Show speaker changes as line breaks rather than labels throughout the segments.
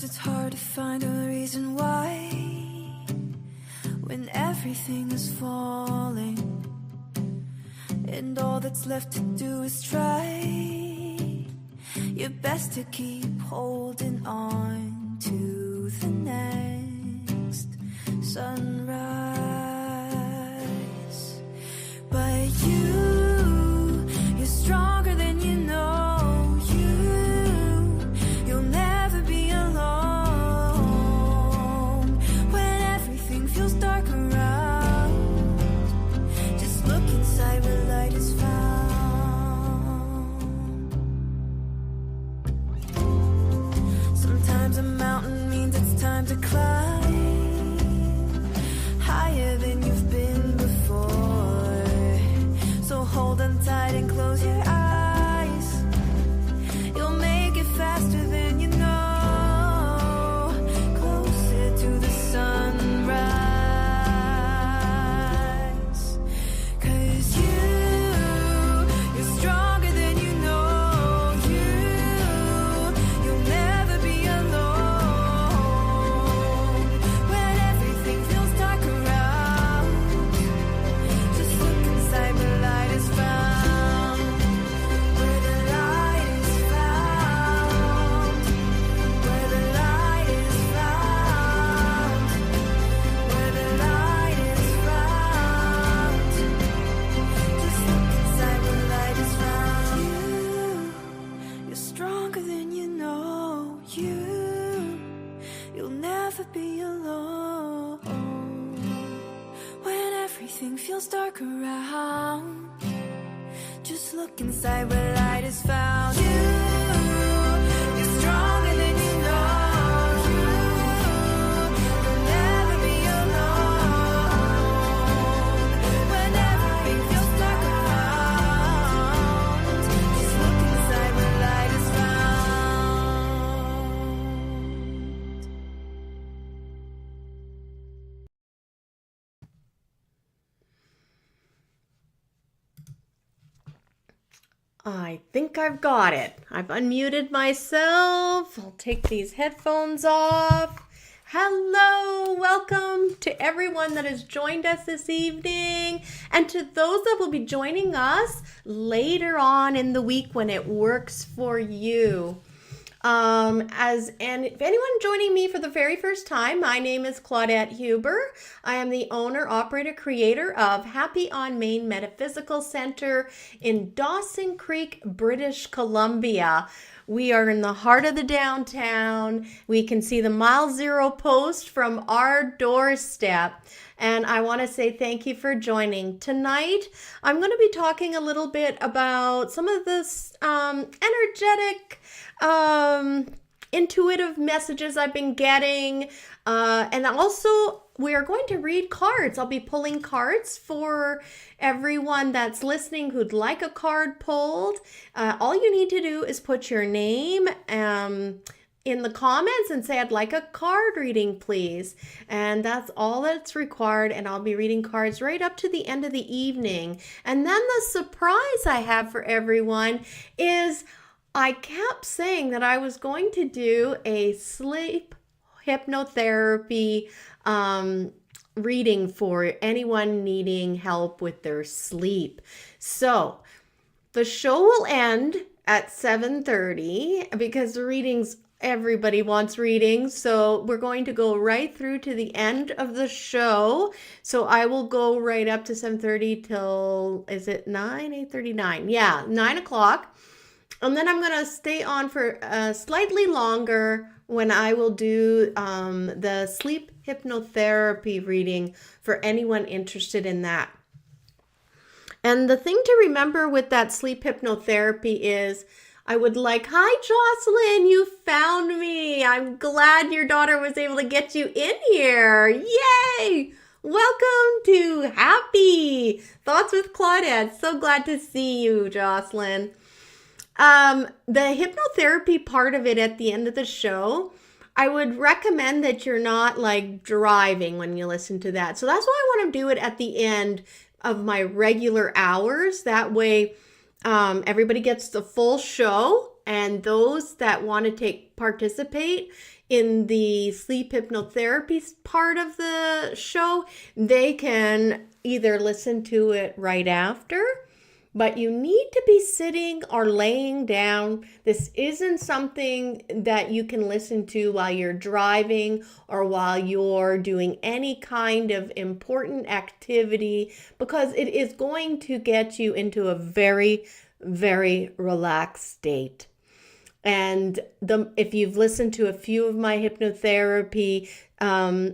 Sometimes it's hard to find a reason why, when everything is falling and all that's left to do is try your best to keep holding on to the next sunrise. But you're stronger than you know. You'll never be alone when everything feels dark around. Just look inside where light is found. Sometimes a mountain means it's time to climb higher than you've been before. So hold on tight and close your eyes. You'll make it faster than you know, closer to the sunrise. 'Cause you're stronger than you know. You'll never be alone when everything feels dark around. Just look inside where light is found. Where the light is found. Where the light is found. Where the light is found. Just look inside where light is found. You're stronger than you know. You'll never be alone when everything feels dark around. Just look inside where light is found. You're stronger than you know. You'll never be alone when everything feels dark around. Just look inside where light is found.
I think I've got it. I've unmuted myself. I'll take these headphones off. Hello, welcome to everyone that has joined us this evening, and to those that will be joining us later on in the week when it works for you. And if anyone joining me for the very first time, my name is Claudette Huber. I am the owner, operator, creator of Happy on Main Metaphysical Center in Dawson Creek, British Columbia. We are in the heart of the downtown. We can see the Mile Zero post from our doorstep. And I want to say thank you for joining. Tonight, I'm going to be talking a little bit about some of this energetic, intuitive messages I've been getting. And also, we are going to read cards. I'll be pulling cards for everyone that's listening who'd like a card pulled. All you need to do is put your name in the comments and say, I'd like a card reading, please. And that's all that's required. And I'll be reading cards right up to the end of the evening. And then the surprise I have for everyone is I kept saying that I was going to do a sleep hypnotherapy reading for anyone needing help with their sleep. So the show will end at 7:30 because the readings, everybody wants readings. So we're going to go right through to the end of the show. So I will go right up to 7:30 till, is it 8:39? Yeah, 9 o'clock. And then I'm going to stay on for slightly longer when I will do the sleep hypnotherapy reading for anyone interested in that. And the thing to remember with that sleep hypnotherapy is I would like, hi Jocelyn, you found me. I'm glad your daughter was able to get you in here. Yay! Welcome to Happy Thoughts with Claudette. So glad to see you, Jocelyn. The hypnotherapy part of it at the end of the show, I would recommend that you're not like driving when you listen to that. So that's why I want to do it at the end of my regular hours. That way, everybody gets the full show, and those that want to participate in the sleep hypnotherapy part of the show, they can either listen to it right after, but you need to be sitting or laying down. This isn't something that you can listen to while you're driving or while you're doing any kind of important activity, because it is going to get you into a very, very relaxed state. And if you've listened to a few of my hypnotherapy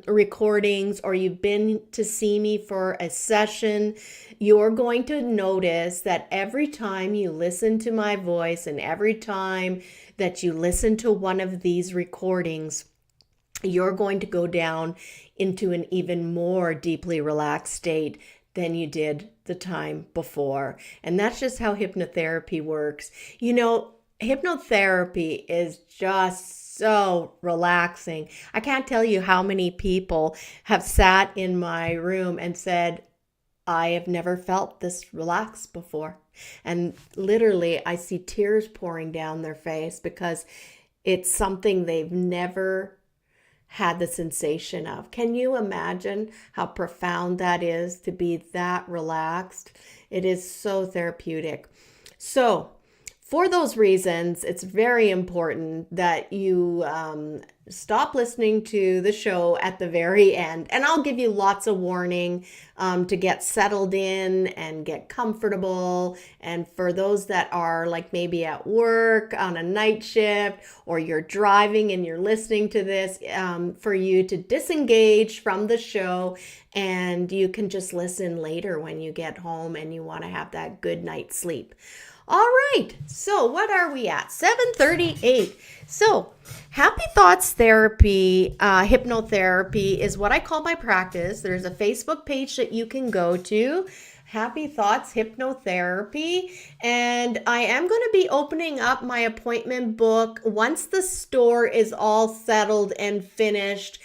recordings, or you've been to see me for a session, you're going to notice that every time you listen to my voice and every time that you listen to one of these recordings, you're going to go down into an even more deeply relaxed state than you did the time before. And that's just how hypnotherapy works. You know, hypnotherapy is just so relaxing. I can't tell you how many people have sat in my room and said, I have never felt this relaxed before. And literally, I see tears pouring down their face because it's something they've never had the sensation of. Can you imagine how profound that is, to be that relaxed? It is so therapeutic. So, for those reasons, it's very important that you stop listening to the show at the very end. And I'll give you lots of warning to get settled in and get comfortable. And for those that are like maybe at work on a night shift, or you're driving and you're listening to this, for you to disengage from the show, and you can just listen later when you get home and you want to have that good night's sleep. All right, so what are we at? 7:38. So Happy Thoughts Therapy, hypnotherapy is what I call my practice. There's a Facebook page that you can go to, Happy Thoughts Hypnotherapy. And I am going to be opening up my appointment book once the store is all settled and finished.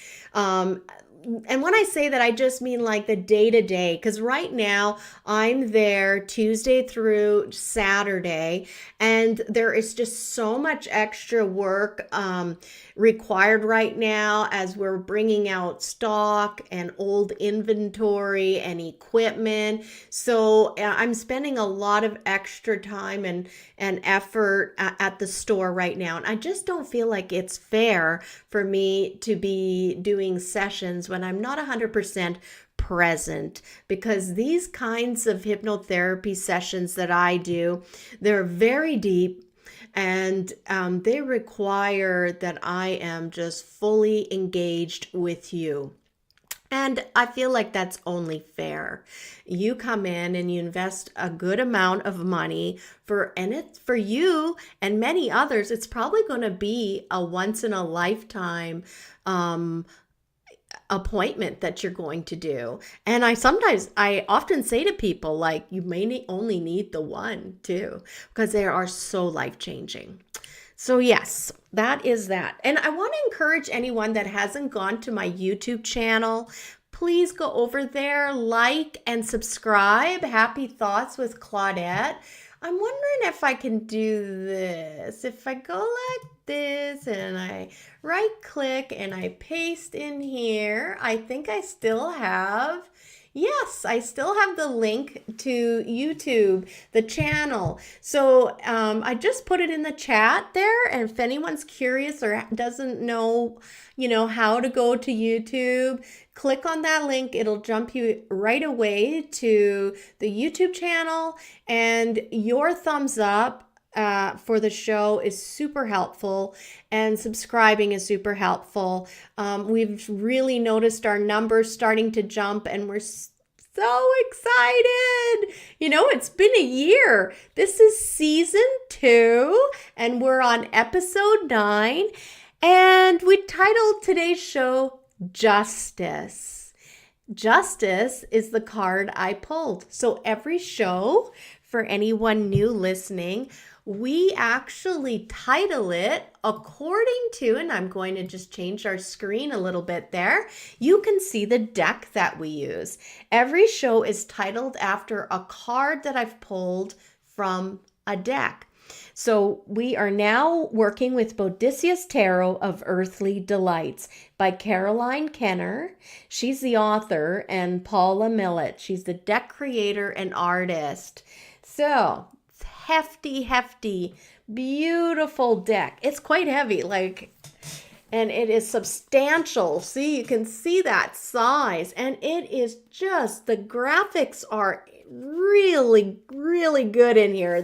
And when I say that, I just mean like the day-to-day, because right now I'm there Tuesday through Saturday, and there is just so much extra work required right now as we're bringing out stock and old inventory and equipment. So I'm spending a lot of extra time and effort at the store right now. And I just don't feel like it's fair for me to be doing sessions when I'm not 100% present, because these kinds of hypnotherapy sessions that I do, they're very deep, and they require that I am just fully engaged with you. And I feel like that's only fair. You come in and you invest a good amount of money and it's for you and many others. It's probably going to be a once in a lifetime appointment that you're going to do. And I often say to people, like, you may only need the one too, because they are so life-changing. So yes, that is that. And I want to encourage anyone that hasn't gone to my YouTube channel, please go over there, like and subscribe. Happy Thoughts with Claudette. I'm wondering if I can do this. If I go like this and I right click and I paste in here, I think I still have, yes, I still have the link to YouTube, the channel. So I just put it in the chat there. And if anyone's curious or doesn't know, how to go to YouTube, click on that link. It'll jump you right away to the YouTube channel, and your thumbs up for the show is super helpful, and subscribing is super helpful. We've really noticed our numbers starting to jump, and we're so excited. It's been a year. This is season 2, and we're on episode 9, and we titled today's show Justice. Justice is the card I pulled. So every show, for anyone new listening, we actually title it according to, and I'm going to just change our screen a little bit there. You can see the deck that we use. Every show is titled after a card that I've pulled from a deck. So we are now working with Bodicia's Tarot of Earthly Delights by Caroline Kenner. She's the author, and Paula Millett. She's the deck creator and artist. So it's hefty, beautiful deck. It's quite heavy, and it is substantial. See, you can see that size, and it is just, the graphics are really good in here.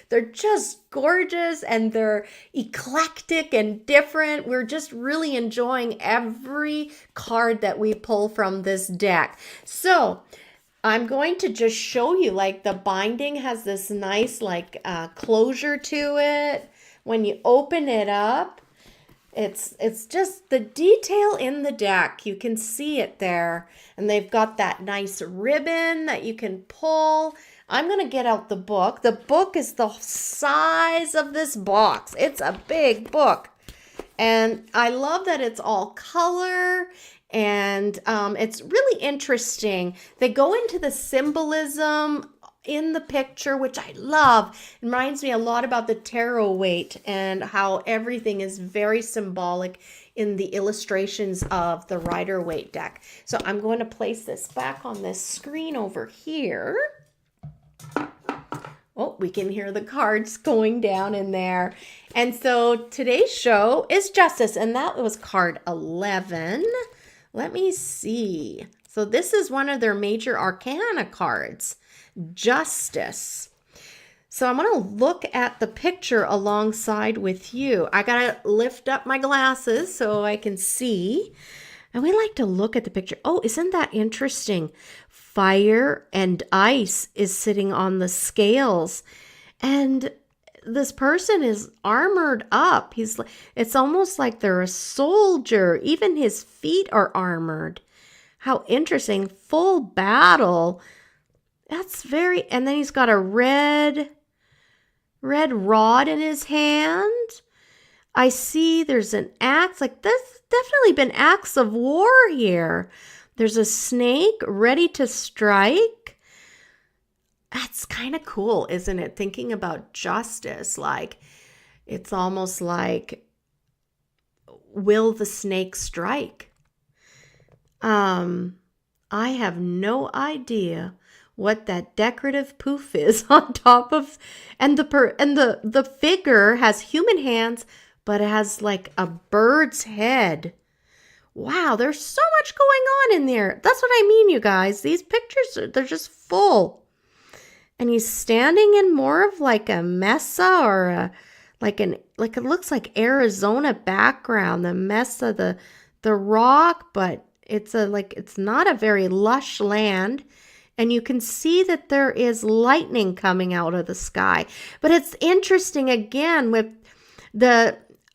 They're just gorgeous, and they're eclectic and different. We're just really enjoying every card that we pull from this deck. So I'm going to just show you, the binding has this nice closure to it. When you open it up, it's just the detail in the deck. You can see it there. And they've got that nice ribbon that you can pull. I'm going to get out the book. The book is the size of this box. It's a big book. And I love that it's all color. And it's really interesting. They go into the symbolism in the picture, which I love. It reminds me a lot about the tarot weight and how everything is very symbolic in the illustrations of the Rider-Waite deck. So I'm going to place this back on this screen over here. Oh, we can hear the cards going down in there. And so today's show is Justice, and that was card 11. Let me see. So this is one of their major arcana cards. Justice. So I'm going to look at the picture alongside with you. I got to lift up my glasses so I can see. And we like to look at the picture. Oh, isn't that interesting? Fire and ice is sitting on the scales. And this person is armored up. It's almost like they're a soldier. Even his feet are armored. How interesting. Full battle. That's and then he's got a red rod in his hand. I see there's an axe. There's definitely been acts of war here. There's a snake ready to strike. That's kind of cool, isn't it? Thinking about justice, it's almost like, will the snake strike? I have no idea what that decorative poof is on top of, and the figure has human hands, but it has a bird's head. Wow, there's so much going on in there. That's what I mean, you guys. These pictures, they're just full. And he's standing in more of a mesa, or it looks like Arizona background, the mesa, the rock, but it's not a very lush land. And you can see that there is lightning coming out of the sky. But it's interesting again with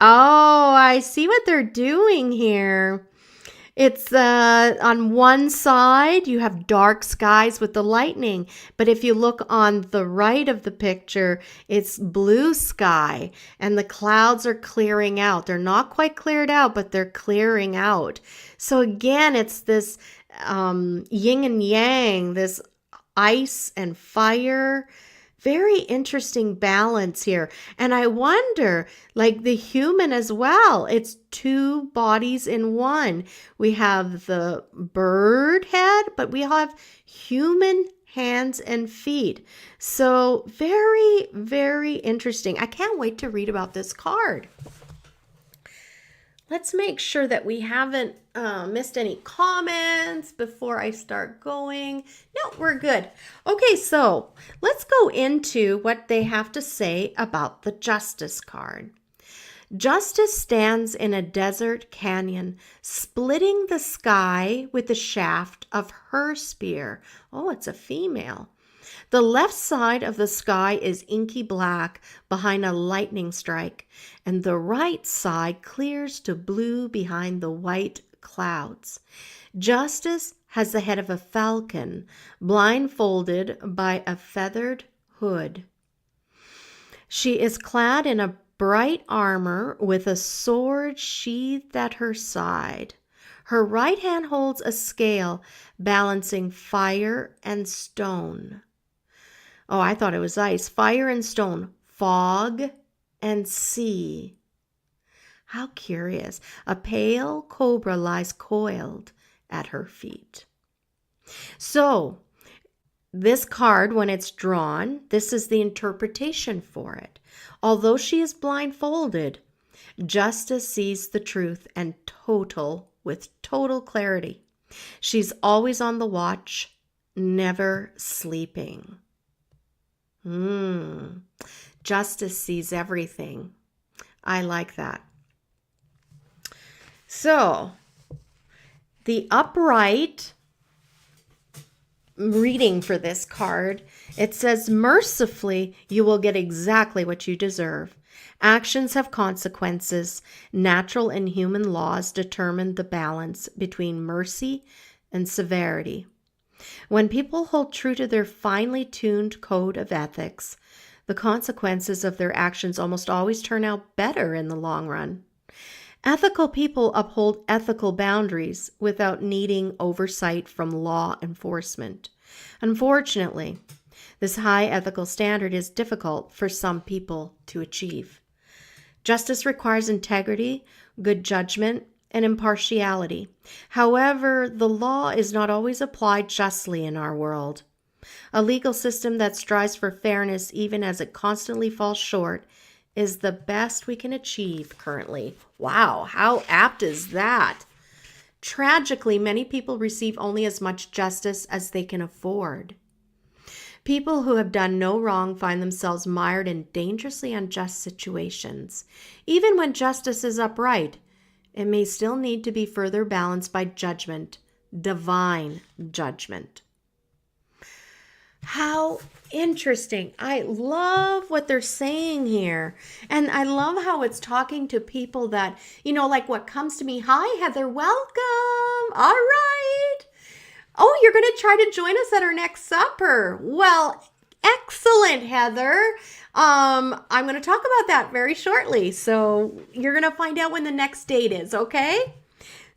I see what they're doing here. It's on one side, you have dark skies with the lightning. But if you look on the right of the picture, it's blue sky. And the clouds are clearing out. They're not quite cleared out, but they're clearing out. So again, it's this yin and yang, this ice and fire. Very interesting balance here. And I wonder, the human as well, it's two bodies in one. We have the bird head, but we have human hands and feet. So very interesting. I can't wait to read about this card. Let's make sure that we haven't missed any comments before I start going. No, we're good. Okay, so let's go into what they have to say about the Justice card. Justice stands in a desert canyon, splitting the sky with the shaft of her spear. Oh, it's a female. The left side of the sky is inky black behind a lightning strike, and the right side clears to blue behind the white clouds. Justice has the head of a falcon, blindfolded by a feathered hood. She is clad in a bright armor with a sword sheathed at her side. Her right hand holds a scale balancing fire and stone. Oh, I thought it was ice. Fire and stone. Fog and see. How curious. A pale cobra lies coiled at her feet. So, this card, when it's drawn, this is the interpretation for it. Although she is blindfolded, Justice sees the truth and with total clarity. She's always on the watch, never sleeping. Justice sees everything. I like that. So, the upright reading for this card, it says, mercifully, you will get exactly what you deserve. Actions have consequences. Natural and human laws determine the balance between mercy and severity. When people hold true to their finely tuned code of ethics, the consequences of their actions almost always turn out better in the long run. Ethical people uphold ethical boundaries without needing oversight from law enforcement. Unfortunately, this high ethical standard is difficult for some people to achieve. Justice requires integrity, good judgment, and impartiality. However, the law is not always applied justly in our world. A legal system that strives for fairness, even as it constantly falls short, is the best we can achieve currently. Wow, how apt is that? Tragically, many people receive only as much justice as they can afford. People who have done no wrong find themselves mired in dangerously unjust situations. Even when justice is upright, it may still need to be further balanced by judgment, divine judgment. How interesting. I love what they're saying here. And I love how it's talking to people that, like what comes to me. Hi, Heather. Welcome. All right. Oh, you're going to try to join us at our next supper. Well, excellent, Heather. I'm going to talk about that very shortly. So you're going to find out when the next date is, okay?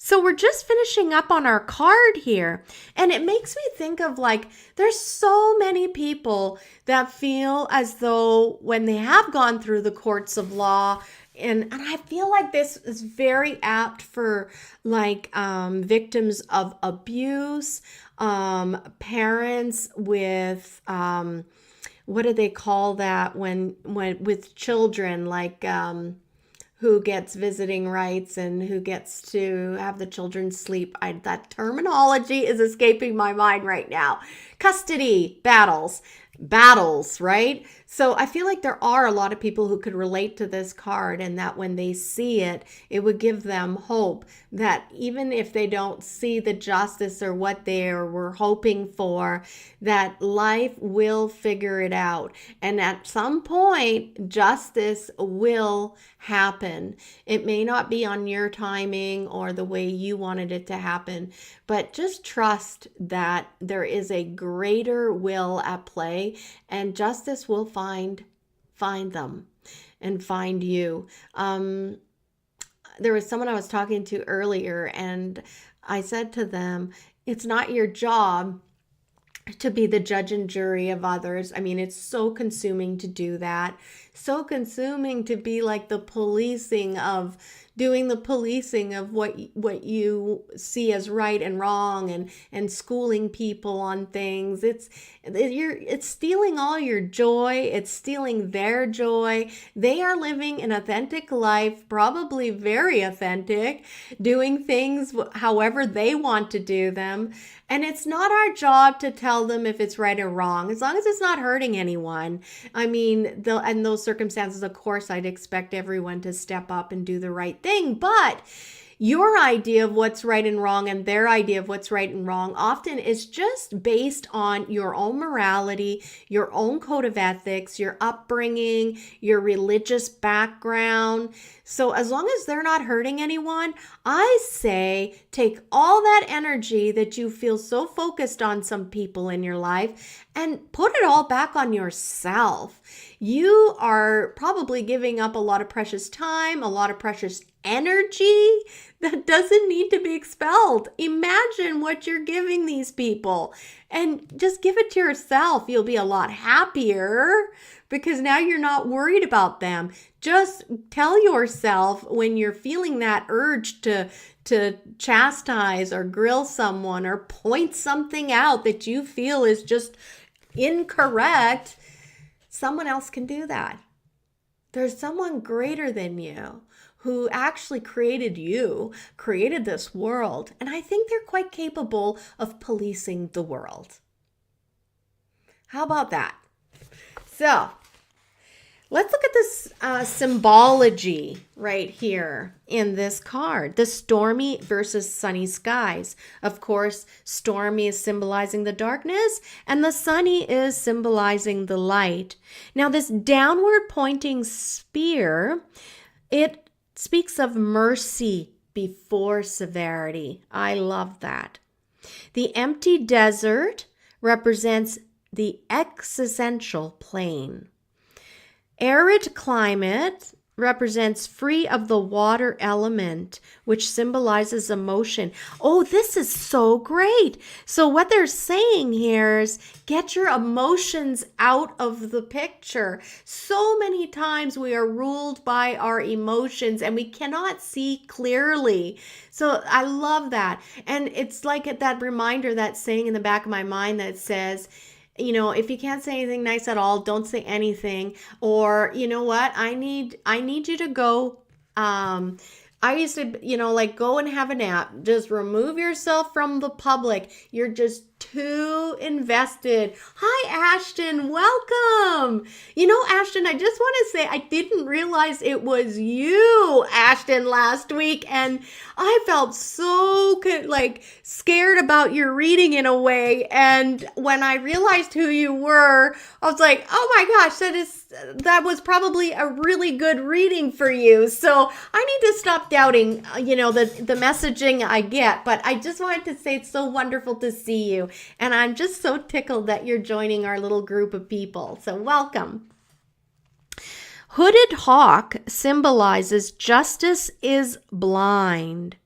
So we're just finishing up on our card here, and it makes me think of there's so many people that feel as though when they have gone through the courts of law, and I feel like this is very apt for victims of abuse, parents with, what do they call that when with children, who gets visiting rights and who gets to have the children sleep. That terminology is escaping my mind right now. Custody battles, right? So I feel like there are a lot of people who could relate to this card, and that when they see it, it would give them hope that even if they don't see the justice or what they were hoping for, that life will figure it out. And at some point, justice will happen. It may not be on your timing or the way you wanted it to happen, but just trust that there is a greater will at play, and justice will find them and find you. There was someone I was talking to earlier, and I said to them, it's not your job to be the judge and jury of others. I mean, it's so consuming to do that. So consuming to be like the policing of doing the policing of what you see as right and wrong, and schooling people on things. It's stealing all your joy. It's stealing their joy. They are living an authentic life, probably very authentic, doing things however they want to do them. And it's not our job to tell them if it's right or wrong, as long as it's not hurting anyone. I mean, in those circumstances, of course, I'd expect everyone to step up and do the right thing. But your idea of what's right and wrong and their idea of what's right and wrong often is just based on your own morality, your own code of ethics, your upbringing, your religious background. So as long as they're not hurting anyone, I say take all that energy that you feel so focused on some people in your life and put it all back on yourself. You are probably giving up a lot of precious time, a lot of precious energy that doesn't need to be expelled. Imagine what you're giving these people and just give it to yourself. You'll be a lot happier because now you're not worried about them. Just tell yourself when you're feeling that urge to chastise or grill someone or point something out that you feel is just incorrect, someone else can do that. There's someone greater than you who actually created you, created this world, and I think they're quite capable of policing the world. How about that? So, let's look at this symbology right here in this card. The stormy versus sunny skies. Of course, stormy is symbolizing the darkness and the sunny is symbolizing the light. Now, this downward pointing spear, it speaks of mercy before severity. I love that. The empty desert represents the existential plane. Arid climate represents free of the water element, which symbolizes emotion. Oh, this is so great. So what they're saying here is get your emotions out of the picture. So many times we are ruled by our emotions and we cannot see clearly. So I love that. And it's like that reminder, that saying in the back of my mind that says, you know, if you can't say anything nice at all, don't say anything. Or, you know what, I need you to go, I used to, like go and have a nap. Just remove yourself from the public. You're just too invested. Hi, Ashton. Welcome. Ashton, I just want to say I didn't realize it was you, Ashton, last week. And I felt so scared about your reading in a way. And when I realized who you were, I was like, oh my gosh, that was probably a really good reading for you. So I need to stop doubting, the messaging I get. But I just wanted to say it's so wonderful to see you. And I'm just so tickled that you're joining our little group of people. So welcome. Hooded hawk symbolizes justice is blind.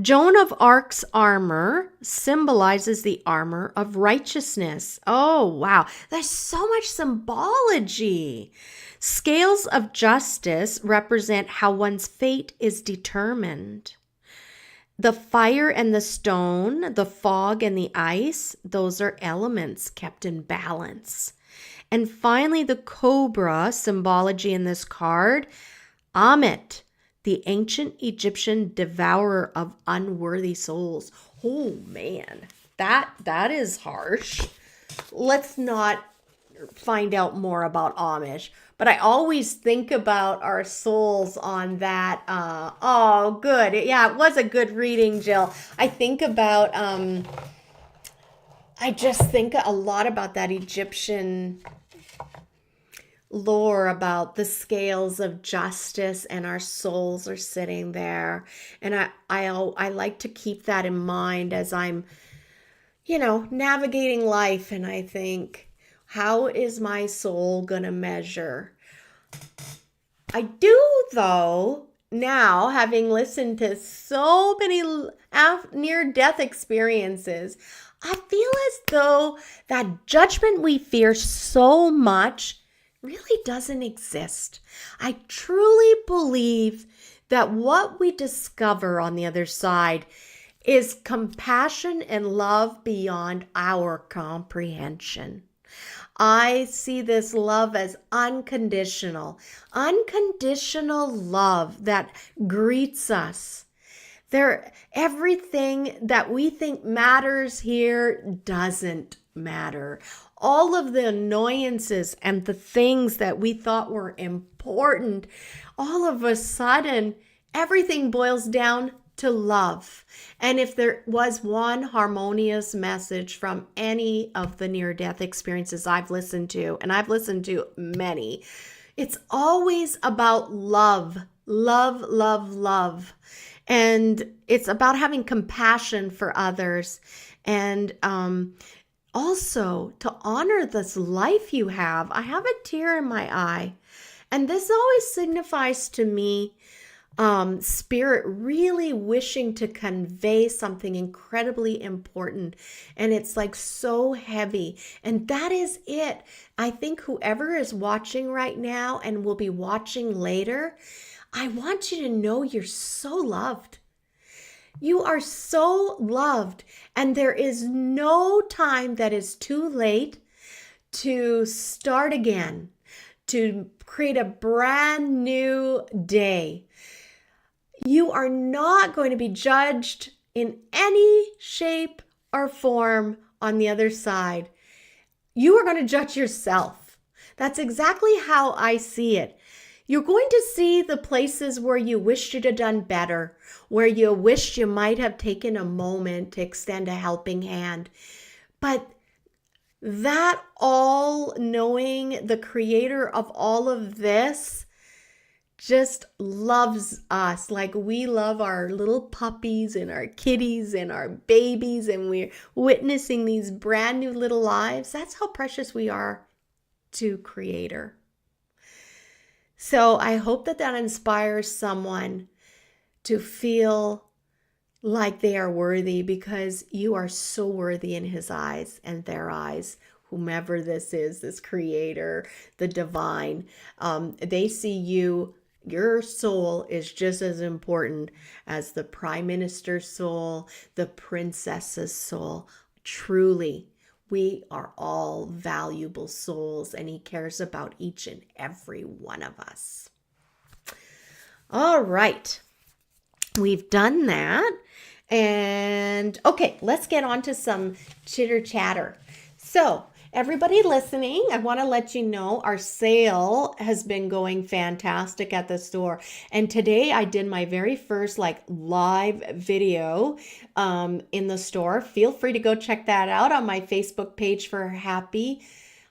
Joan of Arc's armor symbolizes the armor of righteousness. Oh, wow. There's so much symbology. Scales of justice represent how one's fate is determined. The fire and the stone, the fog and the ice, those are elements kept in balance. And finally, the cobra symbology in this card, Ammit, the ancient Egyptian devourer of unworthy souls. Oh man, that is harsh. Let's not find out more about Amish. But I always think about our souls on that. Oh, good. Yeah, it was a good reading, Jill. I just think a lot about that Egyptian lore about the scales of justice and our souls are sitting there. And I like to keep that in mind as I'm, navigating life. And I think, how is my soul gonna measure? I do, though, now having listened to so many near-death experiences, I feel as though that judgment we fear so much really doesn't exist. I truly believe that what we discover on the other side is compassion and love beyond our comprehension. I see this love as unconditional love that greets us. Everything that we think matters here doesn't matter. All of the annoyances and the things that we thought were important, all of a sudden, everything boils down to love. And if there was one harmonious message from any of the near-death experiences I've listened to, and I've listened to many, it's always about love, love, love, love. And it's about having compassion for others. And also to honor this life you have. I have a tear in my eye. And this always signifies to me spirit really wishing to convey something incredibly important, and it's like so heavy, and that is it. I think whoever is watching right now and will be watching later, I want you to know you're so loved. You are so loved, and there is no time that is too late to start again, to create a brand new day. You are not going to be judged in any shape or form on the other side. You are going to judge yourself. That's exactly how I see it. You're going to see the places where you wished you'd have done better, where you wished you might have taken a moment to extend a helping hand. But that all knowing, the creator of all of this just loves us like we love our little puppies and our kitties and our babies, and we're witnessing these brand new little lives. That's how precious we are to Creator. So I hope that inspires someone to feel like they are worthy, because you are so worthy in His eyes and their eyes. Whomever this is, this Creator, the divine, they see you. Your soul is just as important as the Prime Minister's soul, the princess's soul. Truly, we are all valuable souls, and He cares about each and every one of us. All right. We've done that. And okay, let's get on to some chitter chatter. So, everybody listening, I want to let you know our sale has been going fantastic at the store. And today I did my very first live video in the store. Feel free to go check that out on my Facebook page for Happy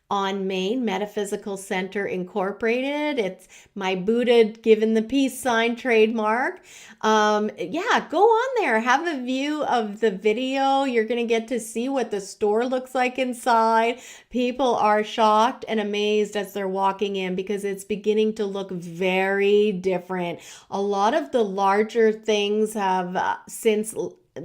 on Main Metaphysical Center Incorporated. It's my Buddha given the peace sign trademark. Yeah, go on there, have a view of the video. You're going to get to see what the store looks like inside. People are shocked and amazed as they're walking in, because it's beginning to look very different. A lot of the larger things have since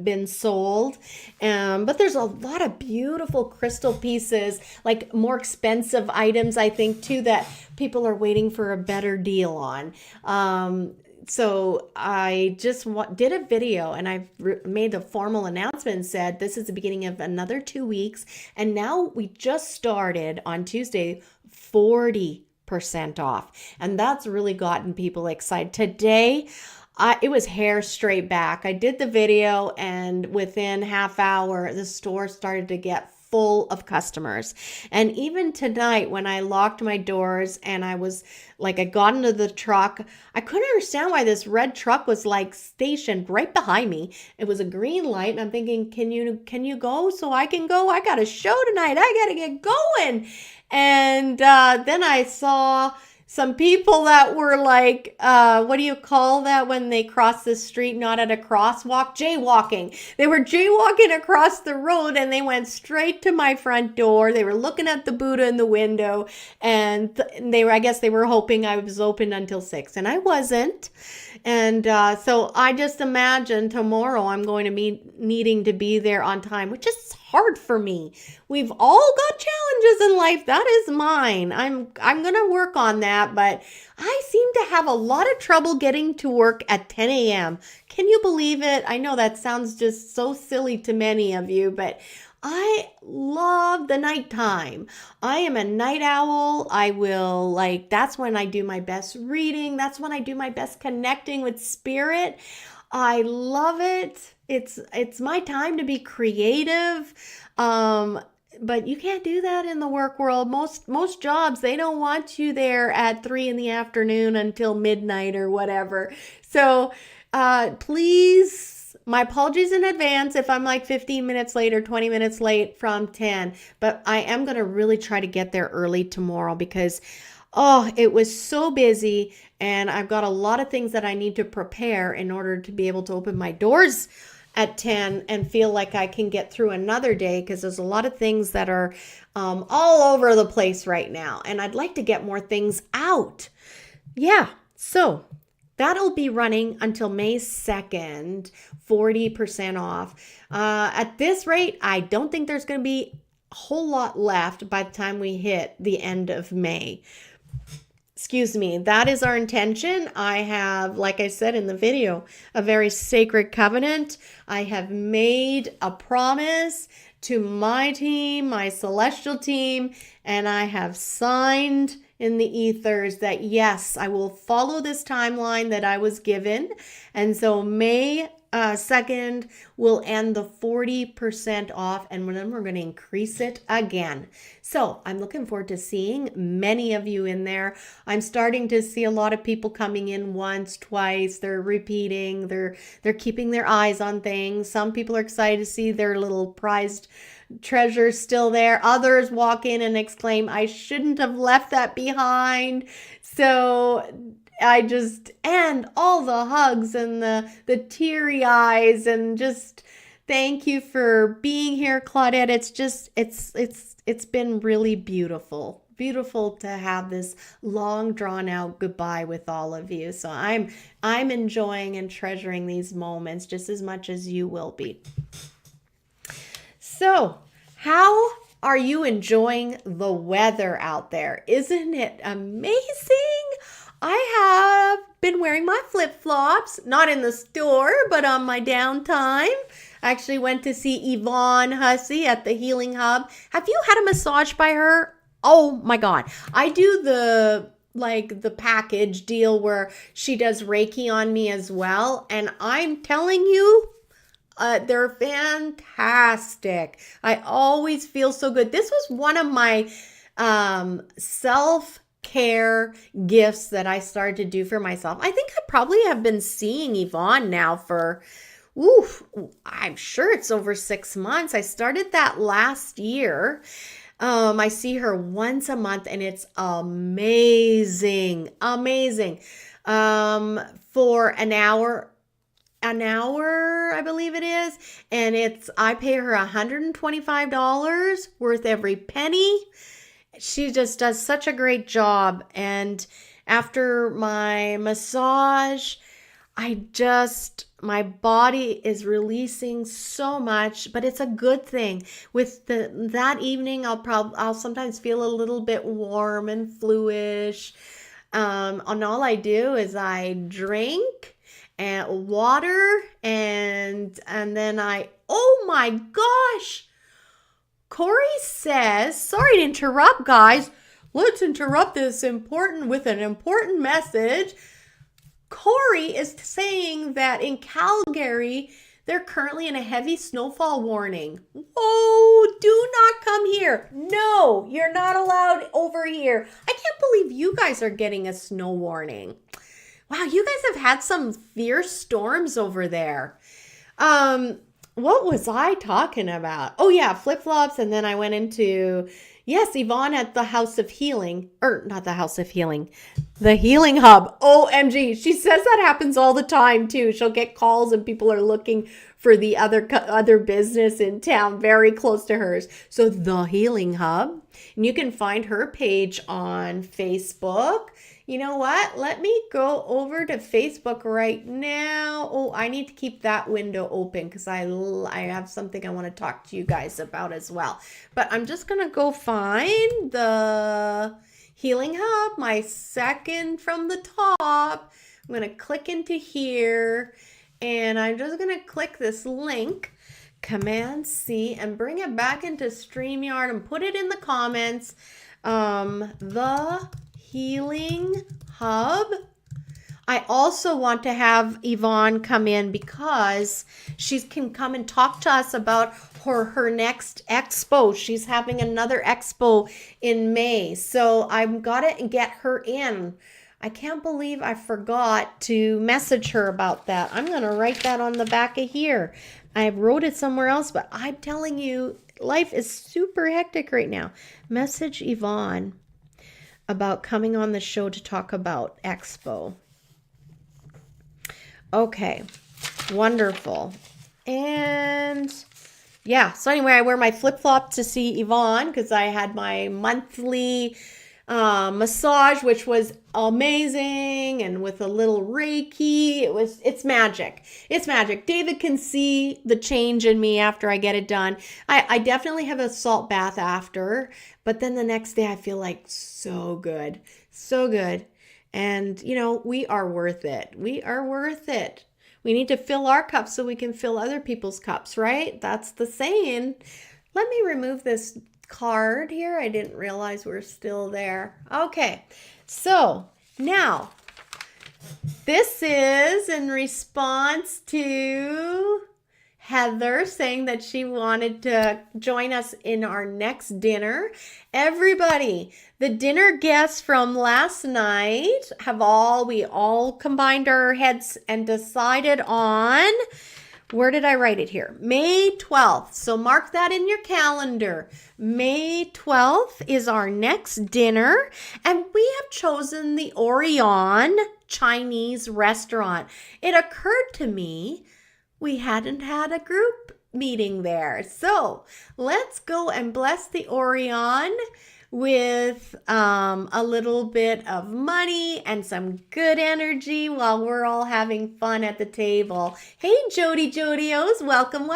been sold, but there's a lot of beautiful crystal pieces, like more expensive items, I think too, that people are waiting for a better deal on. So I just did a video, and I've made a formal announcement and said this is the beginning of another 2 weeks, and now we just started on Tuesday 40% off, and that's really gotten people excited. Today it was hair straight back. I did the video, and within half hour, the store started to get full of customers. And even tonight, when I locked my doors and I got into the truck, I couldn't understand why this red truck was stationed right behind me. It was a green light, and I'm thinking, can you go so I can go? I got a show tonight. I got to get going. And then I saw some people that were what do you call that when they cross the street not at a crosswalk? Jaywalking. They were jaywalking across the road, and they went straight to my front door. They were looking at the Buddha in the window, and I guess they were hoping I was open until 6, and I wasn't. And so I just imagine tomorrow I'm going to be needing to be there on time, which is hard for me. We've all got challenges in life. That is mine. I'm going to work on that, but I seem to have a lot of trouble getting to work at 10 a.m. Can you believe it? I know that sounds just so silly to many of you, but I love the nighttime. I am a night owl. I will that's when I do my best reading. That's when I do my best connecting with spirit. I love it. It's my time to be creative. But you can't do that in the work world. Most jobs, they don't want you there at 3 p.m. until midnight or whatever. So please, my apologies in advance if I'm 15 minutes late or 20 minutes late from 10. But I am going to really try to get there early tomorrow, because it was so busy, and I've got a lot of things that I need to prepare in order to be able to open my doors at 10 and feel like I can get through another day, because there's a lot of things that are all over the place right now, and I'd like to get more things out. Yeah, so That'll be running until May 2nd, 40% off. At this rate, I don't think there's going to be a whole lot left by the time we hit the end of May. Excuse me. That is our intention. I have, like I said in the video, a very sacred covenant. I have made a promise to my team, my celestial team, and I have signed in the ethers that yes, I will follow this timeline that I was given. And so May 2nd will end the 40% off, and then we're going to increase it again. So I'm looking forward to seeing many of you in there. I'm starting to see a lot of people coming in once, twice. They're repeating. They're keeping their eyes on things. Some people are excited to see their little prized treasure still there. Others walk in and exclaim, I shouldn't have left that behind. So and all the hugs and the teary eyes, and just thank you for being here, Claudette. It's been really beautiful to have this long drawn out goodbye with all of you. So I'm enjoying and treasuring these moments just as much as you will be. So, how are you enjoying the weather out there? Isn't it amazing? I have been wearing my flip-flops, not in the store, but on my downtime. I actually went to see Yvonne Hussey at the Healing Hub. Have you had a massage by her? Oh my God. I do the package deal where she does Reiki on me as well. And I'm telling you, they're fantastic. I always feel so good. This was one of my self-care gifts that I started to do for myself. I think I probably have been seeing Yvonne now for, I'm sure it's over 6 months. I started that last year. I see her once a month, and it's amazing. For an hour, I believe it is. And I pay her $125 worth every penny. She just does such a great job. And after my massage, my body is releasing so much, but it's a good thing. With that evening, I'll sometimes feel a little bit warm and fluish. And all I do is I drink and water, and then oh my gosh, Corey says, sorry to interrupt, guys. Let's interrupt this with an important message. Corey is saying that in Calgary, they're currently in a heavy snowfall warning. Whoa, do not come here. No, you're not allowed over here. I can't believe you guys are getting a snow warning. Wow, you guys have had some fierce storms over there. What was I talking about? Oh yeah, flip-flops. And then I went into, yes, Yvonne at the House of Healing, or not the House of Healing, the Healing Hub. OMG. She says that happens all the time too. She'll get calls and people are looking for the other business in town very close to hers. So the Healing Hub, and you can find her page on Facebook. You know what? Let me go over to Facebook right now. Oh, I need to keep that window open because I have something I want to talk to you guys about as well. But I'm just going to go find the Healing Hub, my second from the top. I'm going to click into here, and I'm just going to click this link, Command C, and bring it back into StreamYard and put it in the comments. The Healing Hub. I also want to have Yvonne come in because she can come and talk to us about her next expo. She's having another expo in May. So I've got to get her in. I can't believe I forgot to message her about that. I'm going to write that on the back of here. I wrote it somewhere else, but I'm telling you, life is super hectic right now. Message Yvonne about coming on the show to talk about Expo. Okay, wonderful. And yeah, so anyway, I wear my flip-flop to see Yvonne because I had my monthly massage, which was amazing, and with a little Reiki. It's magic. It's magic. David can see the change in me after I get it done. I definitely have a salt bath after, but then the next day I feel like so good. So good. And we are worth it. We are worth it. We need to fill our cups so we can fill other people's cups, right? That's the saying. Let me remove this card here. I didn't realize we're still there. Okay, so now this is in response to Heather saying that she wanted to join us in our next dinner. Everybody, the dinner guests from last night we all combined our heads and decided on, where did I write it here? May 12th. So mark that in your calendar. May 12th is our next dinner, and we have chosen the Orion Chinese restaurant. It occurred to me we hadn't had a group meeting there. So let's go and bless the Orion with a little bit of money and some good energy while we're all having fun at the table. Hey, Jodios, welcome.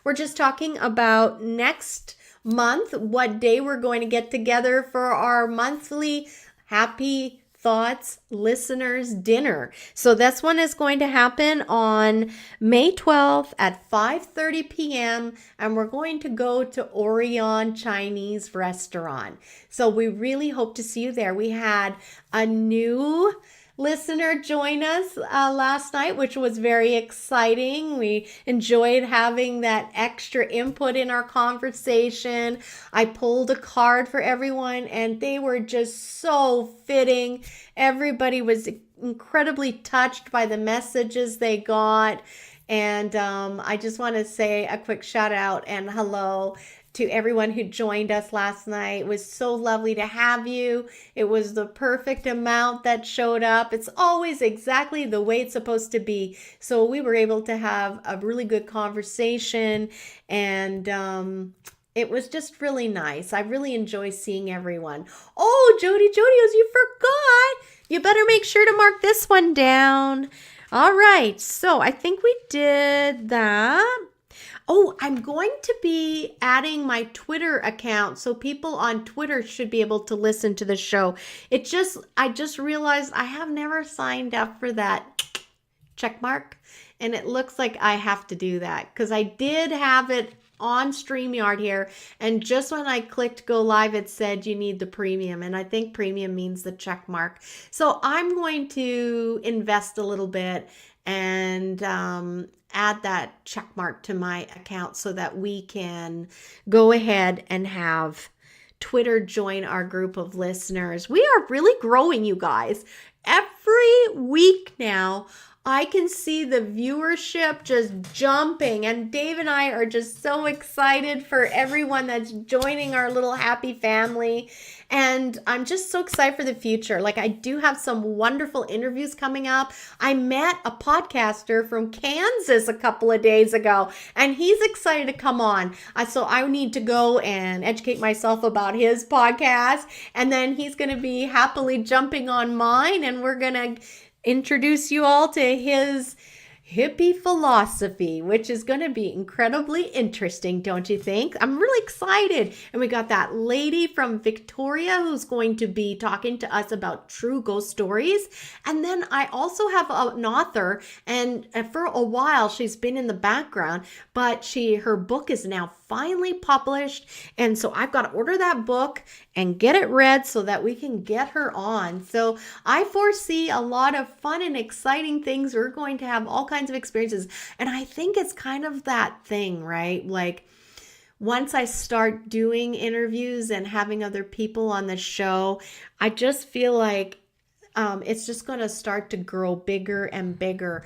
We're just talking about next month, what day we're going to get together for our monthly Happy Thoughts Listeners Dinner. So this one is going to happen on May 12th at 5:30 p.m. and we're going to go to Orion Chinese Restaurant. So we really hope to see you there. We had a new listener join us last night, which was very exciting. We enjoyed having that extra input in our conversation. I pulled a card for everyone and they were just so fitting. Everybody was incredibly touched by the messages they got. And I just want to say a quick shout out and hello to everyone who joined us last night. It was so lovely to have you. It was the perfect amount that showed up. It's always exactly the way it's supposed to be. So we were able to have a really good conversation, and it was just really nice. I really enjoy seeing everyone. Oh, Jodios, you forgot. You better make sure to mark this one down. All right, so I think we did that. Oh, I'm going to be adding my Twitter account, so people on Twitter should be able to listen to the show. I just realized I have never signed up for that check mark, and it looks like I have to do that because I did have it on StreamYard here, and just when I clicked go live, it said you need the premium, and I think premium means the check mark. So I'm going to invest a little bit and add that check mark to my account so that we can go ahead and have Twitter join our group of listeners. We are really growing, you guys. Every week now, I can see the viewership just jumping, and Dave and I are just so excited for everyone that's joining our little happy family. And I'm just so excited for the future. Like, I do have some wonderful interviews coming up. I met a podcaster from Kansas a couple of days ago, and he's excited to come on. So I need to go and educate myself about his podcast, and then he's going to be happily jumping on mine, and we're going to introduce you all to his hippie philosophy, which is going to be incredibly interesting, don't you think? I'm really excited. And we got that lady from Victoria who's going to be talking to us about true ghost stories. And then I also have an author, and for a while she's been in the background, but her book is now finally published. And so I've got to order that book and get it read so that we can get her on. So I foresee a lot of fun and exciting things. We're going to have all kinds of experiences. And I think it's kind of that thing, right? Like, once I start doing interviews and having other people on the show, I just feel like it's just going to start to grow bigger and bigger,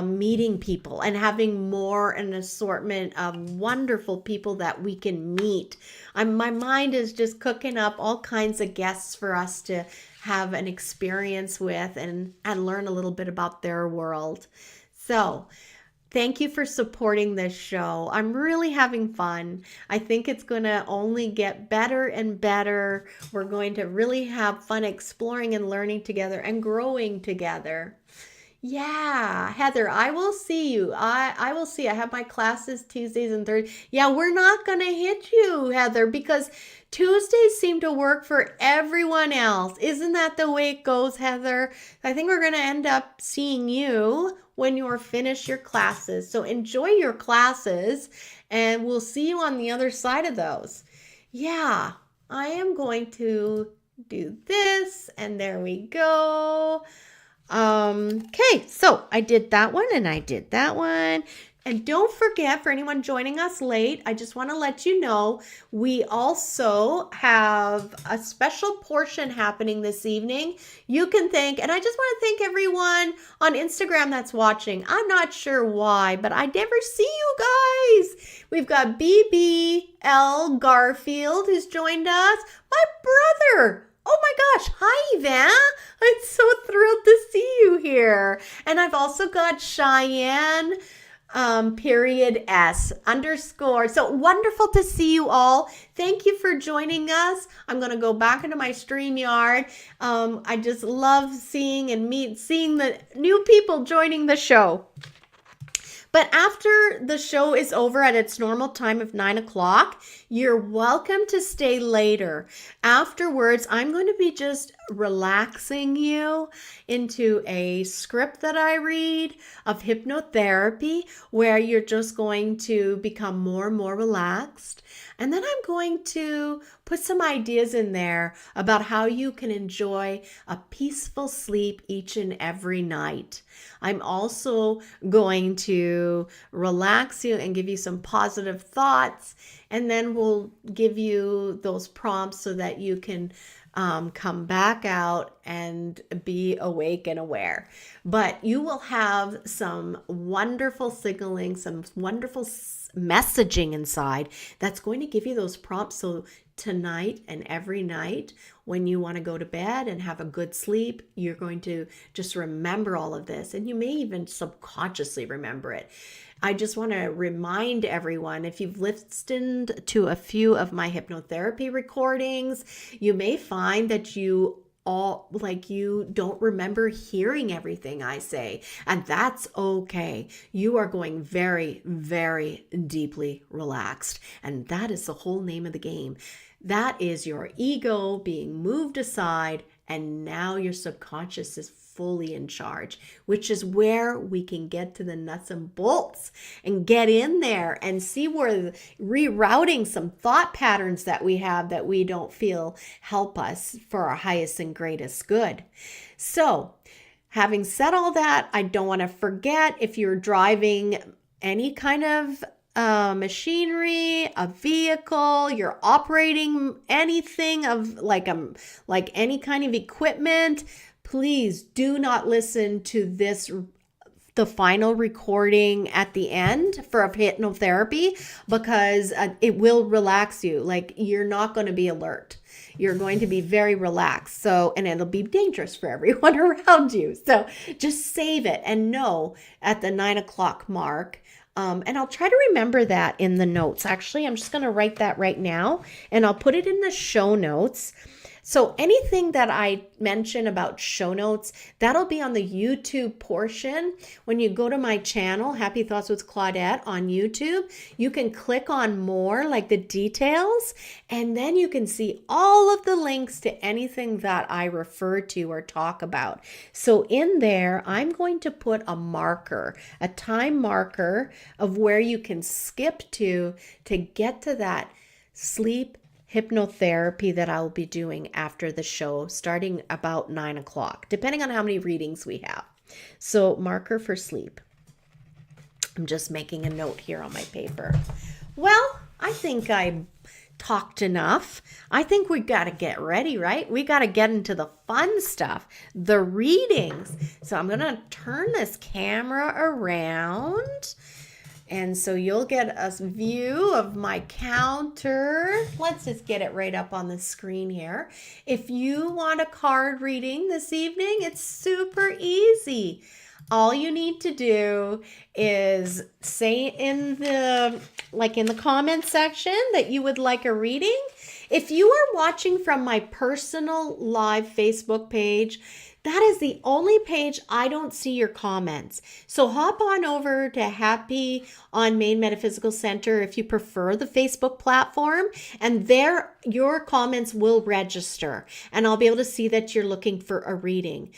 meeting people and having more an assortment of wonderful people that we can meet. My mind is just cooking up all kinds of guests for us to have an experience with and learn a little bit about their world. So Thank you for supporting this show. I'm really having fun. I think it's going to only get better and better. We're going to really have fun exploring and learning together and growing together. Yeah, Heather, I will see you. I will see. I have my classes Tuesdays and Thursdays. Yeah, we're not going to hit you, Heather, because Tuesdays seem to work for everyone else. Isn't that the way it goes, Heather? I think we're going to end up seeing you when you're finished your classes. So enjoy your classes, and we'll see you on the other side of those. Yeah, I am going to do this, and there we go. Okay, so I did that one and I did that one. And don't forget, for anyone joining us late, I just want to let you know we also have a special portion happening this evening. You can thank, and I just want to thank everyone on Instagram that's watching. I'm not sure why, but I never see you guys. We've got BBL Garfield who's joined us. My brother. Oh my gosh. Hi, Yvan. I'm so thrilled to see you here. And I've also got Cheyenne period S underscore. So wonderful to see you all. Thank you for joining us. I'm going to go back into my StreamYard. I just love seeing the new people joining the show. But after the show is over at its normal time of 9 o'clock, you're welcome to stay later. Afterwards, I'm going to be just relaxing you into a script that I read of hypnotherapy where you're just going to become more and more relaxed. And then I'm going to put some ideas in there about how you can enjoy a peaceful sleep each and every night. I'm also going to relax you and give you some positive thoughts, and then we'll give you those prompts so that you can come back out and be awake and aware. But you will have some wonderful signaling, some wonderful messaging inside that's going to give you those prompts. So tonight and every night when you want to go to bed and have a good sleep, you're going to just remember all of this, and you may even subconsciously remember it. I just want to remind everyone, if you've listened to a few of my hypnotherapy recordings, you may find that you don't remember hearing everything I say, and that's okay. You are going very, very deeply relaxed, and that is the whole name of the game. That is your ego being moved aside, and now your subconscious is fully in charge, which is where we can get to the nuts and bolts and get in there and see where rerouting some thought patterns that we have that we don't feel help us for our highest and greatest good. So, having said all that, I don't want to forget, if you're driving any kind of machinery, a vehicle, you're operating anything of like any kind of equipment, please do not listen to the final recording at the end for hypnotherapy, because it will relax you. Like, you're not going to be alert. You're going to be very relaxed. So, and it'll be dangerous for everyone around you. So just save it and know at the 9 o'clock mark. And I'll try to remember that in the notes. Actually, I'm just going to write that right now, and I'll put it in the show notes. So anything that I mention about show notes, that'll be on the YouTube portion. When you go to my channel, Happy Thoughts with Claudette on YouTube, you can click on more, like the details, and then you can see all of the links to anything that I refer to or talk about. So in there, I'm going to put a marker, a time marker of where you can skip to get to that sleep hypnotherapy that I'll be doing after the show, starting about 9 o'clock, depending on how many readings we have. So marker for sleep. I'm just making a note here on my paper. Well, I think I talked enough. I think we got to get ready, right? We got to get into the fun stuff, the readings. So I'm going to turn this camera around, and so you'll get a view of my counter. Let's just get it right up on the screen here. If you want a card reading this evening, it's super easy. All you need to do is say in the comment section that you would like a reading. If you are watching from my personal live Facebook page, that is the only page I don't see your comments. So hop on over to Happy on Maine Metaphysical Center if you prefer the Facebook platform, and there your comments will register and I'll be able to see that you're looking for a reading.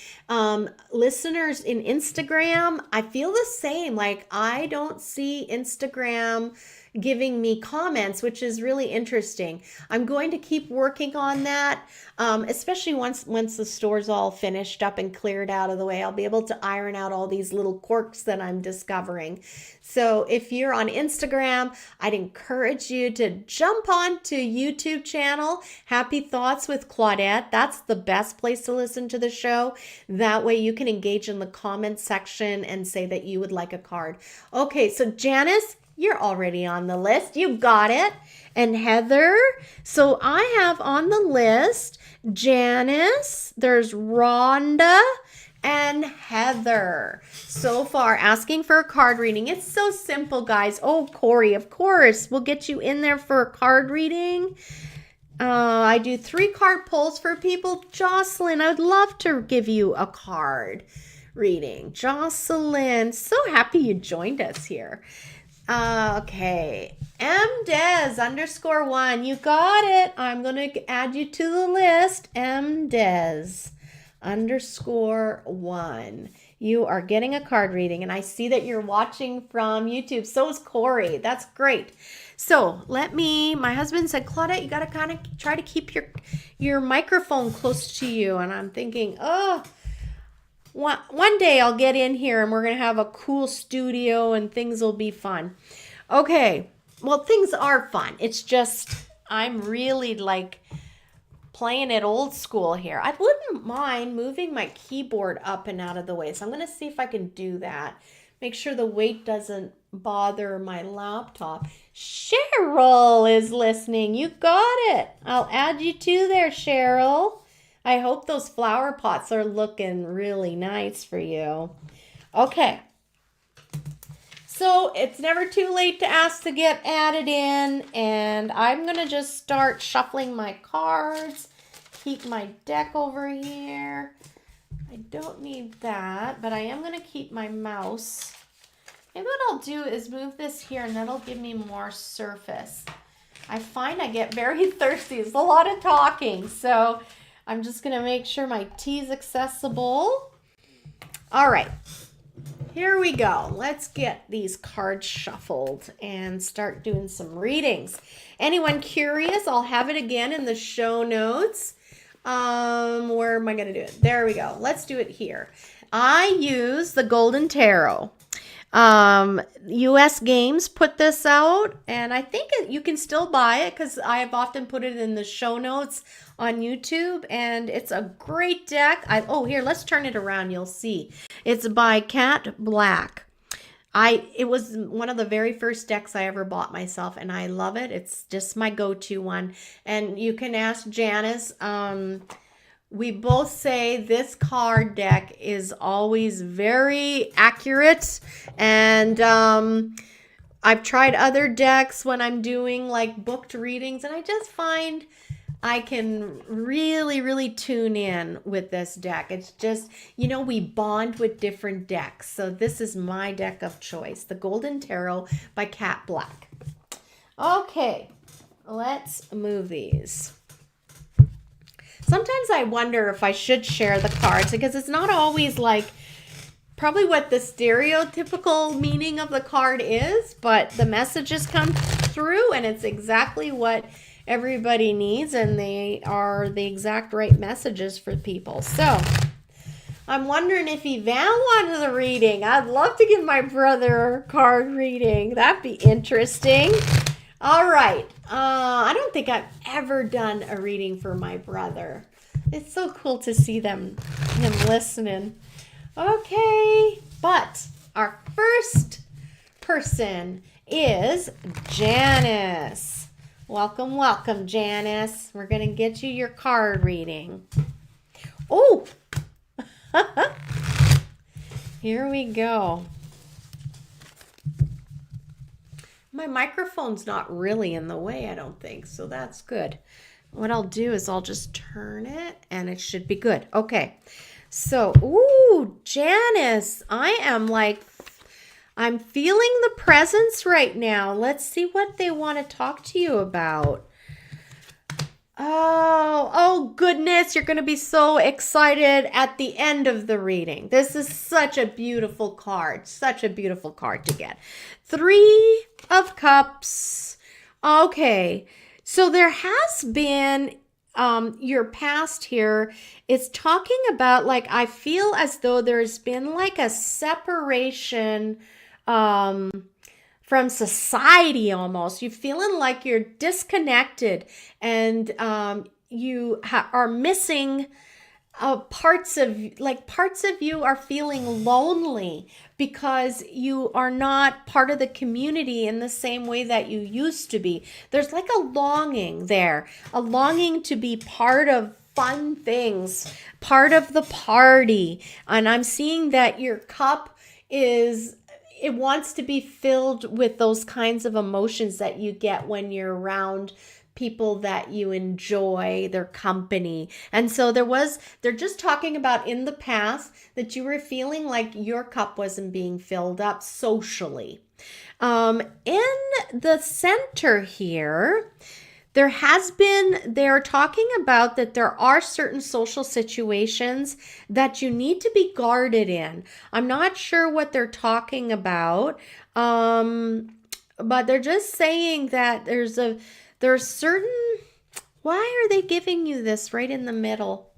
Listeners in Instagram, I feel the same. Like I don't see Instagram giving me comments, which is really interesting. I'm going to keep working on that, especially once the store's all finished up and cleared out of the way. I'll be able to iron out all these little quirks that I'm discovering. So if you're on Instagram, I'd encourage you to jump on to YouTube channel, Happy Thoughts with Claudette. That's the best place to listen to the show. That way you can engage in the comment section and say that you would like a card. Okay, so Janice, you're already on the list. You got it. And Heather. So I have on the list Janice, there's Rhonda, and Heather. So far, asking for a card reading. It's so simple, guys. Oh, Corey, of course. We'll get you in there for a card reading. I do 3 card pulls for people. Jocelyn, I would love to give you a card reading. Jocelyn, so happy you joined us here. Okay, MDez_1, you got it. I'm going to add you to the list. MDez_1. You are getting a card reading, and I see that you're watching from YouTube. So is Corey. That's great. So my husband said, Claudette, you got to kind of try to keep your microphone close to you. And I'm thinking, one day I'll get in here and we're going to have a cool studio and things will be fun. Okay. Well, things are fun. It's just, I'm really like playing it old school here. I wouldn't mind moving my keyboard up and out of the way. So I'm going to see if I can do that. Make sure the weight doesn't bother my laptop. Cheryl is listening. You got it. I'll add you to there, Cheryl. I hope those flower pots are looking really nice for you. Okay. So it's never too late to ask to get added in. And I'm going to just start shuffling my cards. Keep my deck over here. I don't need that, but I am going to keep my mouse. Maybe what I'll do is move this here and that'll give me more surface. I find I get very thirsty. It's a lot of talking. So I'm just going to make sure my tea is accessible. All right, here we go. Let's get these cards shuffled and start doing some readings. Anyone curious? I'll have it again in the show notes. Where am I going to do it? There we go. Let's do it here. I use the Golden Tarot. US Games put this out, and I think you can still buy it because I have often put it in the show notes on YouTube, and it's a great deck. Here, let's turn it around. You'll see. It's by Cat Black. It was one of the very first decks I ever bought myself, and I love it. It's just my go-to one. And you can ask Janice. We both say this card deck is always very accurate, and I've tried other decks when I'm doing like booked readings, and I just find I can really, really tune in with this deck. It's just, we bond with different decks. So this is my deck of choice, the Golden Tarot by Cat Black. Okay, let's move these. Sometimes I wonder if I should share the cards because it's not always like probably what the stereotypical meaning of the card is, but the messages come through and it's exactly what everybody needs, and they are the exact right messages for people. So I'm wondering if Yvan wanted a reading. I'd love to give my brother a card reading. That'd be interesting. All right. I don't think I've ever done a reading for my brother. It's so cool to see him listening. Okay. But our first person is Janice. Welcome, welcome, Janice. We're going to get you your card reading. Oh. Here we go. My microphone's not really in the way, I don't think, so that's good. What I'll do is I'll just turn it and it should be good. Okay, so, ooh, Janice, I'm feeling the presence right now. Let's see what they want to talk to you about. Oh goodness, you're going to be so excited at the end of the reading. This is such a beautiful card, such a beautiful card to get. 3 of Cups. Okay, so there has been your past here. It's talking about, like, I feel as though there's been like a separation from society almost. You're feeling like you're disconnected and you are missing parts of you are feeling lonely because you are not part of the community in the same way that you used to be. There's like a longing there, a longing to be part of fun things, part of the party. And I'm seeing that your cup it wants to be filled with those kinds of emotions that you get when you're around people that you enjoy their company. And so they're just talking about in the past that you were feeling like your cup wasn't being filled up socially. In the center here, they're talking about that there are certain social situations that you need to be guarded in. I'm not sure what they're talking about, but they're just saying that there's certain, why are they giving you this right in the middle?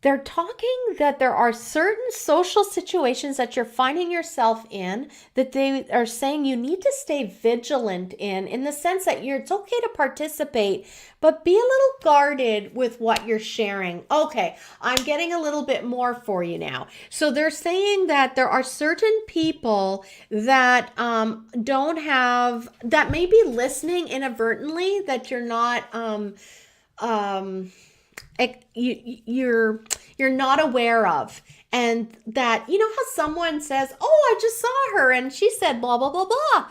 They're talking that there are certain social situations that you're finding yourself in that they are saying you need to stay vigilant in the sense that it's okay to participate, but be a little guarded with what you're sharing. Okay, I'm getting a little bit more for you now. So they're saying that there are certain people that that may be listening inadvertently, that you're not you're not aware of, and that, you know how someone says, oh, I just saw her and she said blah blah blah blah.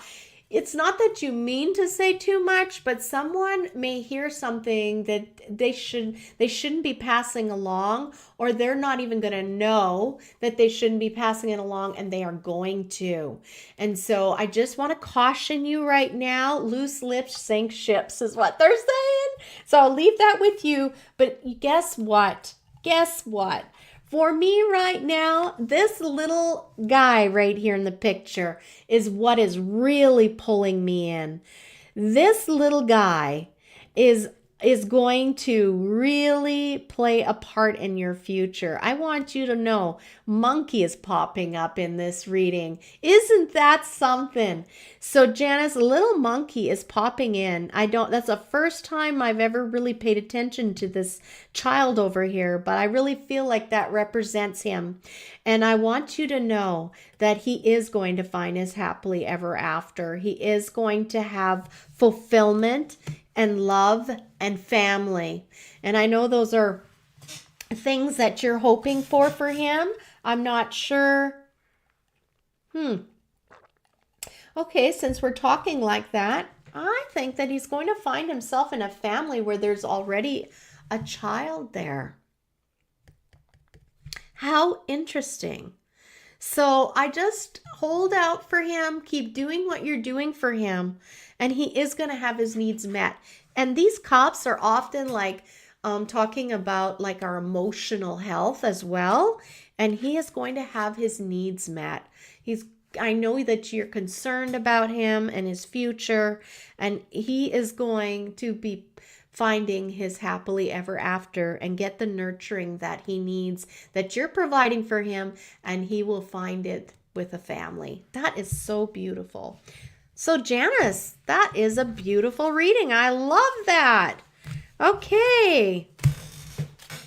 It's not that you mean to say too much, but someone may hear something that they shouldn't be passing along, or they're not even going to know that they shouldn't be passing it along, and they are going to. And so I just want to caution you right now, loose lips sink ships is what they're saying. So I'll leave that with you. But guess what? Guess what? For me right now, this little guy right here in the picture is what is really pulling me in. This little guy is going to really play a part in your future. I want you to know monkey is popping up in this reading. Isn't that something? So Janice, little monkey is popping in. That's the first time I've ever really paid attention to this child over here, but I really feel like that represents him. And I want you to know that he is going to find his happily ever after. He is going to have fulfillment and love and family. And I know those are things that you're hoping for him. I'm not sure. Okay, since we're talking like that, I think that he's going to find himself in a family where there's already a child there. How interesting. So I just hold out for him, keep doing what you're doing for him, and he is going to have his needs met. And these cups are often like talking about like our emotional health as well. And he is going to have his needs met. I know that you're concerned about him and his future, and he is going to be finding his happily ever after and get the nurturing that he needs, that you're providing for him, and he will find it with a family. That is so beautiful. So Janice, that is a beautiful reading. I love that. Okay,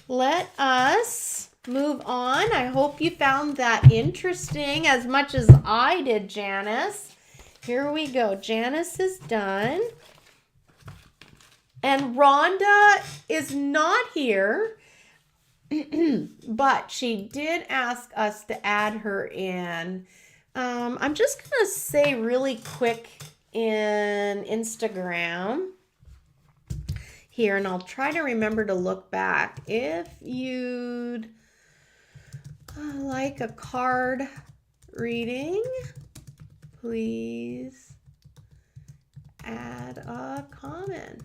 let us move on. I hope you found that interesting as much as I did, Janice. Here we go. Janice is done. And Rhonda is not here, but she did ask us to add her in. I'm just going to say really quick in Instagram here, and I'll try to remember to look back. If you'd like a card reading, please add a comment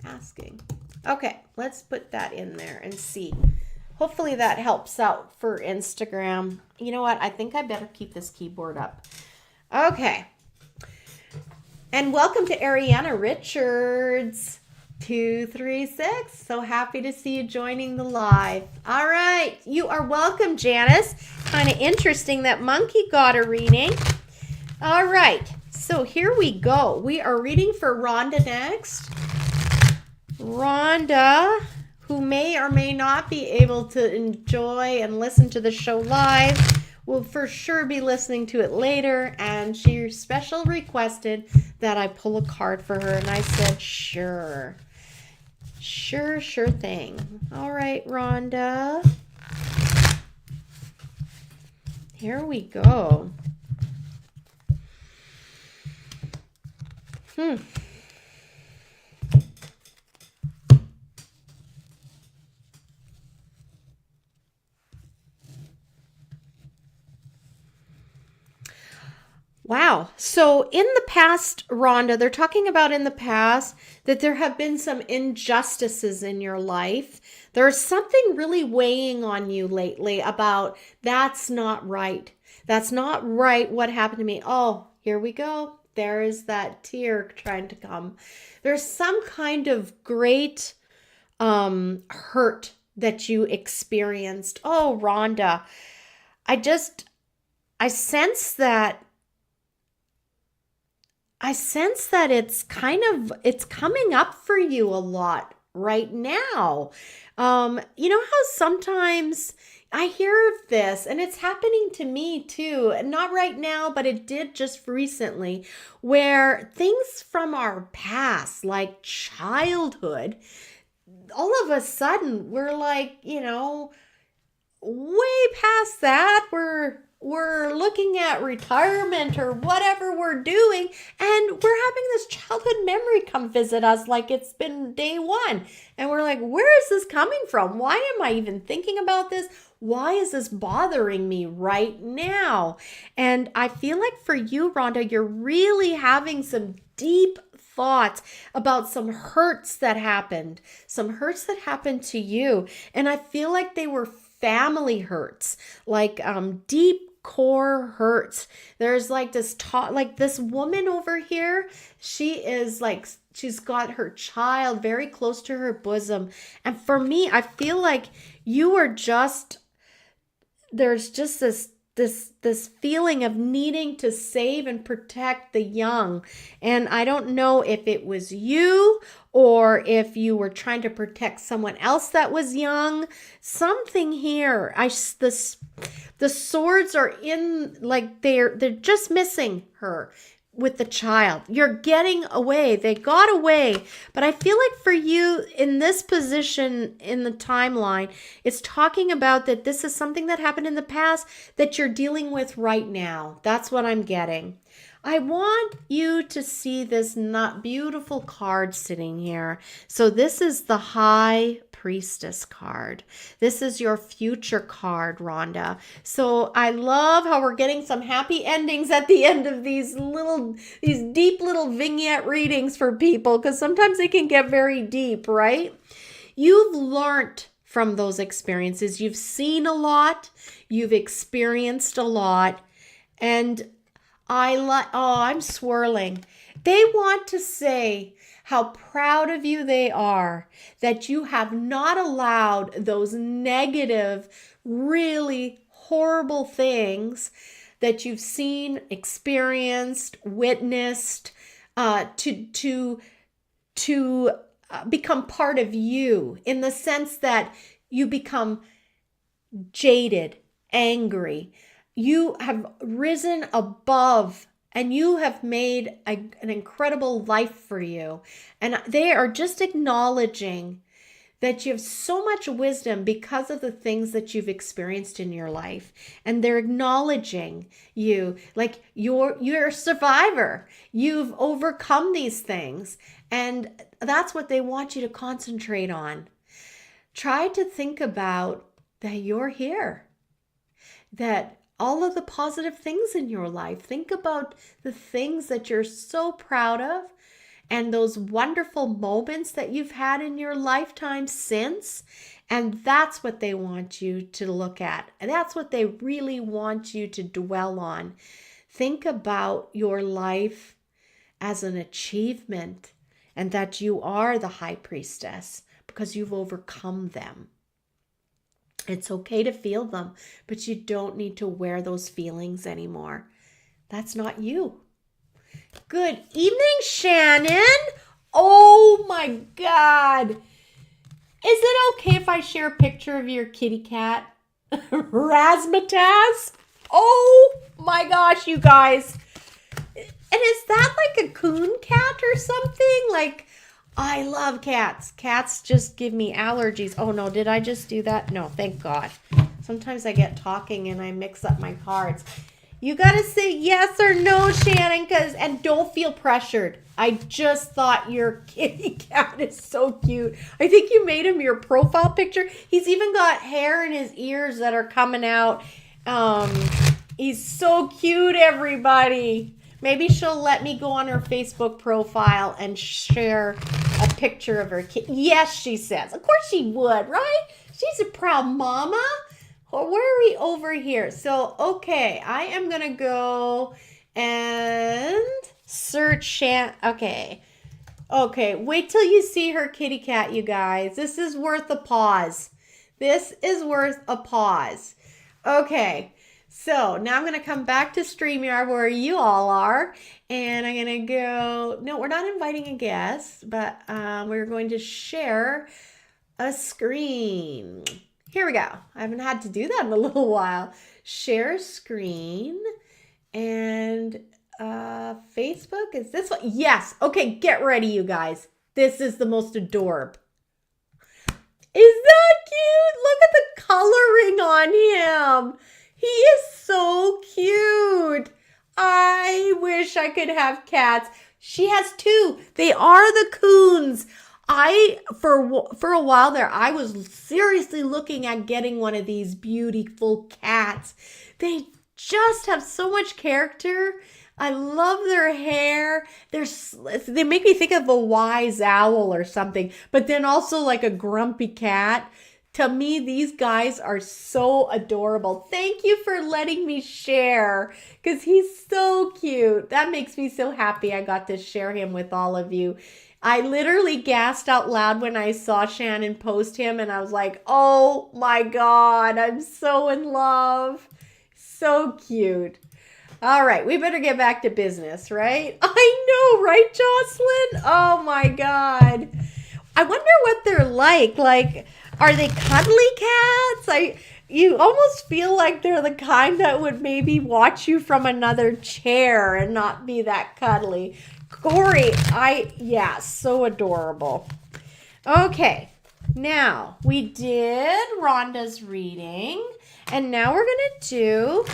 asking. Okay, let's put that in there and see. Hopefully that helps out for Instagram. You know what? I think I better keep this keyboard up. Okay. And welcome to Ariana Richards 236. So happy to see you joining the live. All right. You are welcome, Janice. Kind of interesting that Monkey got a reading. All right. So here we go. We are reading for Rhonda next. Rhonda, who may or may not be able to enjoy and listen to the show live, will for sure be listening to it later, and she special requested that I pull a card for her, and I said, sure thing. All right, Rhonda. Here we go. Wow. So in the past, Rhonda, they're talking about in the past that there have been some injustices in your life. There's something really weighing on you lately about that's not right. That's not right what happened to me. Oh, here we go. There is that tear trying to come. There's some kind of great hurt that you experienced. Oh, Rhonda, I sense that it's coming up for you a lot right now. You know how sometimes I hear of this, and it's happening to me too, and not right now, but it did just recently, where things from our past, like childhood, all of a sudden we're like, way past that. We're looking at retirement or whatever we're doing, and we're having this childhood memory come visit us like it's been day one. And we're like, where is this coming from? Why am I even thinking about this? Why is this bothering me right now? And I feel like for you, Rhonda, you're really having some deep thoughts about some hurts that happened to you. And I feel like they were family hurts, like deep core hurts. There's like this woman over here, she's got her child very close to her bosom. And for me, I feel like there's just this feeling of needing to save and protect the young. And I don't know if it was you or if you were trying to protect someone else that was young. Something here. The swords are in, like they're just missing her with the child. You're getting away. They got away. But I feel like for you in this position in the timeline, it's talking about that this is something that happened in the past that you're dealing with right now. That's what I'm getting. I want you to see this not beautiful card sitting here. So this is the High Priestess card. This is your future card, Rhonda. So I love how we're getting some happy endings at the end of these deep little vignette readings for people, because sometimes they can get very deep, right? You've learned from those experiences. You've seen a lot. You've experienced a lot. And I'm swirling. They want to say how proud of you they are that you have not allowed those negative, really horrible things that you've seen, experienced, witnessed, to become part of you, in the sense that you become jaded, angry. You have risen above and you have made an incredible life for you. And they are just acknowledging that you have so much wisdom because of the things that you've experienced in your life. And they're acknowledging you like you're a survivor. You've overcome these things. And that's what they want you to concentrate on. Try to think about that you're here, that all of the positive things in your life. Think about the things that you're so proud of and those wonderful moments that you've had in your lifetime since. And that's what they want you to look at. And that's what they really want you to dwell on. Think about your life as an achievement and that you are the high priestess because you've overcome them. It's okay to feel them, but you don't need to wear those feelings anymore. That's not you. Good evening, Shannon. Oh my God. Is it okay if I share a picture of your kitty cat? Razzmatazz? Oh my gosh, you guys. And is that like a coon cat or something? Like, I love cats. Cats just give me allergies. Oh no, did I just do that? No, thank God. Sometimes I get talking and I mix up my cards. You got to say yes or no, Shannon, and don't feel pressured. I just thought your kitty cat is so cute. I think you made him your profile picture. He's even got hair in his ears that are coming out. He's so cute, everybody. Maybe she'll let me go on her Facebook profile and share a picture of her kid. Yes, she says. Of course she would, right? She's a proud mama. Or where are we over here? So, okay, I am going to go and search Shan. Okay, wait till you see her kitty cat, you guys. This is worth a pause. This is worth a pause. Okay. So now I'm going to come back to StreamYard where you all are, and I'm going to go, no, we're not inviting a guest, but we're going to share a screen. Here we go. I haven't had to do that in a little while. Share screen, and Facebook, is this one? Yes. Okay, get ready, you guys. This is the most adorable. Is that cute? Look at the coloring on him. He is so cute. I wish I could have cats. She has two. They are the coons. For a while there, I was seriously looking at getting one of these beautiful cats. They just have so much character. I love their hair. They make me think of a wise owl or something, but then also like a grumpy cat. To me, these guys are so adorable. Thank you for letting me share because he's so cute. That makes me so happy I got to share him with all of you. I literally gasped out loud when I saw Shannon post him and I was like, oh my God, I'm so in love. So cute. All right, we better get back to business, right? I know, right, Jocelyn? Oh my God. I wonder what they're like. Like, are they cuddly cats? You almost feel like they're the kind that would maybe watch you from another chair and not be that cuddly. Corey, so adorable. Okay, now we did Rhonda's reading, and now we're going to do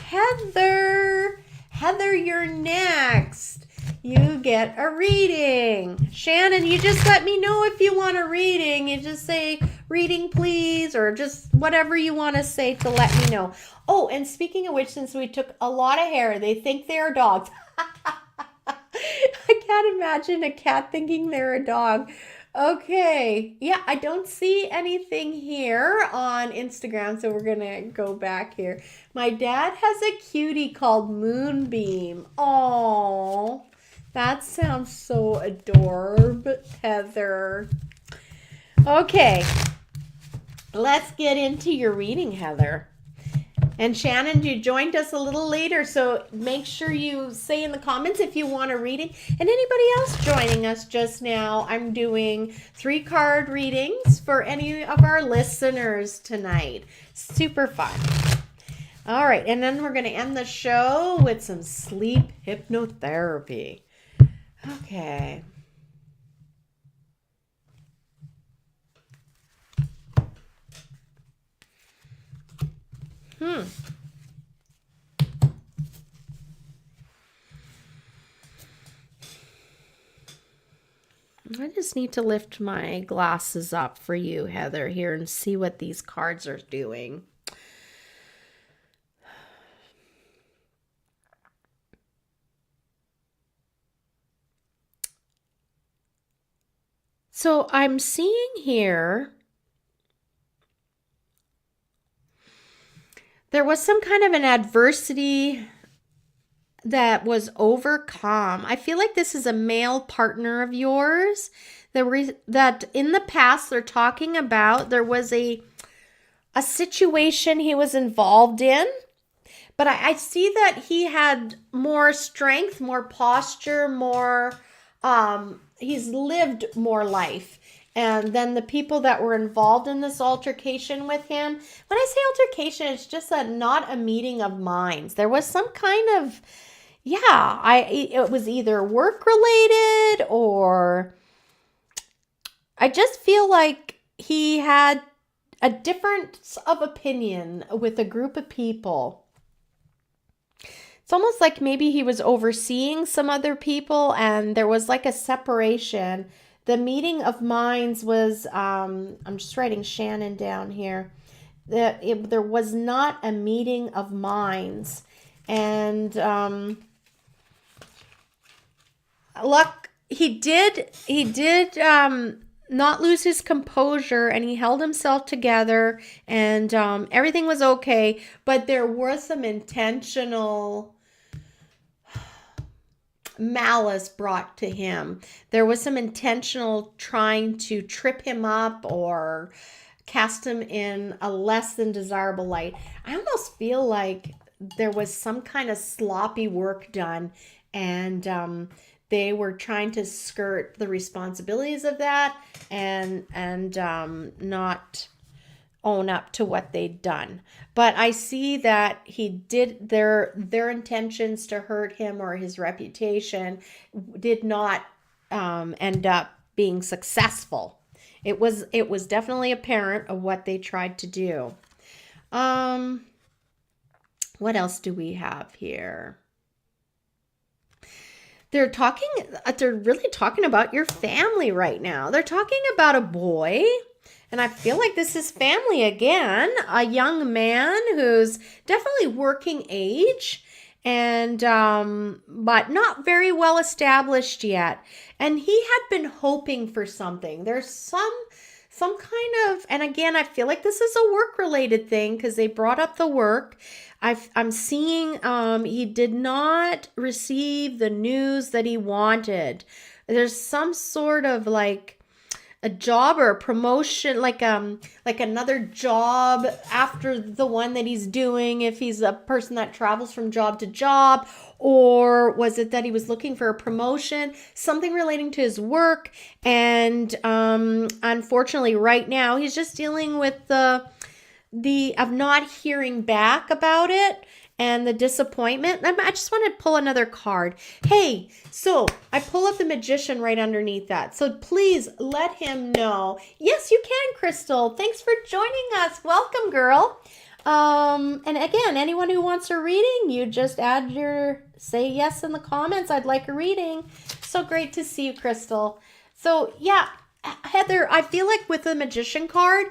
Heather. Heather, you're next. You get a reading. Shannon, you just let me know if you want a reading. You just say reading please or just whatever you want to say to let me know. Oh, and speaking of which, since we took a lot of hair, they think they're dogs. I can't imagine a cat thinking they're a dog. Okay. Yeah, I don't see anything here on Instagram, so we're going to go back here. My dad has a cutie called Moonbeam. Oh, that sounds so adorable, Heather. Okay, let's get into your reading, Heather. And Shannon, you joined us a little later, so make sure you say in the comments if you want a reading. And anybody else joining us just now, I'm doing 3-card readings for any of our listeners tonight. Super fun. All right, and then we're going to end the show with some sleep hypnotherapy. Okay. I just need to lift my glasses up for you, Heather, here and see what these cards are doing. So I'm seeing here there was some kind of an adversity that was overcome. I feel like this is a male partner of yours that in the past they're talking about there was a situation he was involved in, but I see that he had more strength, more posture, more he's lived more life. And then the people that were involved in this altercation with him, when I say altercation, it's just not a meeting of minds. There was some kind of, it was either work related or I just feel like he had a difference of opinion with a group of people. It's almost like maybe he was overseeing some other people and there was like a separation. The meeting of minds was, I'm just writing Shannon down here, there was not a meeting of minds. And he did not lose his composure, and he held himself together, and everything was okay, but there was some intentional malice brought to him. There was some intentional trying to trip him up or cast him in a less than desirable light. I almost feel like there was some kind of sloppy work done, and they were trying to skirt the responsibilities of that and not own up to what they'd done. But I see that he did their intentions to hurt him or his reputation did not end up being successful. It was definitely apparent of what they tried to do. What else do we have here? They're really talking about your family right now. They're talking about a boy, and I feel like this is family again, a young man who's definitely working age and but not very well established yet. And he had been hoping for something. There's some kind of, and again, I feel like this is a work related thing because they brought up the work. I'm seeing he did not receive the news that he wanted. There's some sort of like a job or a promotion, like another job after the one that he's doing, if he's a person that travels from job to job, or was it that he was looking for a promotion, something relating to his work. And unfortunately right now he's just dealing with the of not hearing back about it and the disappointment. I just want to pull another card. Hey, so I pull up the Magician right underneath that. So please let him know. Yes, you can, Crystal. Thanks for joining us. Welcome, girl. And again, anyone who wants a reading, you just say yes in the comments. I'd like a reading. So great to see you, Crystal. So yeah, Heather, I feel like with the Magician card,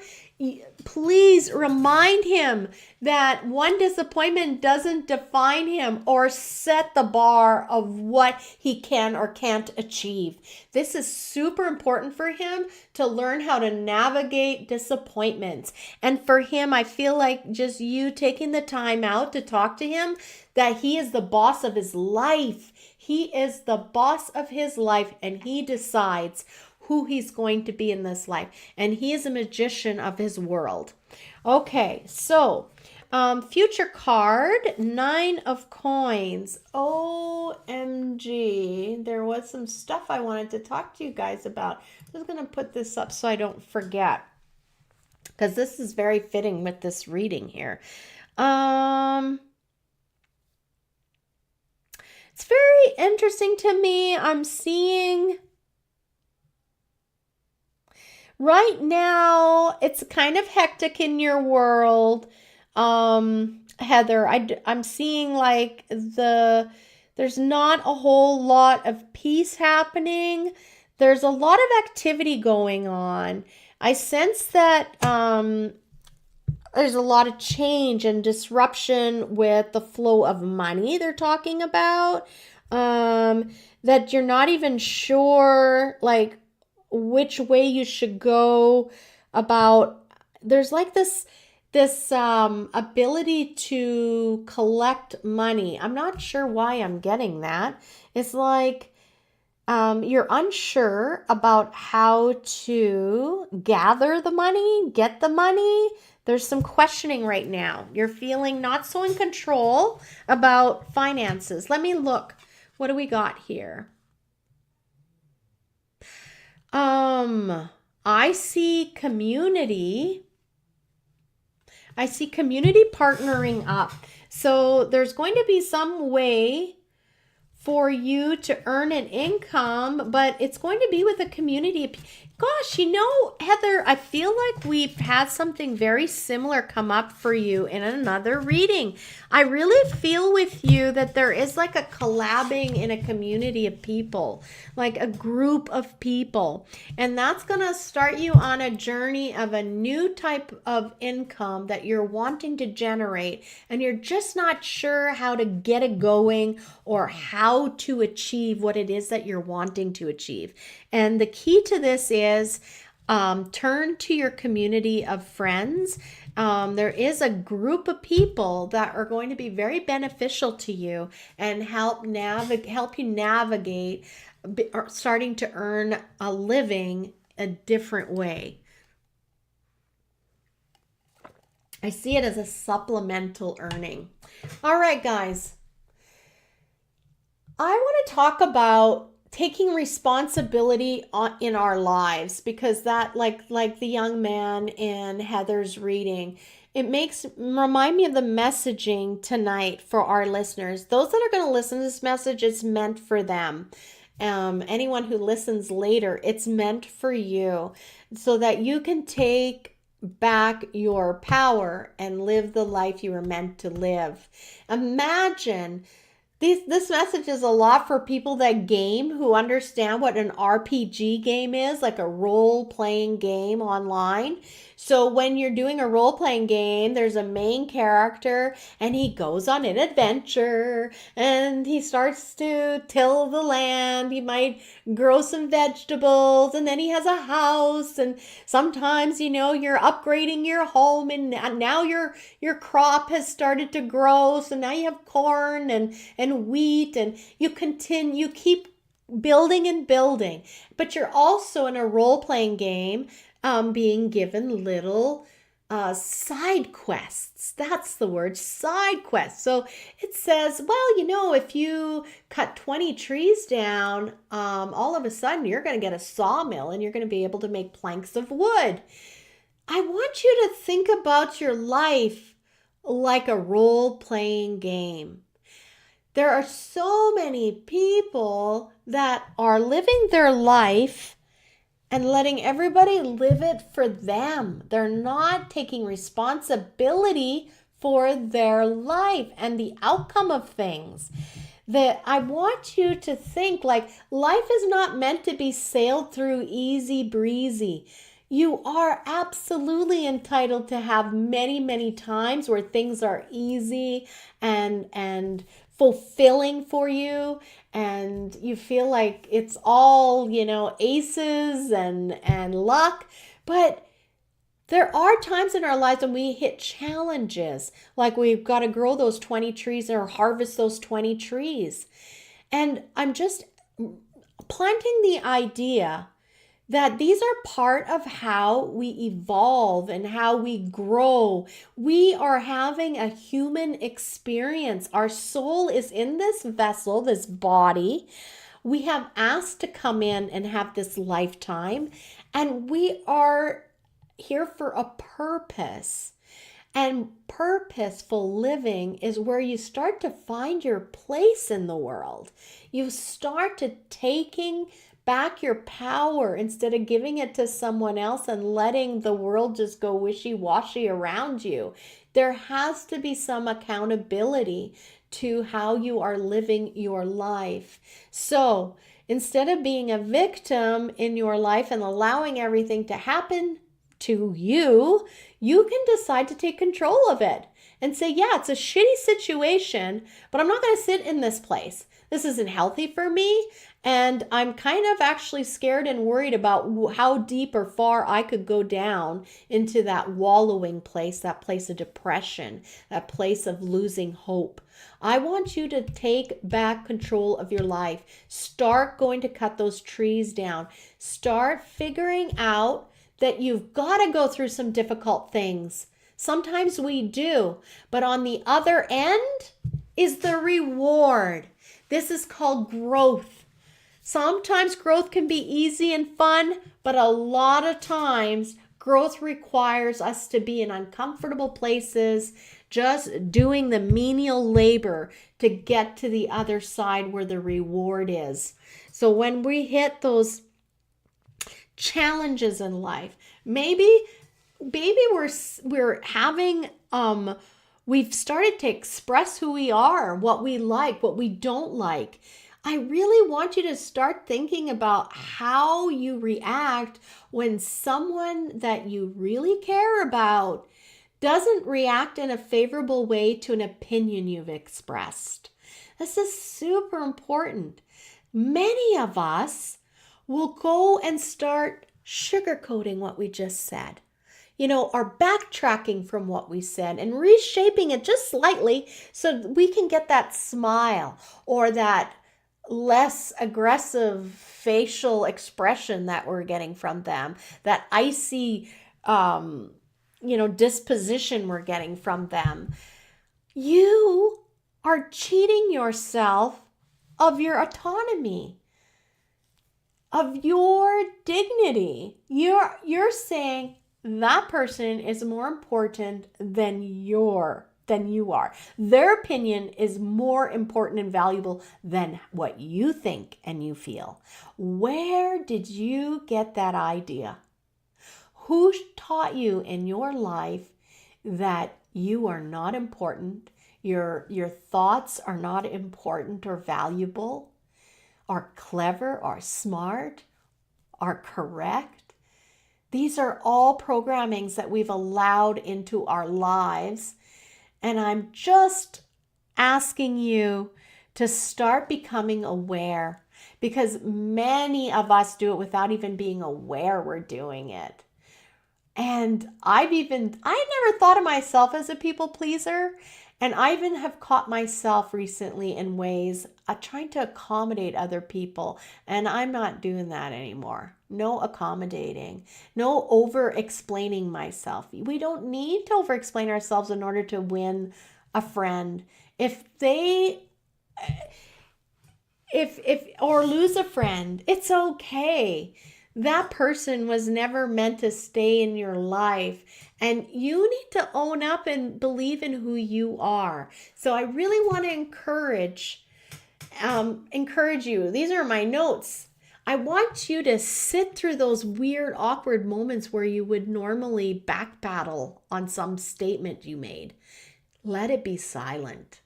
please remind him that one disappointment doesn't define him or set the bar of what he can or can't achieve. This is super important for him to learn how to navigate disappointments. And for him, I feel like just you taking the time out to talk to him, that he is the boss of his life. He is the boss of his life, and he decides who he's going to be in this life. And he is a magician of his world. Okay, so future card, 9 of Coins. OMG. There was some stuff I wanted to talk to you guys about. I'm just going to put this up so I don't forget, because this is very fitting with this reading here. Um, it's very interesting to me. I'm seeing right now it's kind of hectic in your world. Heather, I'm seeing like there's not a whole lot of peace happening. There's a lot of activity going on. I sense that there's a lot of change and disruption with the flow of money they're talking about. That you're not even sure like which way you should go about. There's like this ability to collect money. I'm not sure why I'm getting that. It's like you're unsure about how to gather the money, get the money. There's some questioning right now. You're feeling not so in control about finances. Let me look. What do we got here? I see community. I see community partnering up. So there's going to be some way for you to earn an income, but it's going to be with a community. Gosh, Heather, I feel like we've had something very similar come up for you in another reading. I really feel with you that there is like a collabing in a community of people, like a group of people. And that's going to start you on a journey of a new type of income that you're wanting to generate. And you're just not sure how to get it going or how to achieve what it is that you're wanting to achieve. And the key to this is turn to your community of friends. There is a group of people that are going to be very beneficial to you and help you navigate starting to earn a living a different way. I see it as a supplemental earning. All right, guys. I want to talk about taking responsibility in our lives, because that like the young man in Heather's reading, it remind me of the messaging tonight for our listeners. Those that are going to listen to this message, it's meant for them. Anyone who listens later, it's meant for you so that you can take back your power and live the life you were meant to live. Imagine this message is a lot for people that game, who understand what an RPG game is, like a role-playing game online. So when you're doing a role-playing game, there's a main character and he goes on an adventure and he starts to till the land. He might grow some vegetables and then he has a house, and sometimes, you're upgrading your home and now your crop has started to grow. So now you have corn and wheat, and you keep building and building. But you're also in a role-playing game being given little side quests. That's the word, side quests. So it says, well, if you cut 20 trees down, all of a sudden you're going to get a sawmill and you're going to be able to make planks of wood. I want you to think about your life like a role-playing game. There are so many people that are living their life and letting everybody live it for them. They're not taking responsibility for their life and the outcome of things. That I want you to think like life is not meant to be sailed through easy breezy. You are absolutely entitled to have many, many times where things are easy and fulfilling for you, and you feel like it's all, aces and luck. But there are times in our lives when we hit challenges, like we've got to grow those 20 trees or harvest those 20 trees. And I'm just planting the idea that these are part of how we evolve and how we grow. We are having a human experience. Our soul is in this vessel, this body. We have asked to come in and have this lifetime, and we are here for a purpose. And purposeful living is where you start to find your place in the world. You start to taking back your power instead of giving it to someone else and letting the world just go wishy-washy around you. There has to be some accountability to how you are living your life. So instead of being a victim in your life and allowing everything to happen to you, you can decide to take control of it and say, yeah, it's a shitty situation, but I'm not going to sit in this place. This isn't healthy for me. And I'm kind of actually scared and worried about how deep or far I could go down into that wallowing place, that place of depression, that place of losing hope. I want you to take back control of your life. Start going to cut those trees down. Start figuring out that you've got to go through some difficult things. Sometimes we do, but on the other end is the reward. This is called growth. Sometimes growth can be easy and fun, but a lot of times growth requires us to be in uncomfortable places, just doing the menial labor to get to the other side where the reward is. So when we hit those challenges in life, maybe we're having we've started to express who we are, what we like, what we don't like. I really want you to start thinking about how you react when someone that you really care about doesn't react in a favorable way to an opinion you've expressed. This is super important. Many of us will go and start sugarcoating what we just said, or backtracking from what we said and reshaping it just slightly so we can get that smile or that less aggressive facial expression that we're getting from them, that icy, disposition we're getting from them. You are cheating yourself of your autonomy, of your dignity. You're saying that person is more important than you are. Their opinion is more important and valuable than what you think and you feel. Where did you get that idea? Who taught you in your life that you are not important? Your thoughts are not important or valuable, are clever, are smart, are correct? These are all programmings that we've allowed into our lives. And I'm just asking you to start becoming aware, because many of us do it without even being aware we're doing it. And I never thought of myself as a people pleaser. And I even have caught myself recently in ways of trying to accommodate other people. And I'm not doing that anymore. No accommodating. No over-explaining myself. We don't need to over-explain ourselves in order to win a friend. Or lose a friend, it's okay. That person was never meant to stay in your life. And you need to own up and believe in who you are. So I really want to encourage you. These are my notes. I want you to sit through those weird, awkward moments where you would normally backpedal on some statement you made. Let it be silent.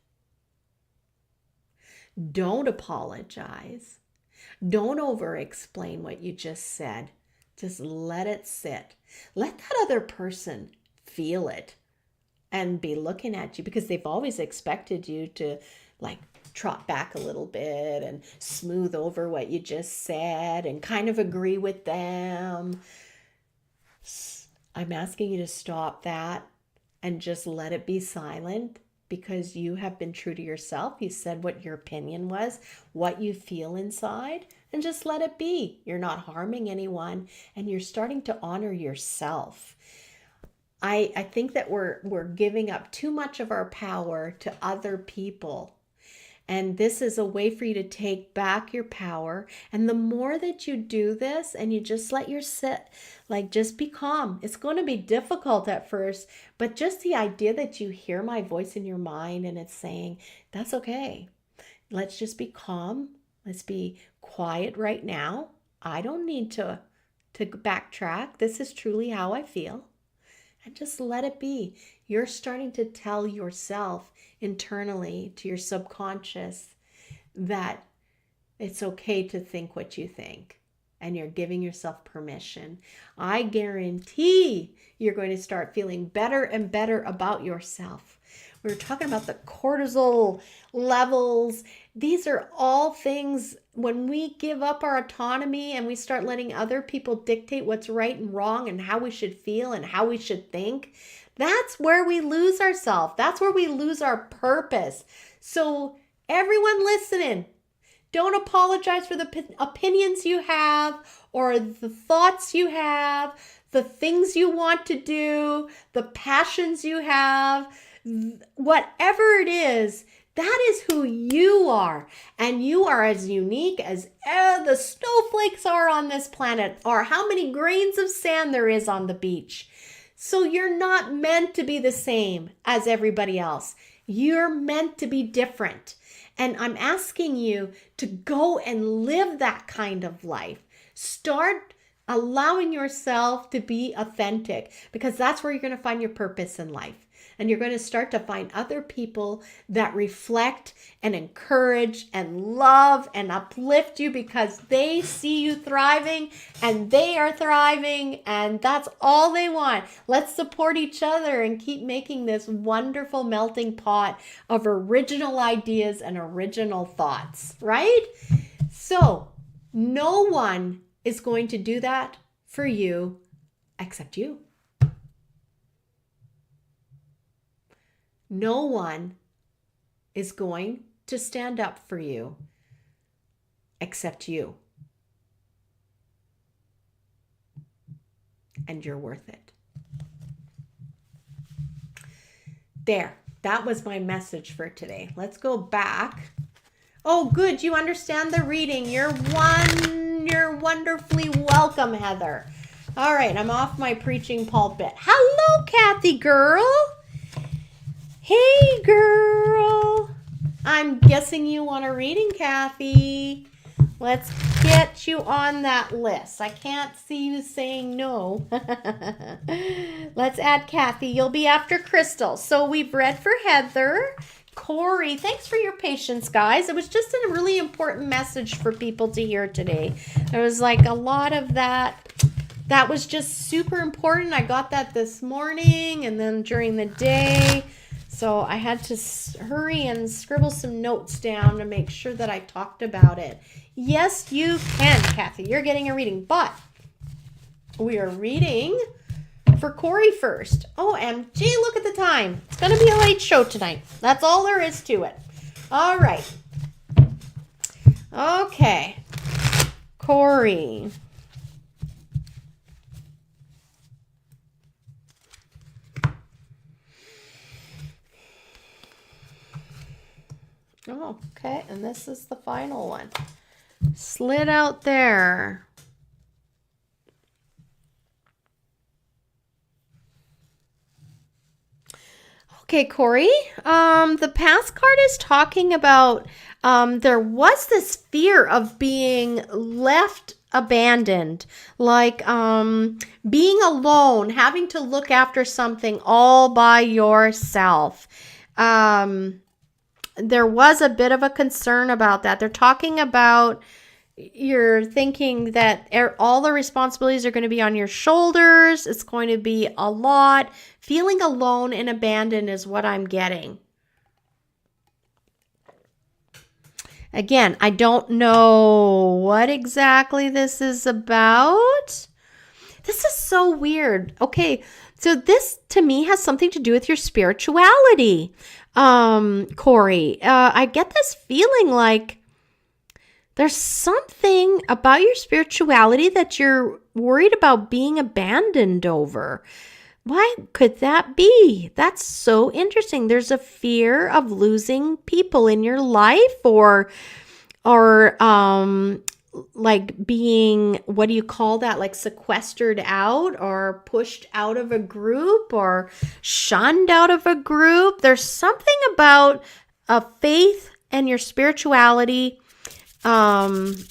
Don't apologize. Don't over-explain what you just said. Just let it sit. Let that other person feel it and be looking at you, because they've always expected you to trot back a little bit and smooth over what you just said and kind of agree with them. I'm asking you to stop that and just let it be silent, because you have been true to yourself. You said what your opinion was, what you feel inside, and just let it be. You're not harming anyone, and you're starting to honor yourself. I think that we're giving up too much of our power to other people. And this is a way for you to take back your power. And the more that you do this and you just let just be calm. It's going to be difficult at first, but just the idea that you hear my voice in your mind and it's saying, that's okay. Let's just be calm. Let's be quiet right now. I don't need to backtrack. This is truly how I feel. And just let it be. You're starting to tell yourself internally to your subconscious that it's okay to think what you think. And you're giving yourself permission. I guarantee you're going to start feeling better and better about yourself. We were talking about the cortisol levels. These are all things when we give up our autonomy and we start letting other people dictate what's right and wrong and how we should feel and how we should think. That's where we lose ourselves. That's where we lose our purpose. So everyone listening, don't apologize for the opinions you have or the thoughts you have, the things you want to do, the passions you have, whatever it is. That is who you are. And you are as unique as the snowflakes are on this planet or how many grains of sand there is on the beach. So you're not meant to be the same as everybody else. You're meant to be different. And I'm asking you to go and live that kind of life. Start allowing yourself to be authentic because that's where you're going to find your purpose in life. And you're going to start to find other people that reflect and encourage and love and uplift you because they see you thriving and they are thriving and that's all they want. Let's support each other and keep making this wonderful melting pot of original ideas and original thoughts, right? So no one is going to do that for you except you. No one is going to stand up for you except you. And you're worth it. There, that was my message for today. Let's go back. Oh, good. You understand the reading. You're wonderfully welcome, Heather. All right, I'm off my preaching pulpit. Hello, Kathy girl. Hey, girl. I'm guessing you want a reading, Kathy. Let's get you on that list. I can't see you saying no. Let's add Kathy. You'll be after Crystal. So we've read for Heather. Corey, thanks for your patience, guys. It was just a really important message for people to hear today. There was like a lot of that. That was just super important. I got that this morning and then during the day. So I had to hurry and scribble some notes down to make sure that I talked about it. Yes, you can, Kathy. You're getting a reading, but we are reading for Corey first. OMG, look at the time. It's going to be a late show tonight. That's all there is to it. All right. Okay. Corey. Oh, okay, and this is the final one. Slid out there. Okay, Corey, the past card is talking about there was this fear of being left abandoned, like being alone, having to look after something all by yourself. There was a bit of a concern about that. They're talking about you're thinking that all the responsibilities are going to be on your shoulders. It's going to be a lot. Feeling alone and abandoned is what I'm getting. Again, I don't know what exactly this is about. This is so weird. Okay, so this to me has something to do with your spirituality. Corey, I get this feeling like there's something about your spirituality that you're worried about being abandoned over. Why could that be? That's so interesting. There's a fear of losing people in your life, or like being, what do you call that? Like sequestered out or pushed out of a group or shunned out of a group. There's something about faith and your spirituality, and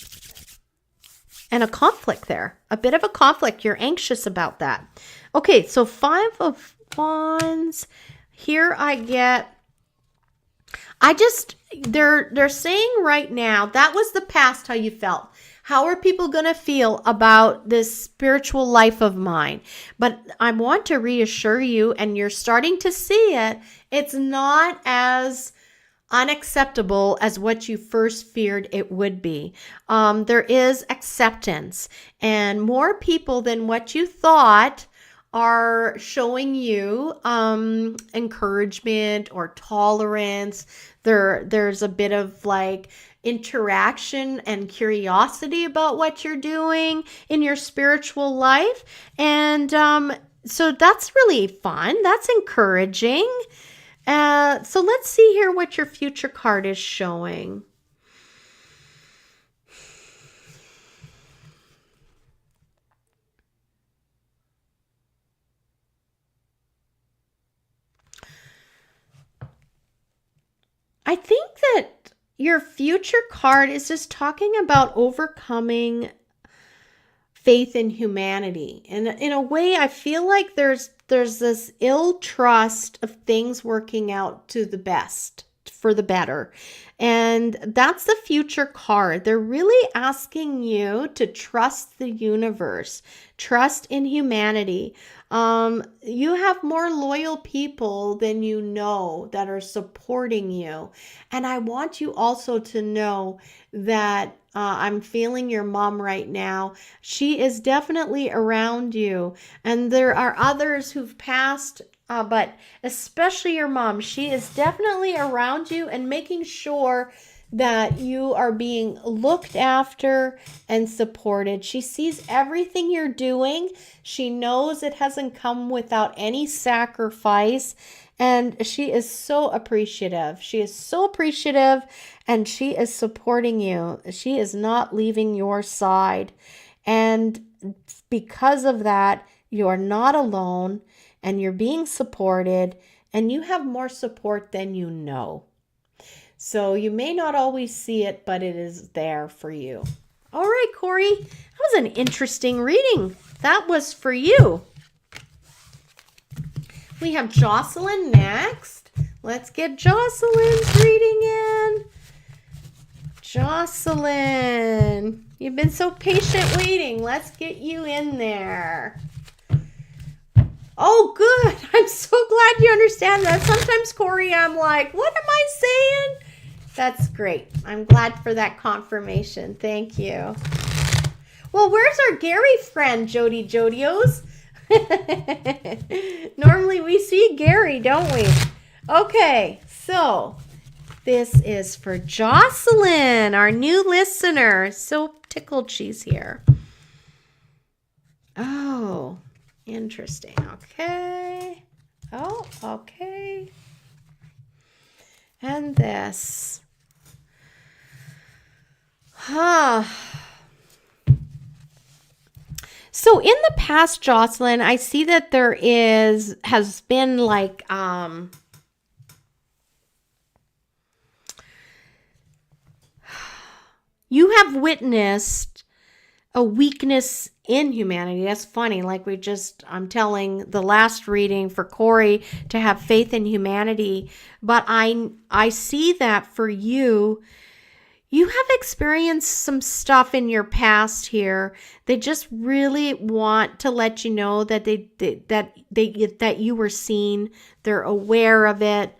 a conflict there, a bit of a conflict. You're anxious about that. Okay, so 5 of Wands. Here they're saying right now, that was the past, how you felt. How are people going to feel about this spiritual life of mine? But I want to reassure you, and you're starting to see it, it's not as unacceptable as what you first feared it would be. There is acceptance, and more people than what you thought are showing you encouragement or tolerance. There's a bit of like interaction and curiosity about what you're doing in your spiritual life. And so that's really fun. That's encouraging. So let's see here what your future card is showing. I think that your future card is just talking about overcoming faith in humanity. And in a way, I feel like there's this ill trust of things working out to the best, for the better. And that's the future card. They're really asking you to trust the universe, trust in humanity. You have more loyal people than you know that are supporting you. And I want you also to know that I'm feeling your mom right now. She is definitely around you. And there are others who've passed, but especially your mom. She is definitely around you and making sure that you are being looked after and supported. She sees everything you're doing. She knows it hasn't come without any sacrifice. And she is so appreciative. She is so appreciative, and she is supporting you. She is not leaving your side. And because of that, you are not alone, and you're being supported, and you have more support than you know. So you may not always see it, but it is there for you. All right, Corey, that was an interesting reading. That was for you. We have Jocelyn next. Let's get Jocelyn's reading in. Jocelyn, you've been so patient waiting. Let's get you in there. Oh, good. I'm so glad you understand that. Sometimes, Corey, I'm like, what am I saying? That's great. I'm glad for that confirmation. Thank you. Well, where's our Gary friend, Jody Jodios? Normally we see Gary, don't we? Okay, so this is for Jocelyn, our new listener. So tickled she's here. Oh, interesting. Okay. Oh, okay. And this. So in the past, Jocelyn, I see that there has been like you have witnessed a weakness in humanity. That's funny. Like I'm telling the last reading for Corey to have faith in humanity. But I see that for you, you have experienced some stuff in your past here. They just really want to let you know that that you were seen. They're aware of it.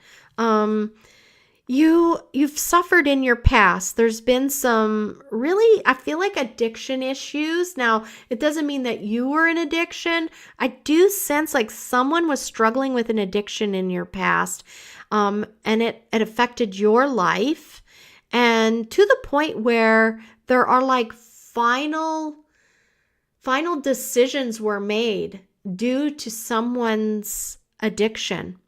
You've suffered in your past. There's been some really, I feel like, addiction issues. Now, it doesn't mean that you were in addiction. I do sense like someone was struggling with an addiction in your past, and it affected your life. And to the point where there are like final decisions were made due to someone's addiction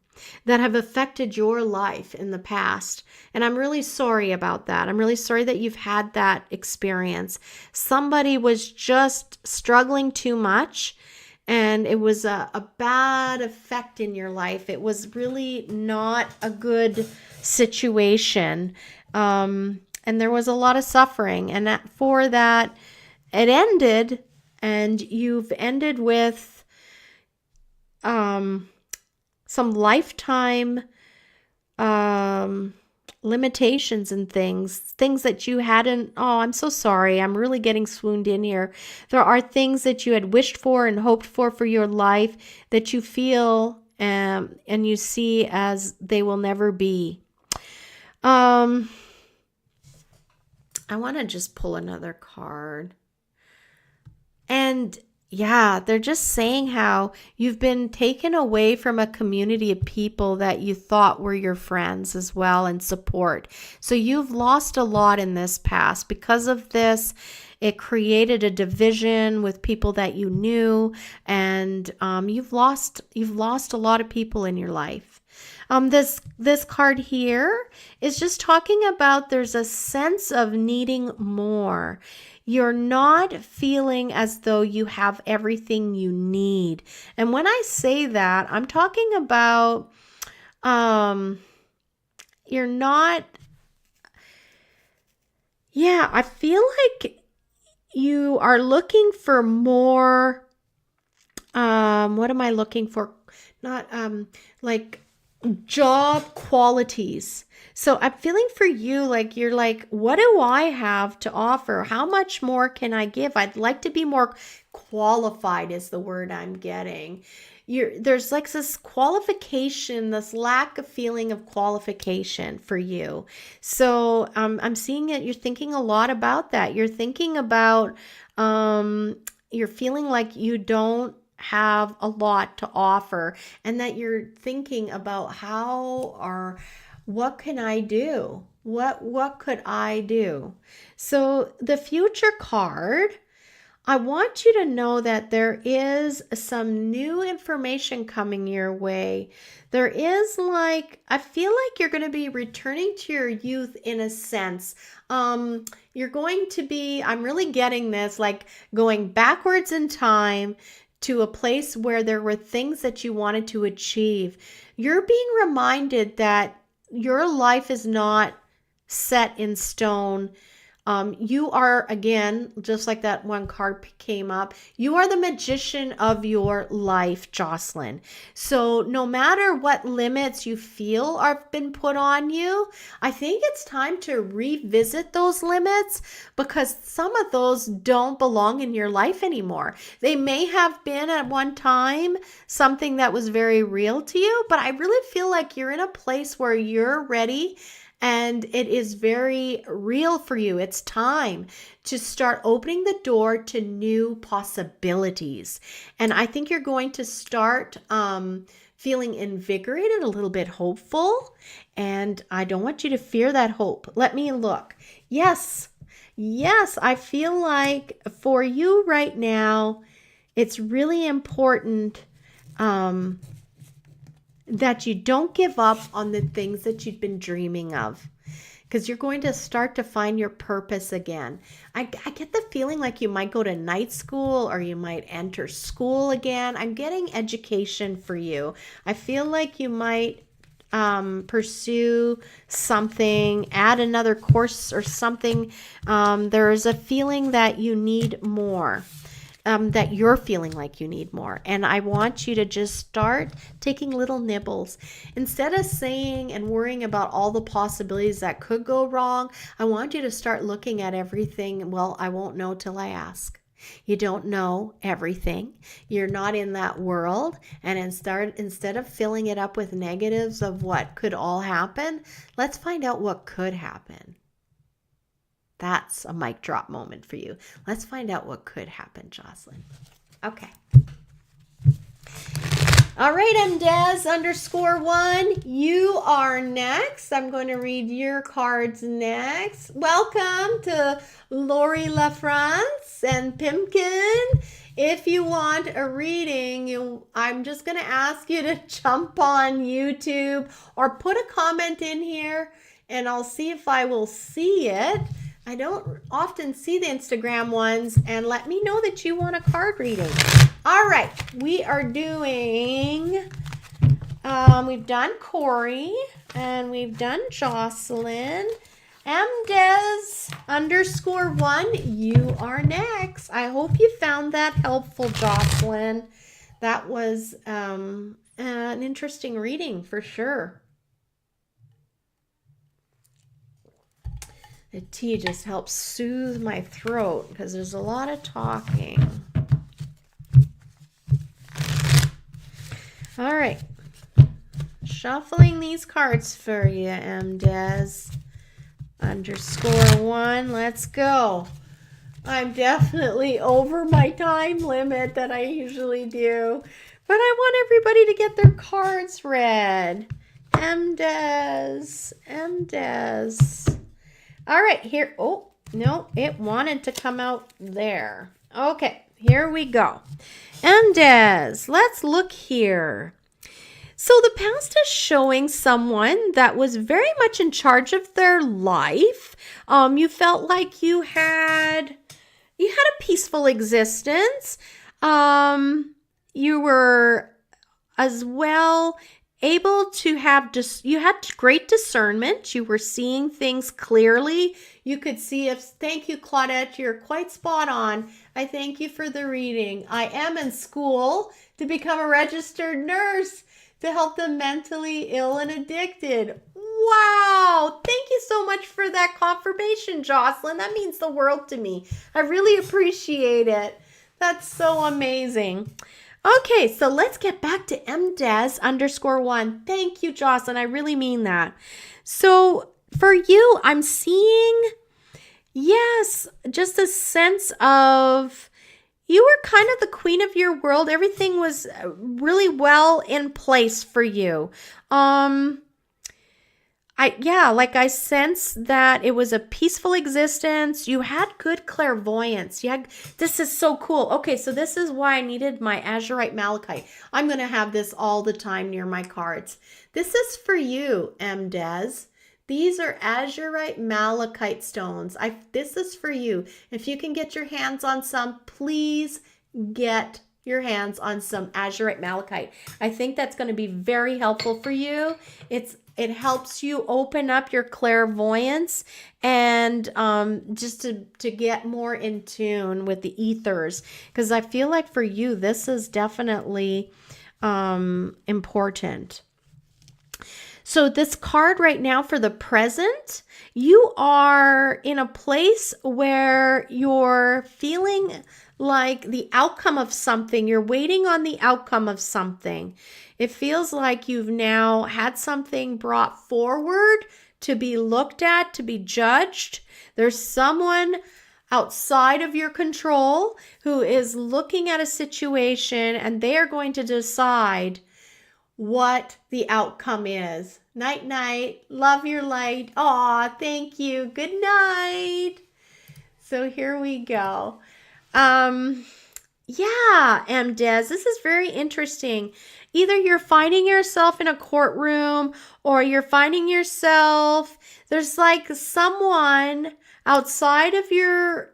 that have affected your life in the past. And I'm really sorry about that. I'm really sorry that you've had that experience. Somebody was just struggling too much, and it was a bad effect in your life. It was really not a good situation. And there was a lot of suffering. And for that, it ended, and you've ended with some lifetime limitations and things that you hadn't. Oh, I'm so sorry. I'm really getting swooned in here. There are things that you had wished for and hoped for your life that you feel and you see as they will never be. I want to just pull another card. And yeah, they're just saying how you've been taken away from a community of people that you thought were your friends as well and support. So you've lost a lot in this past. Because of this, it created a division with people that you knew, and you've lost a lot of people in your life. This card here is just talking about there's a sense of needing more. You're not feeling as though you have everything you need. And when I say that, I'm talking about you're not, yeah, I feel like you are looking for more, what am I looking for? Not like job qualities. So I'm feeling for you like you're like, what do I have to offer? How much more can I give? I'd like to be more qualified is the word I'm getting. There's like this qualification, this lack of feeling of qualification for you. So I'm seeing it. You're thinking a lot about that. You're thinking about, you're feeling like you don't have a lot to offer, and that you're thinking about what can I do? What could I do? So the future card, I want you to know that there is some new information coming your way. There is I feel like you're going to be returning to your youth in a sense. You're going to be, I'm really getting this, like going backwards in time to a place where there were things that you wanted to achieve. You're being reminded that your life is not set in stone. You are, again, just like that one card came up, you are the magician of your life, Jocelyn. So no matter what limits you feel have been put on you, I think it's time to revisit those limits, because some of those don't belong in your life anymore. They may have been at one time something that was very real to you, but I really feel like you're in a place where you're ready and it is very real for you. It's time to start opening the door to new possibilities. And I think you're going to start feeling invigorated, a little bit hopeful. And I don't want you to fear that hope. Let me look. Yes, I feel like for you right now, it's really important that you don't give up on the things that you've been dreaming of, because you're going to start to find your purpose again. I get the feeling like you might go to night school, or you might enter school again. I'm getting education for you. I feel like you might pursue something, add another course or something. There is a feeling that you need more. That you're feeling like you need more. And I want you to just start taking little nibbles. Instead of saying and worrying about all the possibilities that could go wrong, I want you to start looking at everything. Well, I won't know till I ask. You don't know everything. You're not in that world. And instead of filling it up with negatives of what could all happen, let's find out what could happen. That's a mic drop moment for you. Let's find out what could happen, Jocelyn. Okay. All right, MDez_1, you are next. I'm going to read your cards next. Welcome to Lori LaFrance and Pimkin. If you want a reading, I'm just going to ask you to jump on YouTube or put a comment in here, and I'll see if I will see it. I don't often see the Instagram ones, and let me know that you want a card reading. All right, we are doing, we've done Corey, and we've done Jocelyn. MDez_1, you are next. I hope you found that helpful, Jocelyn. That was an interesting reading for sure. The tea just helps soothe my throat because there's a lot of talking. All right, shuffling these cards for you, MDez_1. Let's go. I'm definitely over my time limit that I usually do, but I want everybody to get their cards read. MDez. All right, here. Oh, no, it wanted to come out there. Okay, here we go. MDez, let's look here. So the past is showing someone that was very much in charge of their life. You felt like you had a peaceful existence. You were as well able to have you had great discernment. You were seeing things clearly. You could see thank you, Claudette, you're quite spot on. I thank you for the reading. I am in school to become a registered nurse to help the mentally ill and addicted. Wow, thank you so much for that confirmation, Jocelyn. That means the world to me. I really appreciate it. That's so amazing. Okay, so let's get back to MDez_1. Thank you, Jocelyn. I really mean that. So for you, I'm seeing, yes, just a sense of you were kind of the queen of your world. Everything was really well in place for you. I sense that it was a peaceful existence. You had good clairvoyance. This is so cool. Okay, so this is why I needed my azurite malachite. I'm going to have this all the time near my cards. This is for you, MDez. These are azurite malachite stones. This is for you. If you can get your hands on some, please get your hands on some azurite malachite. I think that's going to be very helpful for you. It helps you open up your clairvoyance and just to get more in tune with the ethers. Because I feel like for you, this is definitely important. So this card right now for the present, you are in a place where you're feeling like the outcome of something. You're waiting on the outcome of something. It feels like you've now had something brought forward to be looked at, to be judged. There's someone outside of your control who is looking at a situation and they are going to decide what the outcome is. Night, night. Love your light. Aw, thank you. Good night. So here we go. Yeah, MDez, this is very interesting. Either you're finding yourself in a courtroom or you're finding yourself, there's like someone outside of your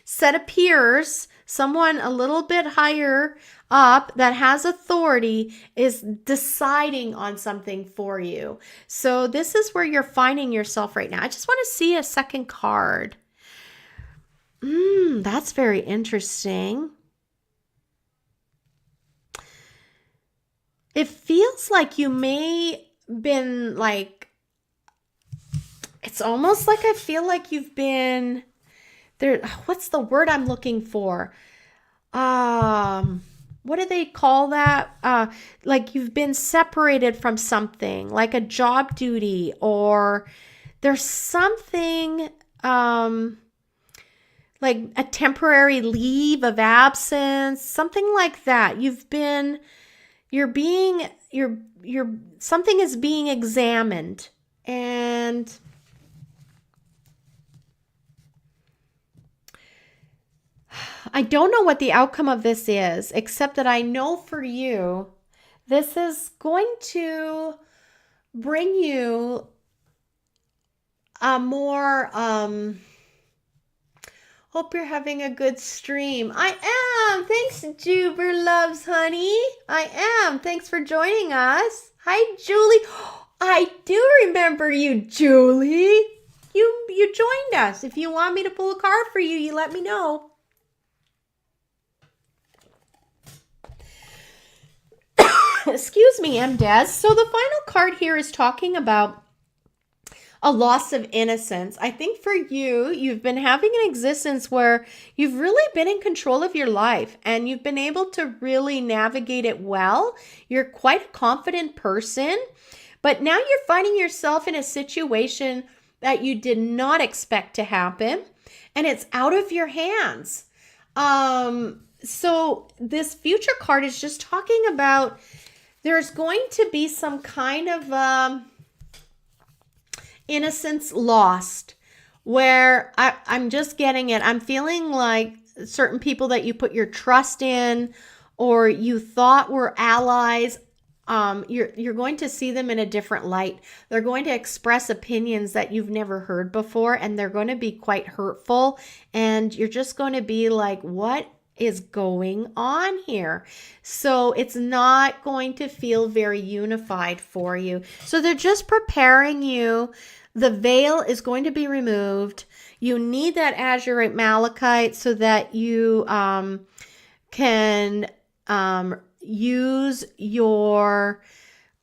set of peers, someone a little bit higher up that has authority is deciding on something for you. So this is where you're finding yourself right now. I just want to see a second card. That's very interesting. It feels like you may been like, it's almost like I feel like you've been there. What's the word I'm looking for? What do they call that? Like you've been separated from something, like a job duty, or there's something, like a temporary leave of absence, something like that. Something is being examined, and I don't know what the outcome of this is, except that I know for you, this is going to bring you a more, hope you're having a good stream. I am. Thanks, Juber Loves Honey. I am. Thanks for joining us. Hi, Julie. I do remember you, Julie. You joined us. If you want me to pull a card for you, you let me know. Excuse me, M. Des. So the final card here is talking about a loss of innocence. I think for you, you've been having an existence where you've really been in control of your life and you've been able to really navigate it well. You're quite a confident person, but now you're finding yourself in a situation that you did not expect to happen, and it's out of your hands. So this future card is just talking about there's going to be some kind of innocence lost, where I'm just getting it. I'm feeling like certain people that you put your trust in or you thought were allies, you're going to see them in a different light. They're going to express opinions that you've never heard before, and they're going to be quite hurtful, and you're just going to be like, what is going on here? So it's not going to feel very unified for you. So they're just preparing you. The veil is going to be removed. You need that azurite malachite so that you can use your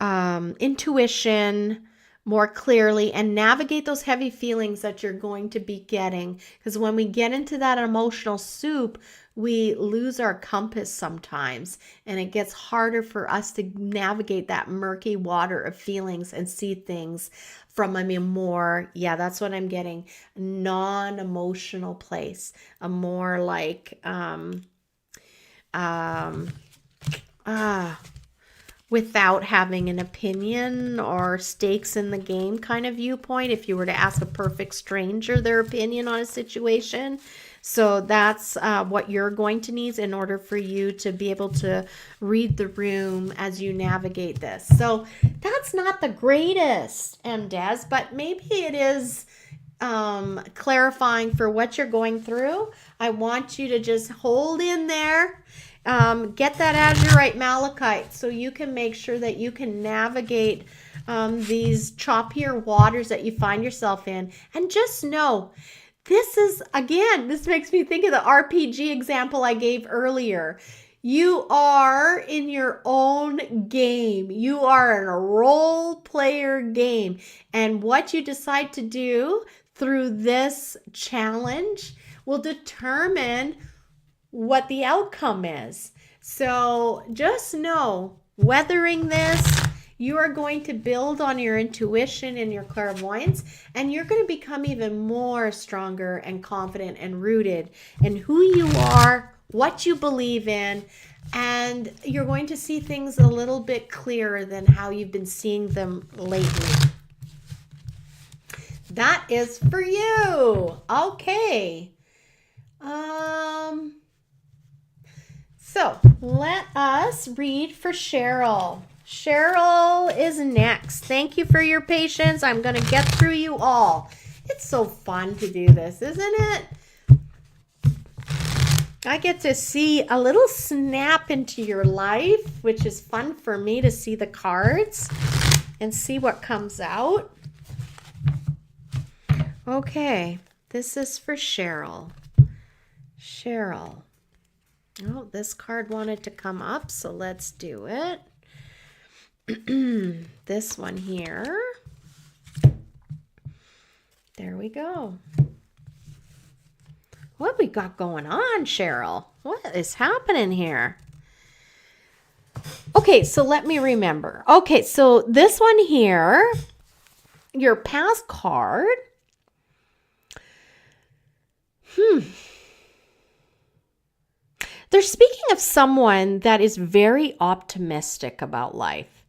intuition more clearly and navigate those heavy feelings that you're going to be getting. Because when we get into that emotional soup, we lose our compass sometimes, and it gets harder for us to navigate that murky water of feelings and see things from a more, that's what I'm getting, non-emotional place, a more like, without having an opinion or stakes in the game kind of viewpoint, if you were to ask a perfect stranger their opinion on a situation. So that's what you're going to need in order for you to be able to read the room as you navigate this. So that's not the greatest, Des, but maybe it is clarifying for what you're going through. I want you to just hold in there. Get that azurite malachite so you can make sure that you can navigate these choppier waters that you find yourself in. And just know, this makes me think of the RPG example I gave earlier. You are in your own game. You are in a role player game. And what you decide to do through this challenge will determine what the outcome is. So just know, weathering this, you are going to build on your intuition and your clairvoyance, and you're going to become even more stronger and confident and rooted in who you are, what you believe in, and you're going to see things a little bit clearer than how you've been seeing them lately. That is for you. Okay. So let us read for Cheryl. Cheryl is next. Thank you for your patience. I'm going to get through you all. It's so fun to do this, isn't it? I get to see a little snap into your life, which is fun for me to see the cards and see what comes out. Okay, this is for Cheryl. Cheryl. Oh, this card wanted to come up, so let's do it. This one here. There we go. What we got going on, Cheryl? What is happening here? Okay, so let me remember. Okay, so this one here, your past card. They're speaking of someone that is very optimistic about life.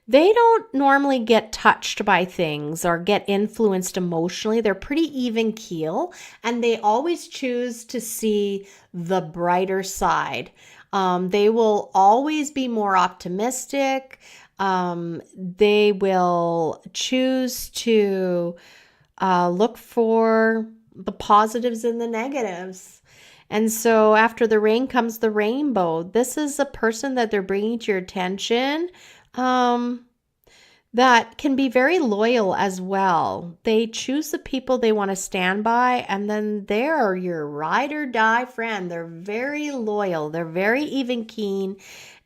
They don't normally get touched by things or get influenced emotionally. They're pretty even keel, and they always choose to see the brighter side. They will always be more optimistic. They will choose to look for the positives and the negatives. And so after the rain comes the rainbow. This is a person that they're bringing to your attention that can be very loyal as well. They choose the people they want to stand by, and then they're your ride or die friend. They're very loyal. They're very even keen,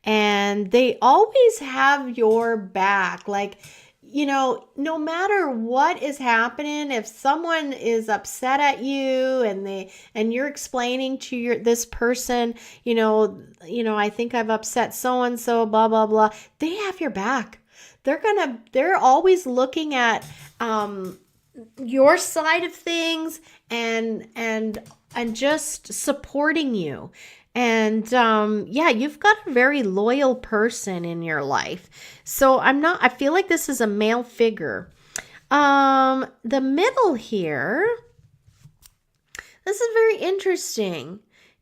and they always have your back. Like, no matter what is happening, if someone is upset at you and you're explaining to this person, I think I've upset so and so, blah blah blah, they have your back. They're always looking at your side of things and just supporting you. And you've got a very loyal person in your life. So I feel like this is a male figure. The middle here, this is very interesting.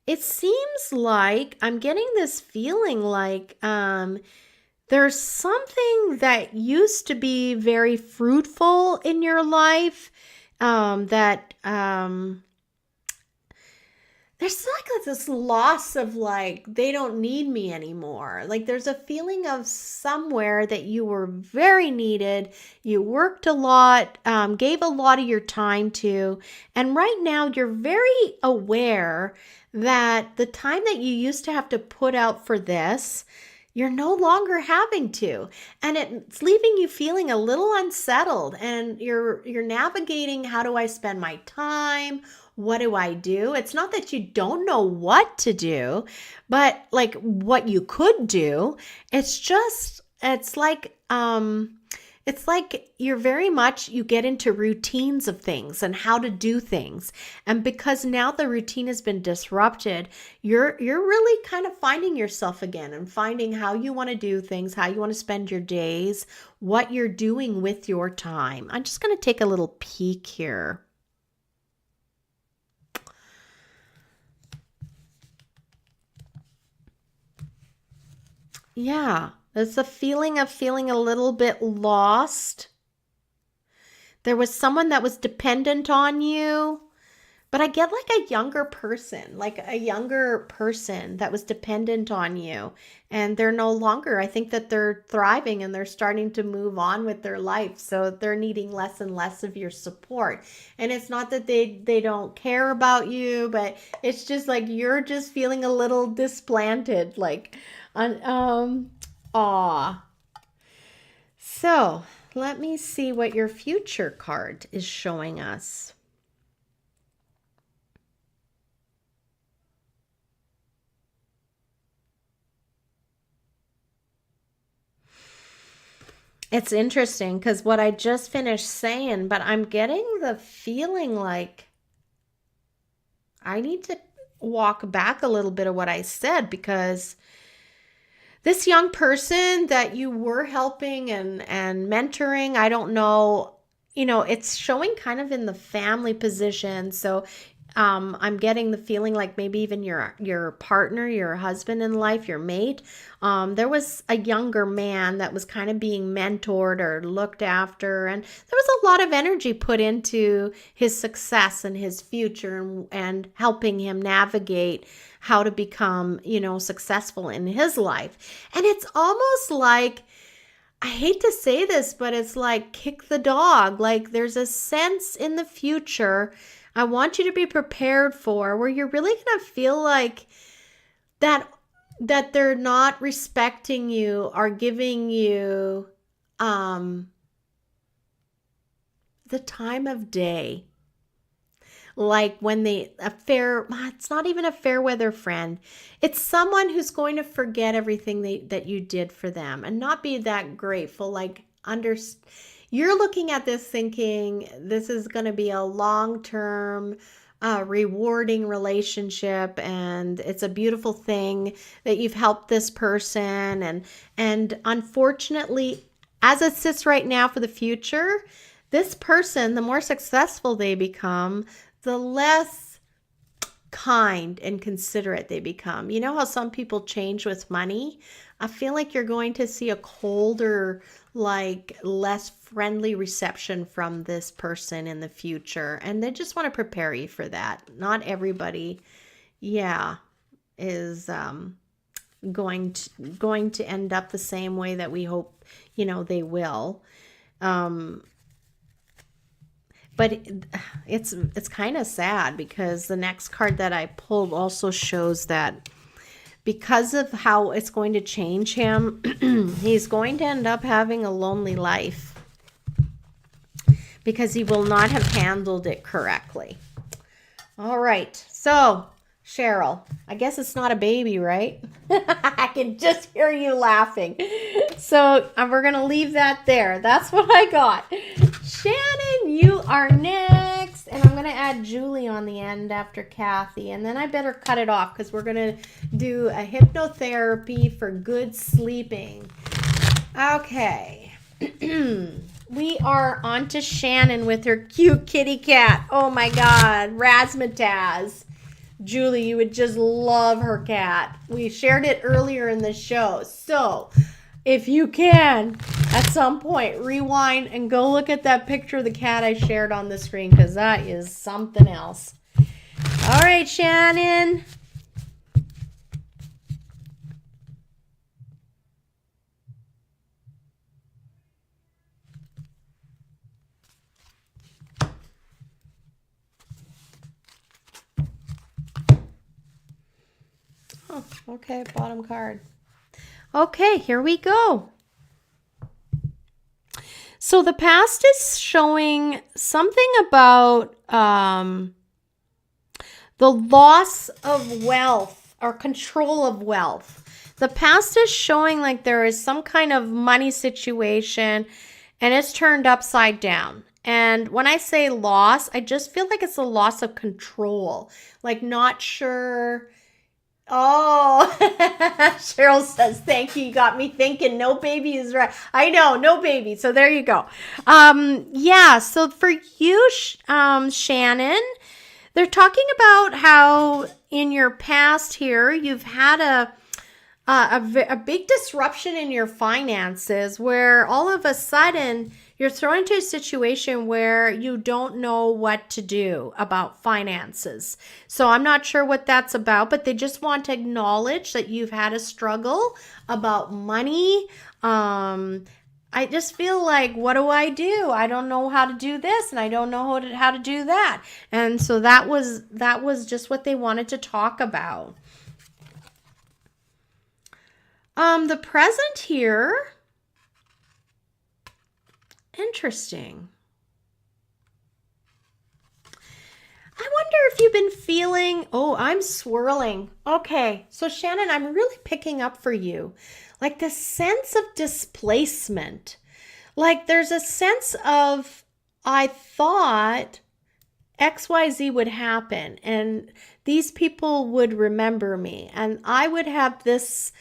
It seems like I'm getting this feeling like there's something that used to be very fruitful in your life that there's like this loss of like, they don't need me anymore. Like there's a feeling of somewhere that you were very needed. You worked a lot, gave a lot of your time to. And right now you're very aware that the time that you used to have to put out for this, you're no longer having to. And it's leaving you feeling a little unsettled. And you're navigating, how do I spend my time? What do I do? It's not that you don't know what to do, but like what you could do. It's like you're very much, you get into routines of things and how to do things. And because now the routine has been disrupted, you're really kind of finding yourself again and finding how you want to do things, how you want to spend your days, what you're doing with your time. I'm just going to take a little peek here. Yeah, it's a feeling of feeling a little bit lost. There was someone that was dependent on you, but I get like a younger person that was dependent on you, and they're no longer. I think that they're thriving and they're starting to move on with their life. So they're needing less and less of your support. And it's not that they don't care about you, but it's just like you're just feeling a little displanted, like aw. So let me see what your future card is showing us. It's interesting because what I just finished saying, but I'm getting the feeling like I need to walk back a little bit of what I said, because this young person that you were helping and mentoring, I don't know, it's showing kind of in the family position. So I'm getting the feeling like maybe even your partner, your husband in life, your mate, there was a younger man that was kind of being mentored or looked after, and there was a lot of energy put into his success and his future and helping him navigate how to become, successful in his life. And it's almost like, I hate to say this, but it's like kick the dog. Like there's a sense in the future I want you to be prepared for where you're really going to feel like that they're not respecting you or giving you the time of day. Like when it's not even a fair weather friend. It's someone who's going to forget everything that you did for them and not be that grateful. Like you're looking at this thinking this is going to be a long-term rewarding relationship, and it's a beautiful thing that you've helped this person. And unfortunately, as it sits right now for the future, this person, the more successful they become, the less kind and considerate they become. You know how some people change with money? I feel like you're going to see a colder, like less friendly reception from this person in the future. And they just want to prepare you for that. Not everybody, yeah, is going to end up the same way that we hope, they will. But it's kind of sad because the next card that I pulled also shows that because of how it's going to change him, he's going to end up having a lonely life because he will not have handled it correctly. All right. So, Cheryl, I guess it's not a baby, right? I can just hear you laughing. So, we're going to leave that there. That's what I got. Shannon, you are next. And I'm going to add Julie on the end after Kathy. And then I better cut it off because we're going to do a hypnotherapy for good sleeping. Okay. We are on to Shannon with her cute kitty cat. Oh my God, Razzmatazz. Julie, you would just love her cat. We shared it earlier in the show. So, if you can, at some point, rewind and go look at that picture of the cat I shared on the screen because that is something else. All right, Shannon. Oh, okay, bottom card. Okay, here we go. So the past is showing something about the loss of wealth or control of wealth. The past is showing like there is some kind of money situation and it's turned upside down. And when I say loss, I just feel like it's a loss of control, like not sure. Oh, Cheryl says, thank you. You got me thinking. No baby is right. I know, no baby. So there you go. Yeah. So for you, Shannon, they're talking about how in your past here, you've had a big disruption in your finances where all of a sudden you're thrown into a situation where you don't know what to do about finances. So I'm not sure what that's about, but they just want to acknowledge that you've had a struggle about money. I just feel like, what do? I don't know how to do this and I don't know how to do that. And so that was just what they wanted to talk about. The present here, interesting. I wonder if you've been feeling, oh, I'm swirling. Okay, so Shannon, I'm really picking up for you. Like this sense of displacement. Like there's a sense of, I thought XYZ would happen and these people would remember me and I would have this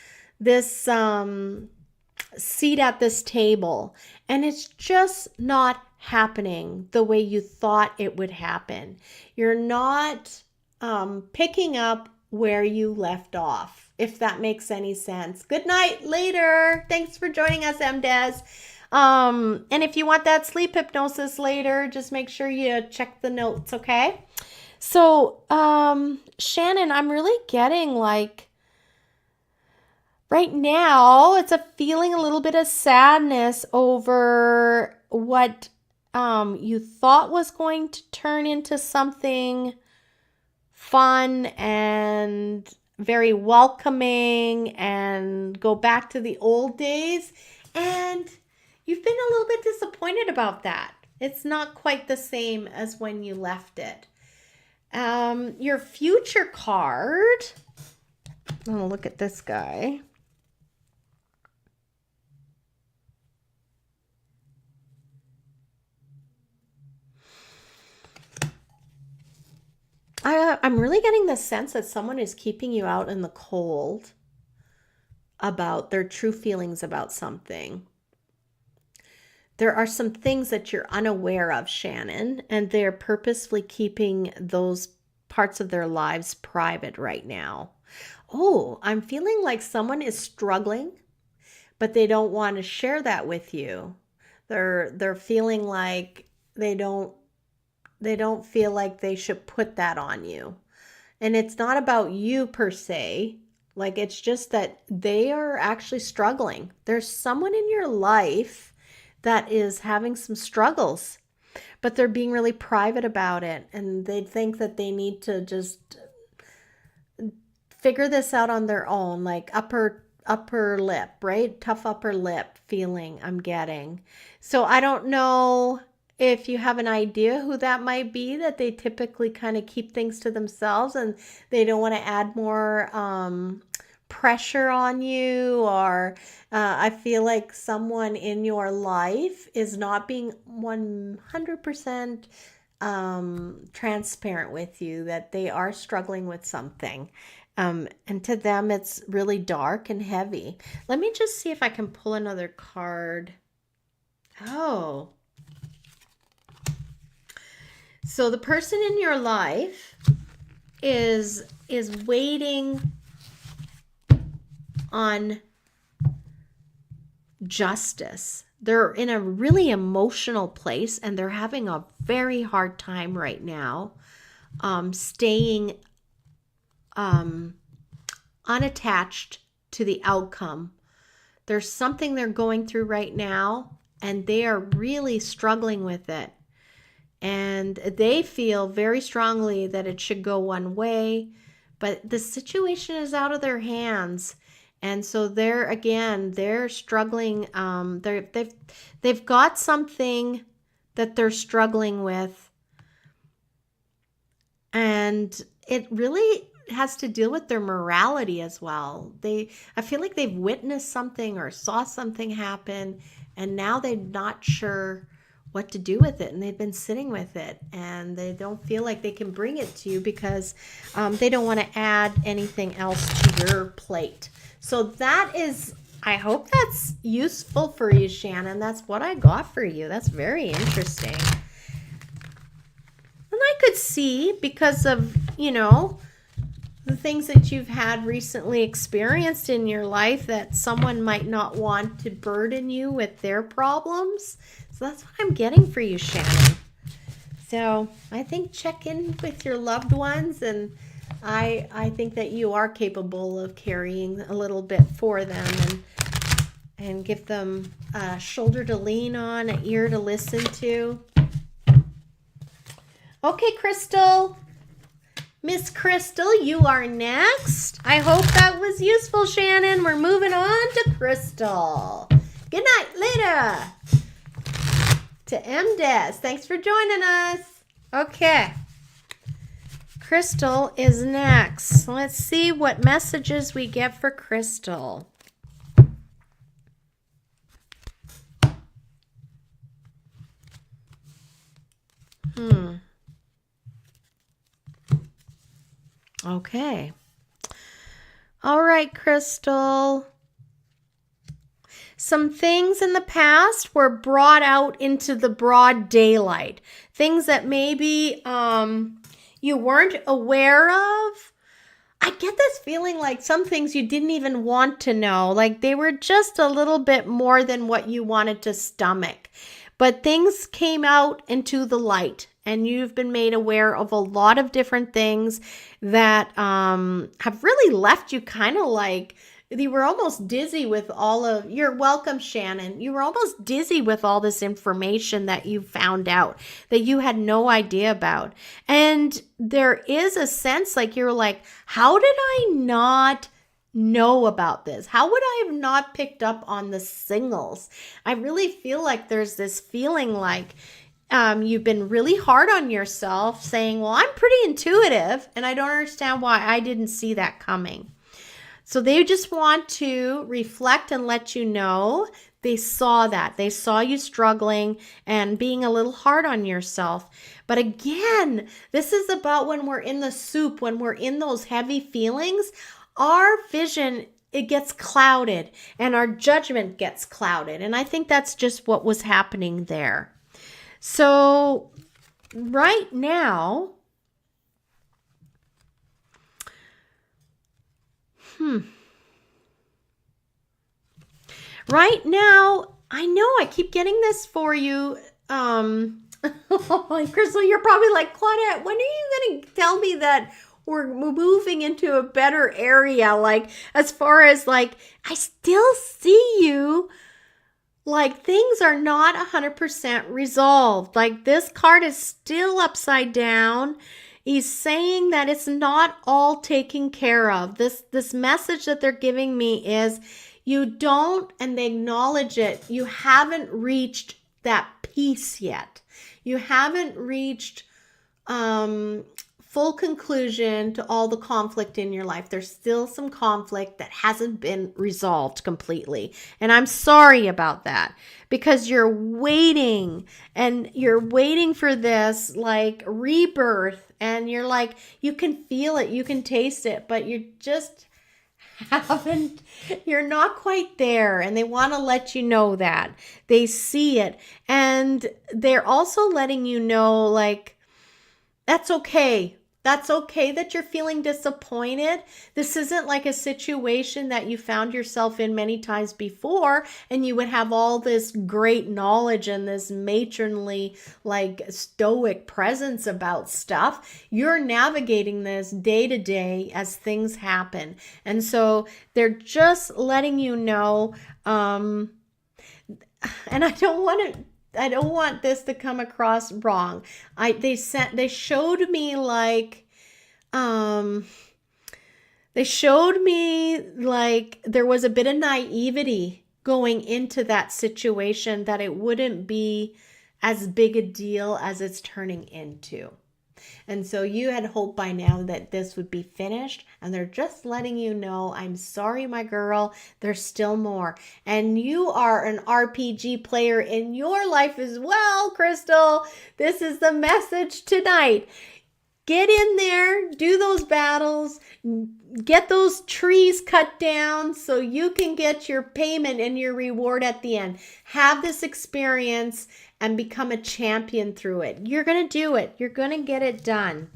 seat at this table and it's just not happening the way you thought it would happen. You're not picking up where you left off, if that makes any sense. Good night, later. Thanks for joining us, MDes. And if you want that sleep hypnosis later, just make sure you check the notes, okay? So, Shannon, I'm really getting like, right now, it's a feeling a little bit of sadness over what you thought was going to turn into something fun and very welcoming and go back to the old days. And you've been a little bit disappointed about that. It's not quite the same as when you left it. Your future card, oh, look at this guy. I'm really getting the sense that someone is keeping you out in the cold about their true feelings about something. There are some things that you're unaware of, Shannon, and they're purposefully keeping those parts of their lives private right now. Oh, I'm feeling like someone is struggling, but they don't want to share that with you. They're feeling like they don't feel like they should put that on you. And it's not about you per se. Like, it's just that they are actually struggling. There's someone in your life that is having some struggles, but they're being really private about it. And they think that they need to just figure this out on their own, like upper lip, right? Tough upper lip feeling I'm getting. So I don't know if you have an idea who that might be, that they typically kind of keep things to themselves and they don't want to add more pressure on you, or I feel like someone in your life is not being 100% transparent with you, that they are struggling with something. And to them, it's really dark and heavy. Let me just see if I can pull another card. Oh. So the person in your life is waiting on justice. They're in a really emotional place and they're having a very hard time right now staying unattached to the outcome. There's something they're going through right now and they are really struggling with it. And they feel very strongly that it should go one way, but the situation is out of their hands. And so they're struggling. They've got something that they're struggling with. And it really has to deal with their morality as well. I feel like they've witnessed something or saw something happen, and now they're not sure what to do with it, and they've been sitting with it, and they don't feel like they can bring it to you because they don't want to add anything else to your plate. So that is, I hope that's useful for you, Shannon. That's what I got for you. That's very interesting. And I could see, because of, the things that you've had recently experienced in your life, that someone might not want to burden you with their problems. So that's what I'm getting for you, Shannon. So I think check in with your loved ones, and I think that you are capable of carrying a little bit for them, and give them a shoulder to lean on, an ear to listen to. Okay, Crystal. Miss Crystal, you are next. I hope that was useful, Shannon. We're moving on to Crystal. Good night, later. To MDes. Thanks for joining us. Okay. Crystal is next. Let's see what messages we get for Crystal. Okay. All right, Crystal. Some things in the past were brought out into the broad daylight. Things that maybe you weren't aware of. I get this feeling like some things you didn't even want to know. Like they were just a little bit more than what you wanted to stomach. But things came out into the light, and you've been made aware of a lot of different things that have really left you kind of like, you were almost dizzy with all of, you're welcome, Shannon. You were almost dizzy with all this information that you found out that you had no idea about. And there is a sense like you're like, how did I not know about this? How would I have not picked up on the signals? I really feel like there's this feeling like you've been really hard on yourself, saying, well, I'm pretty intuitive and I don't understand why I didn't see that coming. So they just want to reflect and let you know They saw that. They saw you struggling and being a little hard on yourself. But again, this is about when we're in the soup, when we're in those heavy feelings, our vision, it gets clouded and our judgment gets clouded. And I think that's just what was happening there. So right now, right now, I know I keep getting this for you. Crystal, you're probably like, Claudette, when are you going to tell me that we're moving into a better area? Like, as far as like, I still see you. Like, things are not 100% resolved. Like, this card is still upside down. He's saying that it's not all taken care of. This message that they're giving me is you don't, and they acknowledge it, you haven't reached that peace yet. You haven't reached full conclusion to all the conflict in your life. There's still some conflict that hasn't been resolved completely. And I'm sorry about that, because you're waiting and you're waiting for this like rebirth, and you're like, you can feel it, you can taste it, but you just haven't, you're not quite there. And they want to let you know that. They see it. And they're also letting you know, like, that's okay. That's okay that you're feeling disappointed. This isn't like a situation that you found yourself in many times before, and you would have all this great knowledge and this matronly, like, stoic presence about stuff. You're navigating this day to day as things happen. And so they're just letting you know, and I don't want this to come across wrong. They showed me like there was a bit of naivety going into that situation, that it wouldn't be as big a deal as it's turning into. And so you had hoped by now that this would be finished, and they're just letting you know, I'm sorry, my girl, there's still more. And you are an RPG player in your life as well, Crystal. This is the message tonight. Get in there, do those battles, get those trees cut down so you can get your payment and your reward at the end. Have this experience and become a champion through it. You're going to do it. You're going to get it done.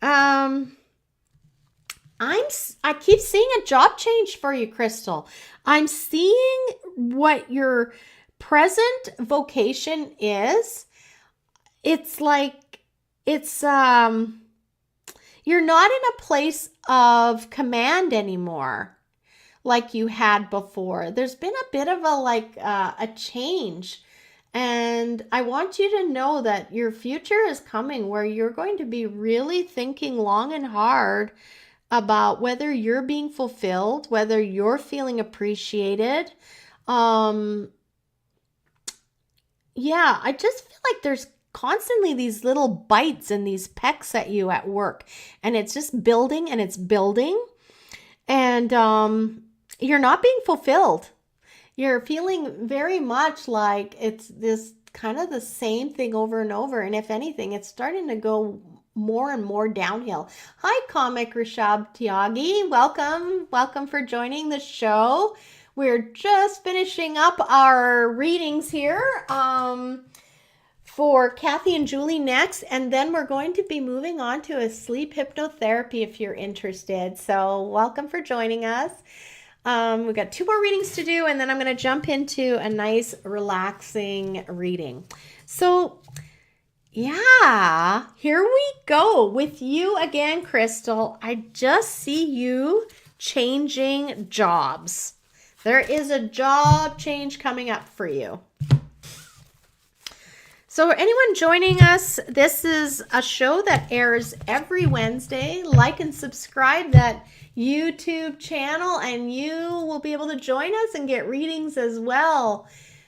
I keep seeing a job change for you, Crystal. I'm seeing what your present vocation is. It's like, you're not in a place of command anymore like you had before. There's been a bit of a change. And I want you to know that your future is coming where you're going to be really thinking long and hard about whether you're being fulfilled, whether you're feeling appreciated. I just feel like there's constantly these little bites and these pecks at you at work, and it's just building and it's building, and you're not being fulfilled. You're feeling very much like it's this kind of the same thing over and over, and if anything, it's starting to go more and more downhill. Hi, Comic Rishab Tyagi. Welcome for joining the show. We're just finishing up our readings here for Kathy and Julie next, and then we're going to be moving on to a sleep hypnotherapy if you're interested. So welcome for joining us. We've got 2 more readings to do, and then I'm going to jump into a nice relaxing reading. So yeah, here we go with you again, Crystal. I just see you changing jobs. There is a job change coming up for you. So anyone joining us, this is a show that airs every Wednesday. Like and subscribe that YouTube channel, and you will be able to join us and get readings as well.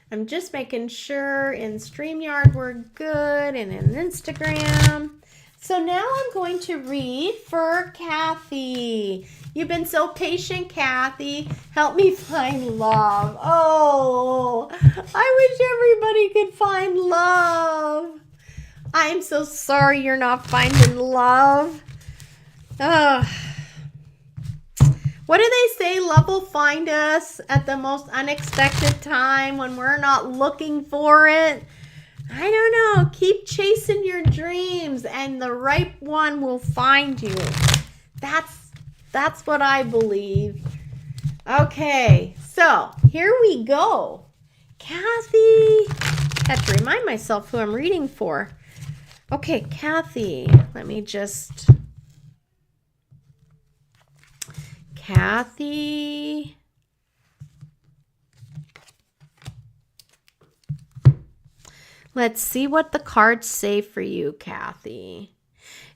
I'm just making sure in StreamYard we're good, and in Instagram. So now I'm going to read for Kathy. You've been so patient, Kathy. Help me find love. Oh, I wish everybody could find love. I'm so sorry you're not finding love. Oh. What do they say? Love will find us at the most unexpected time when we're not looking for it. I don't know. Keep chasing your dreams and the right one will find you. That's what I believe. Okay, so here we go. Kathy. I have to remind myself who I'm reading for. Okay, Kathy. Let me just... Kathy. Let's see what the cards say for you, Kathy.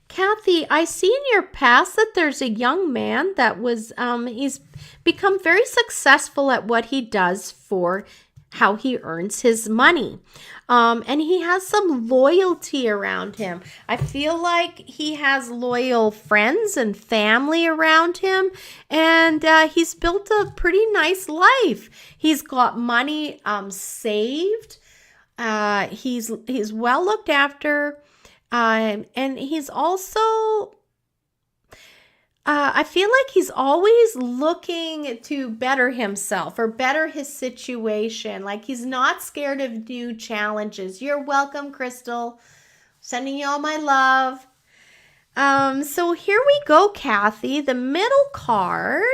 Kathy, I see in your past that there's a young man that was, he's become very successful at what he does for how he earns his money. And he has some loyalty around him. I feel like he has loyal friends and family around him, and he's built a pretty nice life. He's got money saved. He's well looked after, and he's also... I feel like he's always looking to better himself or better his situation. Like he's not scared of new challenges. You're welcome, Crystal. Sending you all my love. So here we go, Kathy. The middle card.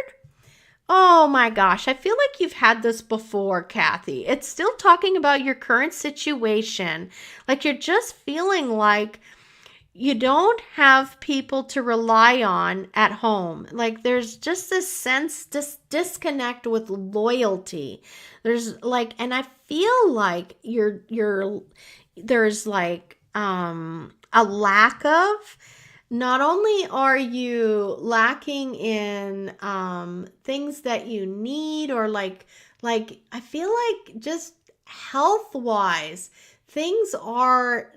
Oh my gosh, I feel like you've had this before, Kathy. It's still talking about your current situation. Like you're just feeling like you don't have people to rely on at home. Like there's just this sense, this disconnect with loyalty. There's like, and I feel like there's like a lack of, not only are you lacking in things that you need, or like I feel like just health-wise, things are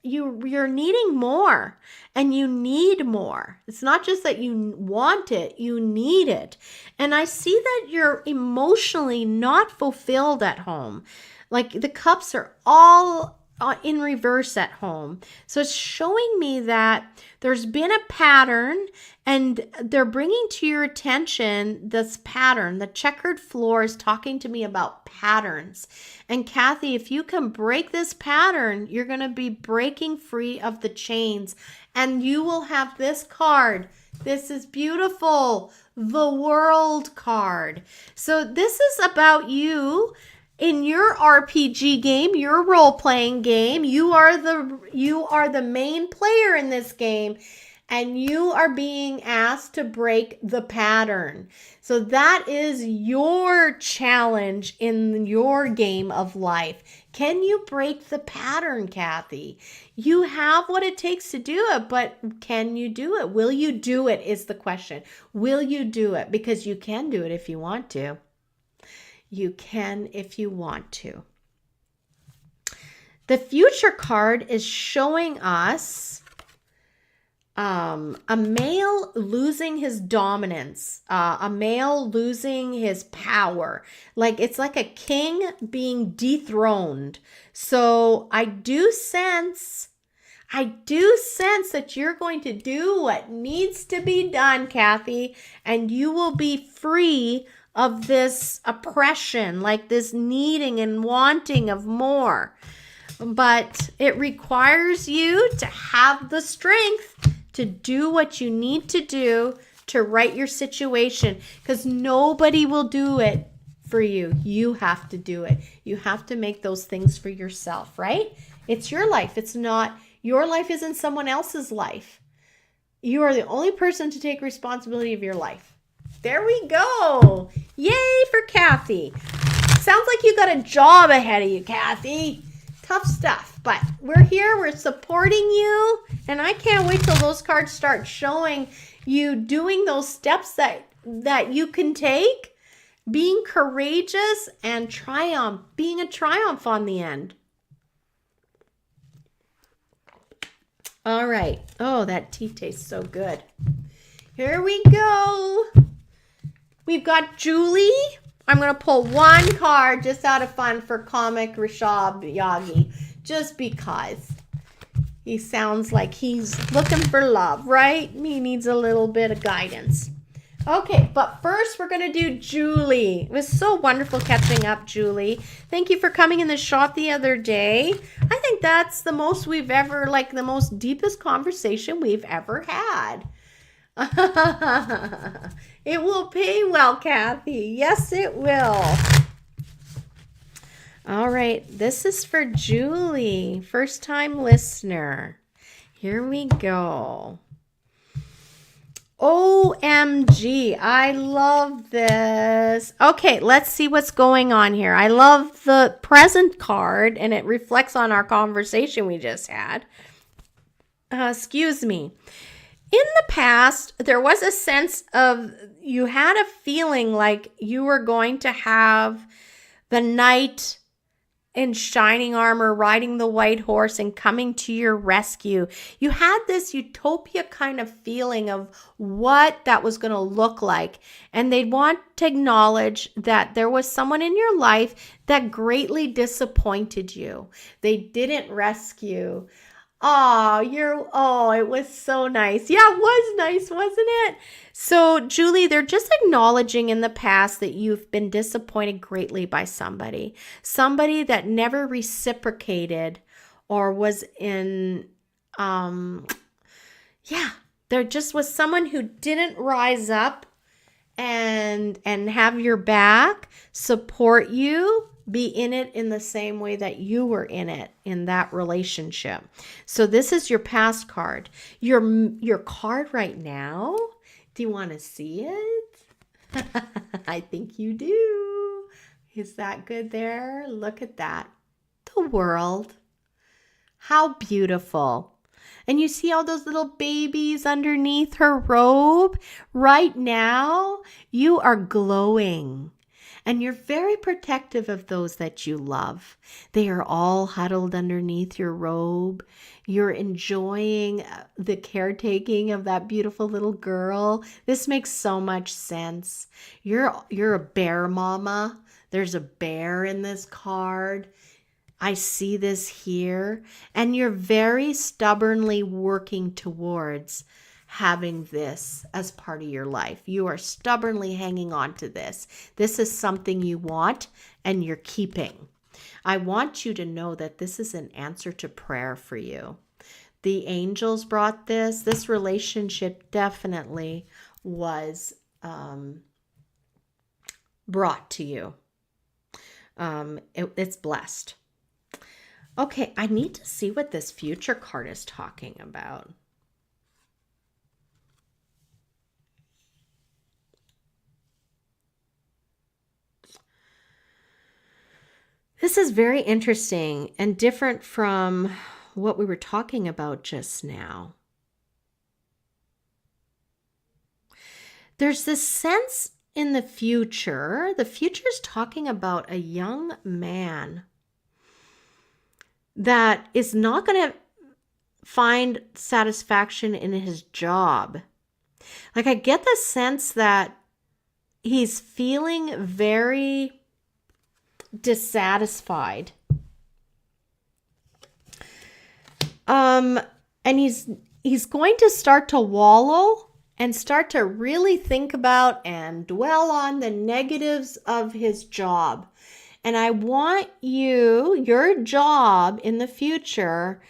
you're needing more, and you need more. It's not just that you want it, you need it. And I see that you're emotionally not fulfilled at home. Like the cups are all in reverse at home. So it's showing me that there's been a pattern, and they're bringing to your attention this pattern. The checkered floor is talking to me about patterns. And Kathy, if you can break this pattern, you're going to be breaking free of the chains, and you will have this card. This is beautiful. The World card. So this is about you. In your RPG game, your role-playing game, you are the main player in this game, and you are being asked to break the pattern. So that is your challenge in your game of life. Can you break the pattern, Kathy? You have what it takes to do it, but can you do it? Will you do it is the question. Will you do it? Because you can do it if you want to. You can if you want to. The future card is showing us a male losing his dominance, a male losing his power. Like it's like a king being dethroned. So I do sense that you're going to do what needs to be done, Kathy, and you will be free of this oppression, like this needing and wanting of more. But it requires you to have the strength to do what you need to do to right your situation, because nobody will do it for you. You have to do it. You have to make those things for yourself, right? It's your life. It's not, your life isn't someone else's life. You are the only person to take responsibility of your life. There we go. Yay for Kathy. Sounds like you got a job ahead of you, Kathy. Tough stuff, but we're here. We're supporting you, and I can't wait till those cards start showing you doing those steps that you can take, being courageous and being a triumph on the end. All right. Oh, that tea tastes so good. Here we go. We've got Julie. I'm going to pull one card just out of fun for comic Rishab Yagi, just because he sounds like he's looking for love, right? He needs a little bit of guidance. Okay, but first we're going to do Julie. It was so wonderful catching up, Julie. Thank you for coming in the shop the other day. I think that's the most we've ever, like the most deepest conversation we've ever had. It will pay well, Kathy. Yes, it will. All right, this is for Julie, first time listener. Here we go. OMG, I love this. Okay, let's see what's going on here. I love the present card, and it reflects on our conversation we just had. Excuse me. In the past, there was a sense of you had a feeling like you were going to have the knight in shining armor riding the white horse and coming to your rescue. You had this utopia kind of feeling of what that was going to look like. And they'd want to acknowledge that there was someone in your life that greatly disappointed you. They didn't rescue. Oh, it was so nice. Yeah, it was nice, wasn't it? So, Julie, they're just acknowledging in the past that you've been disappointed greatly by somebody that never reciprocated or was in, there just was someone who didn't rise up and have your back, support you, be in it in the same way that you were in it in that relationship. So this is your past card. Your card right now, do you want to see it? I think you do. Is that good there? Look at that. The world. How beautiful. And you see all those little babies underneath her robe? Right now, you are glowing. And you're very protective of those that you love. They are all huddled underneath your robe. You're enjoying the caretaking of that beautiful little girl. This makes so much sense. You're a bear mama. There's a bear in this card. I see this here. And you're very stubbornly working towards having this as part of your life. You are stubbornly hanging on to this. This is something you want and you're keeping. I want you to know that this is an answer to prayer for you. The angels brought this. This relationship definitely was brought to you. It's blessed. Okay, I need to see what this future card is talking about. This is very interesting and different from what we were talking about just now. There's this sense in the future is talking about a young man that is not going to find satisfaction in his job. Like, I get the sense that he's feeling very dissatisfied. And he's going to start to wallow and start to really think about and dwell on the negatives of his job. And I want your job in the future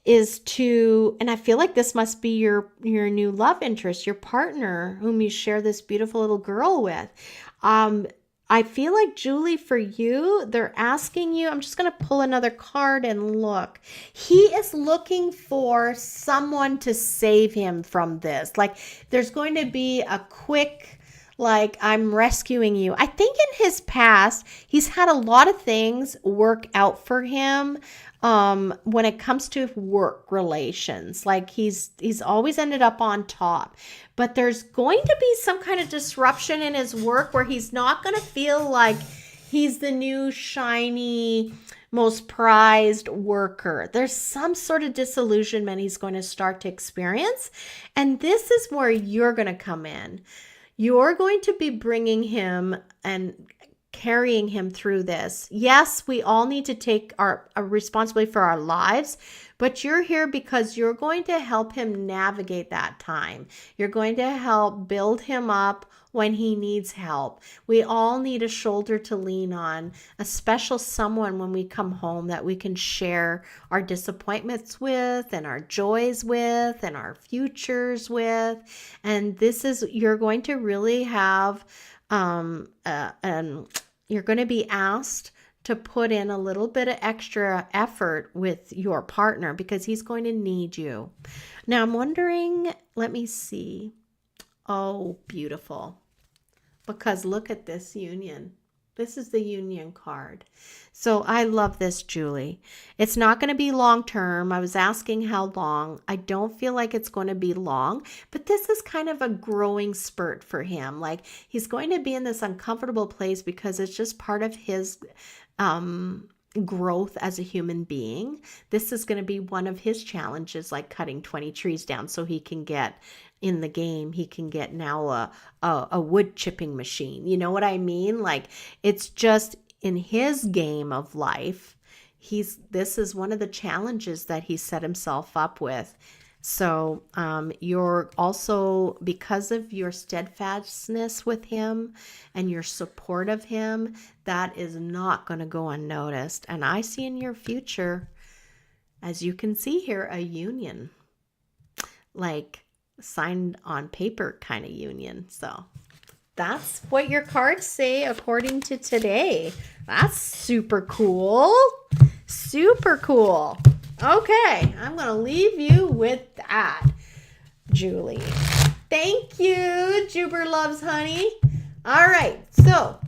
is to, and I feel like this must be your new love interest, your partner whom you share this beautiful little girl with. I feel like, Julie, for you, they're asking you, I'm just going to pull another card and look. He is looking for someone to save him from this. Like, there's going to be a quick, like, I'm rescuing you. I think in his past, he's had a lot of things work out for him when it comes to work relations. Like, he's always ended up on top. But there's going to be some kind of disruption in his work where he's not going to feel like he's the new shiny most prized worker. There's some sort of disillusionment he's going to start to experience. And this is where you're going to come in. You're going to be bringing him and carrying him through this. Yes, we all need to take our responsibility for our lives, but you're here because you're going to help him navigate that time. You're going to help build him up when he needs help. We all need a shoulder to lean on, a special someone when we come home that we can share our disappointments with and our joys with and our futures with. And this is, you're going to really have, you're going to be asked to put in a little bit of extra effort with your partner because he's going to need you. Now I'm wondering, let me see. Oh, beautiful. Because look at this union. This is the union card. So I love this, Julie. It's not going to be long term. I was asking how long. I don't feel like it's going to be long, but this is kind of a growing spurt for him. Like he's going to be in this uncomfortable place because it's just part of his growth as a human being. This is going to be one of his challenges, like cutting 20 trees down so he can get in the game. He can get now a wood chipping machine. You know what I mean? Like it's just in his game of life. This is one of the challenges that he set himself up with. So you're also, because of your steadfastness with him and your support of him, that is not going to go unnoticed. And I see in your future, as you can see here, a union, like signed on paper kind of union. So that's what your cards say according to today. That's super cool. Super cool. Okay, I'm going to leave you with that, Julie. Thank you, Juber Loves Honey. All right, so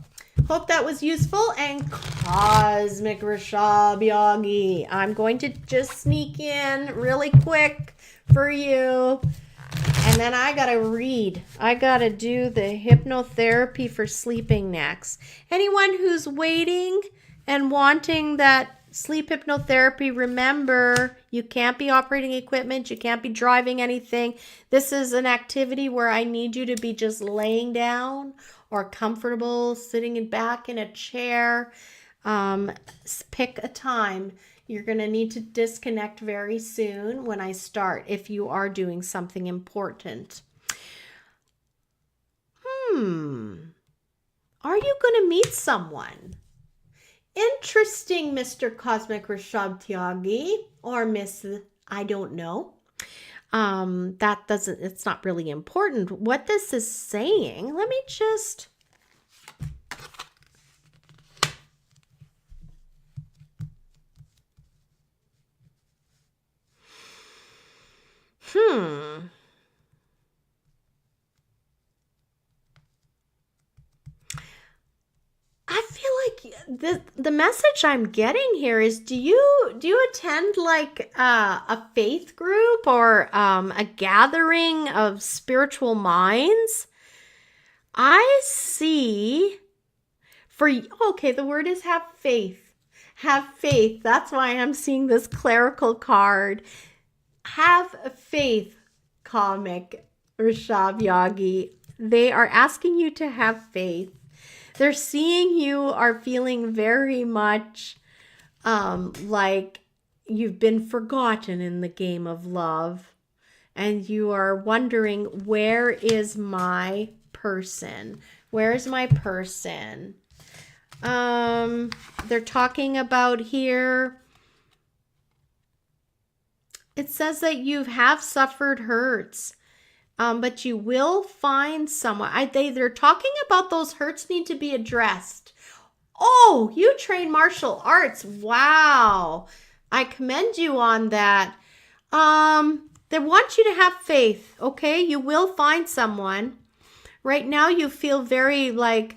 hope that was useful. And Cosmic Rashab Yogi, I'm going to just sneak in really quick for you. And then I got to read. I got to do the hypnotherapy for sleeping next. Anyone who's waiting and wanting that sleep hypnotherapy, remember, you can't be operating equipment. You can't be driving anything. This is an activity where I need you to be just laying down or comfortable, sitting back in a chair. Pick a time. You're going to need to disconnect very soon when I start if you are doing something important. Are you going to meet someone? Interesting, Mr. Cosmic Rashab Tyagi, or Miss I don't know. It's not really important. What this is saying, let me just... I feel like the message I'm getting here is, do you attend like a faith group or a gathering of spiritual minds? I see the word is have faith. Have faith. That's why I'm seeing this clerical card. Have faith, Comic Rashab Yogi. They are asking you to have faith. They're seeing you are feeling very much like you've been forgotten in the game of love. And you are wondering, where is my person? Where's my person? They're talking about here. It says that you have suffered hurts. But you will find someone. They're talking about those hurts need to be addressed. Oh, you train martial arts. Wow. I commend you on that. They want you to have faith, okay? You will find someone. Right now you feel very like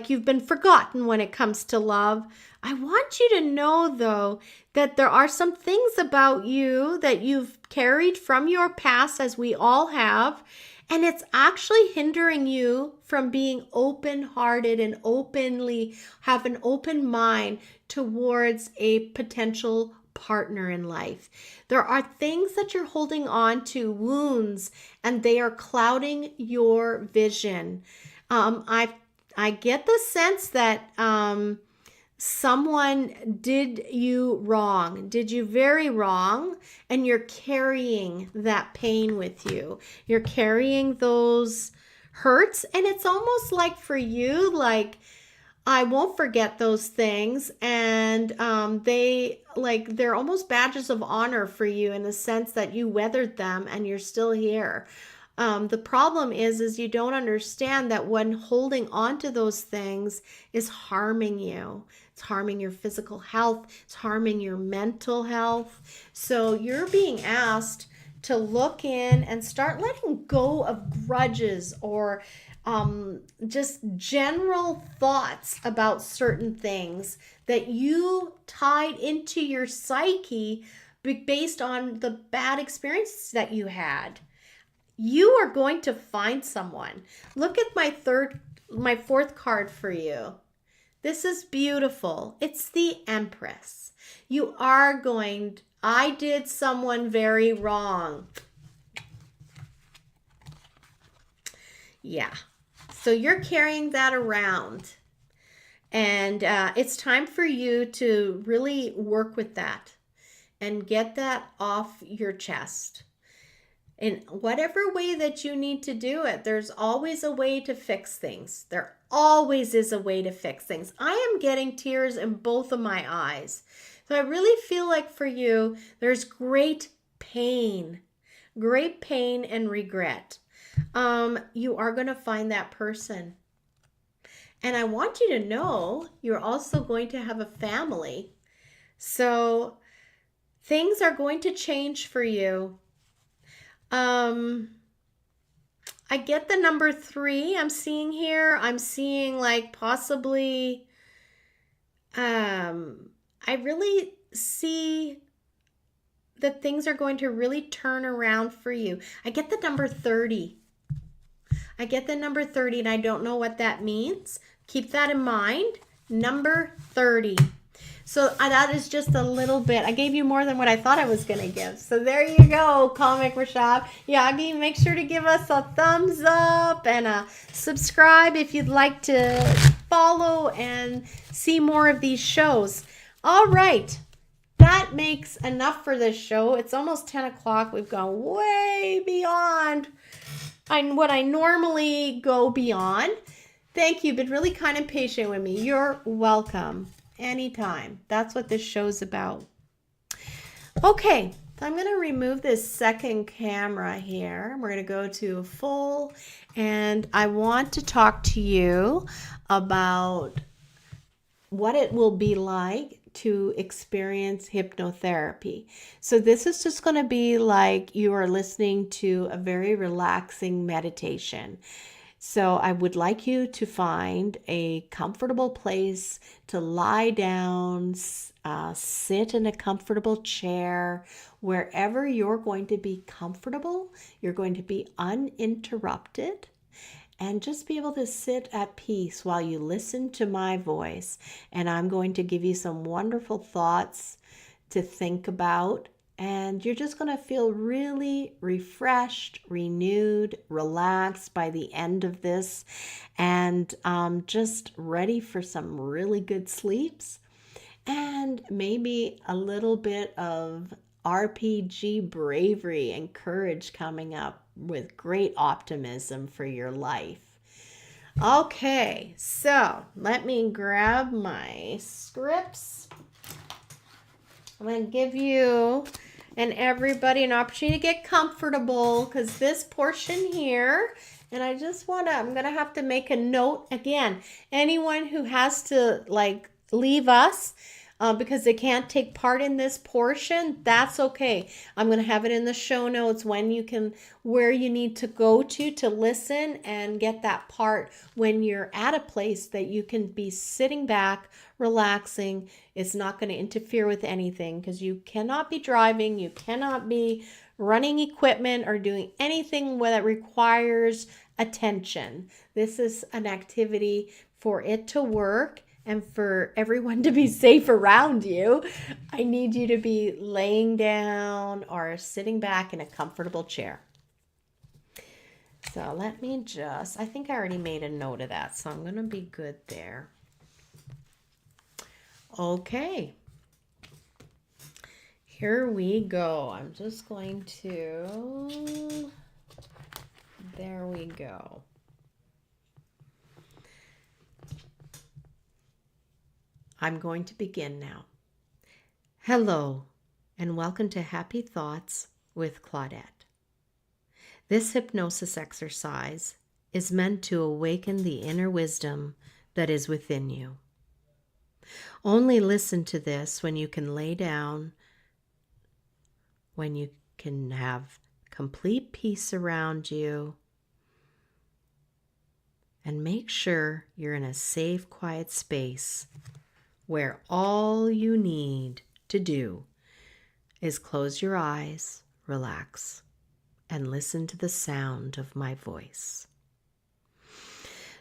you've been forgotten when it comes to love. I want you to know, though, that there are some things about you that you've carried from your past, as we all have, and it's actually hindering you from being open-hearted and openly have an open mind towards a potential partner in life. There are things that you're holding on to, wounds, and they are clouding your vision. I get the sense that someone did you wrong, did you very wrong, and you're carrying that pain with you. You're carrying those hurts, and it's almost like for you, like, I won't forget those things, and they're almost badges of honor for you in the sense that you weathered them and you're still here. The problem is you don't understand that when holding on to those things is harming you. It's harming your physical health. It's harming your mental health. So you're being asked to look in and start letting go of grudges or just general thoughts about certain things that you tied into your psyche based on the bad experiences that you had. You are going to find someone. Look at my fourth card for you. This is beautiful. It's the Empress. I did someone very wrong. Yeah. So you're carrying that around. And it's time for you to really work with that and get that off your chest. In whatever way that you need to do it, there's always a way to fix things. There always is a way to fix things. I am getting tears in both of my eyes. So I really feel like for you, there's great pain and regret. You are going to find that person. And I want you to know you're also going to have a family. So things are going to change for you. I get the number 3 I'm seeing here. I'm seeing like possibly, I really see that things are going to really turn around for you. I get the number 30. And I don't know what that means. Keep that in mind. Number 30. So that is just a little bit. I gave you more than what I thought I was going to give. So there you go, Comic Rashab. Yagi, make sure to give us a thumbs up and a subscribe if you'd like to follow and see more of these shows. All right. That makes enough for this show. It's almost 10 o'clock. We've gone way beyond what I normally go beyond. Thank you. You've been really kind and patient with me. You're welcome. Anytime. That's what this show's about. Okay, so I'm going to remove this second camera here. We're going to go to full, and I want to talk to you about what it will be like to experience hypnotherapy. So this is just going to be like you are listening to a very relaxing meditation. So I would like you to find a comfortable place to lie down, sit in a comfortable chair, wherever you're going to be comfortable, you're going to be uninterrupted, and just be able to sit at peace while you listen to my voice. And I'm going to give you some wonderful thoughts to think about. And you're just going to feel really refreshed, renewed, relaxed by the end of this, and just ready for some really good sleeps and maybe a little bit of RPG bravery and courage coming up with great optimism for your life. Okay, so let me grab my scripts. I'm going to give you and everybody an opportunity to get comfortable, because this portion here, and I'm going to have to make a note again. Anyone who has to leave us, because they can't take part in this portion, that's okay. I'm going to have it in the show notes where you need to go to listen and get that part when you're at a place that you can be sitting back, relaxing. It's not going to interfere with anything because you cannot be driving, you cannot be running equipment or doing anything that requires attention. This is an activity for it to work and for everyone to be safe around you. I need you to be laying down or sitting back in a comfortable chair. So I think I already made a note of that, so I'm going to be good there. Okay. Here we go. I'm just going to, there we go. I'm going to begin now. Hello, and welcome to Happy Thoughts with Claudette. This hypnosis exercise is meant to awaken the inner wisdom that is within you. Only listen to this when you can lay down, when you can have complete peace around you, and make sure you're in a safe, quiet space where all you need to do is close your eyes, relax, and listen to the sound of my voice.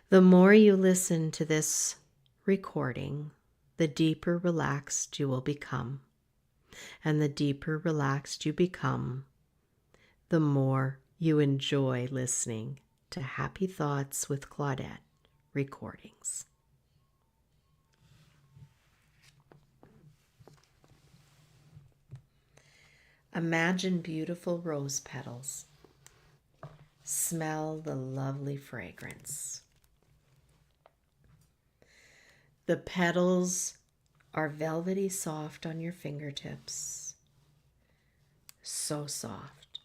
The more you listen to this recording, the deeper relaxed you will become. And the deeper relaxed you become, the more you enjoy listening to Happy Thoughts with Claudette recordings. Imagine beautiful rose petals. Smell the lovely fragrance. The petals are velvety soft on your fingertips. So soft,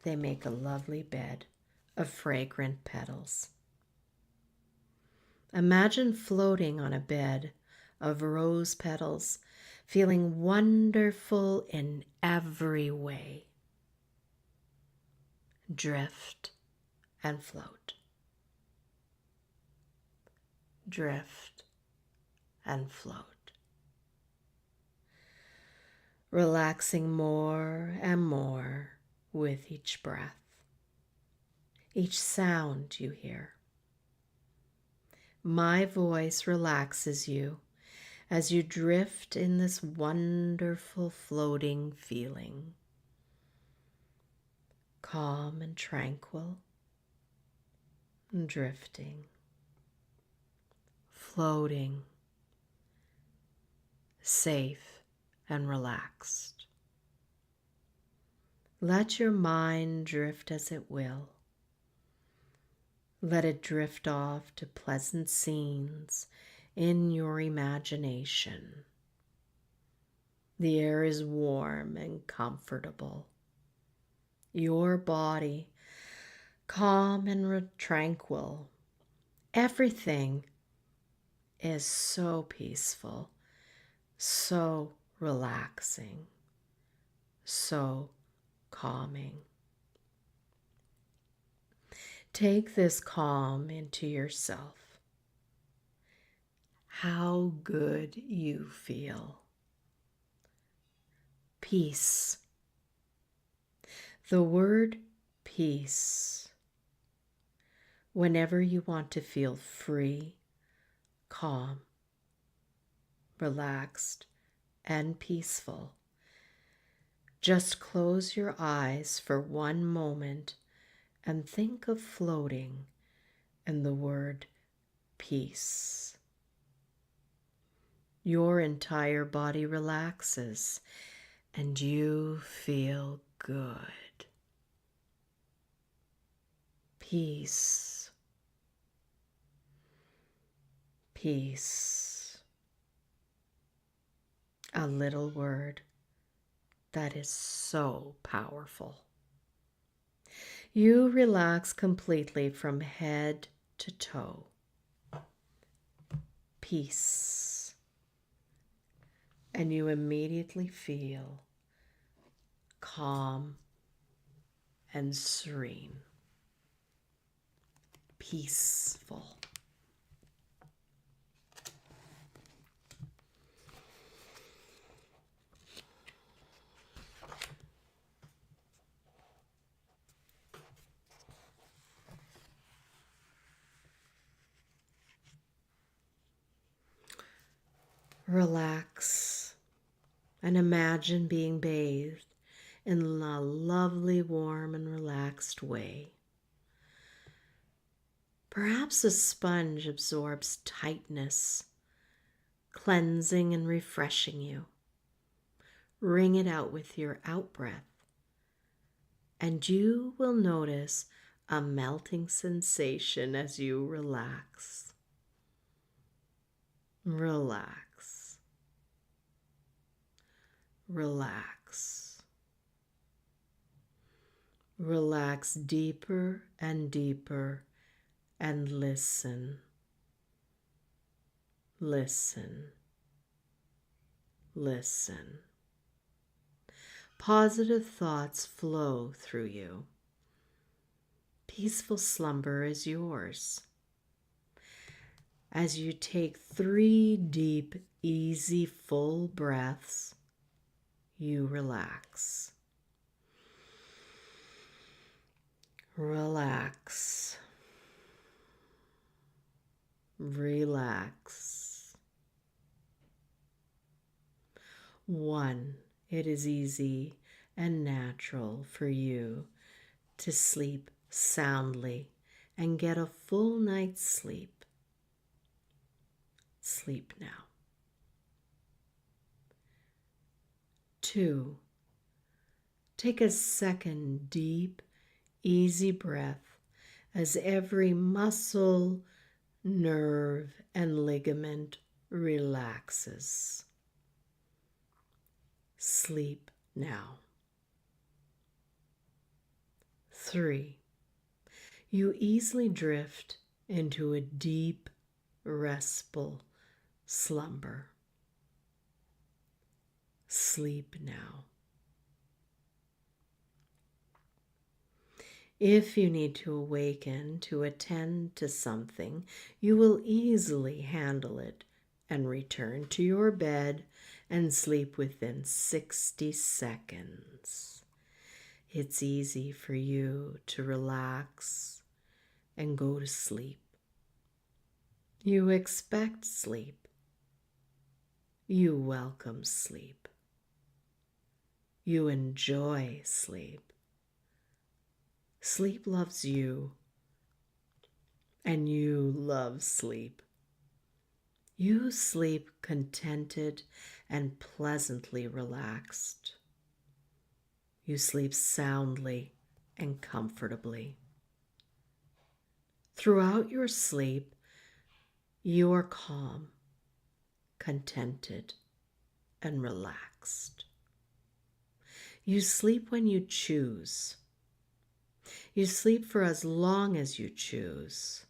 they make a lovely bed of fragrant petals. Imagine floating on a bed of rose petals, feeling wonderful in every way. Drift and float. Drift and float. Relaxing more and more with each breath, each sound you hear. My voice relaxes you as you drift in this wonderful floating feeling. Calm and tranquil, drifting, floating, safe and relaxed. Let your mind drift as it will. Let it drift off to pleasant scenes in your imagination. The air is warm and comfortable. Your body calm and tranquil. Everything is so peaceful, so relaxing, so calming. Take this calm into yourself. How good you feel. Peace. The word peace. Whenever you want to feel free, calm, relaxed, and peaceful, just close your eyes for one moment and think of floating in the word peace. Your entire body relaxes and you feel good. Peace. Peace. A little word that is so powerful. You relax completely from head to toe. Peace. and you immediately feel calm and serene, peaceful. Relax and imagine being bathed in a lovely, warm, and relaxed way. Perhaps a sponge absorbs tightness, cleansing and refreshing you. Wring it out with your out breath, and you will notice a melting sensation as you relax. Relax. Relax. Relax deeper and deeper and listen. Listen. Listen. Positive thoughts flow through you. Peaceful slumber is yours. As you take 3 deep, easy, full breaths, you relax. Relax. Relax. 1. It is easy and natural for you to sleep soundly and get a full night's sleep. Sleep now. 2. Take a second deep, easy breath as every muscle, nerve, and ligament relaxes. Sleep now. 3. You easily drift into a deep, restful slumber. Sleep now. If you need to awaken to attend to something, you will easily handle it and return to your bed and sleep within 60 seconds. It's easy for you to relax and go to sleep. You expect sleep. You welcome sleep. You enjoy sleep. Sleep loves you, and you love sleep. You sleep contented and pleasantly relaxed. You sleep soundly and comfortably. Throughout your sleep, you are calm, contented, and relaxed. You sleep when you choose. You sleep for as long as you choose.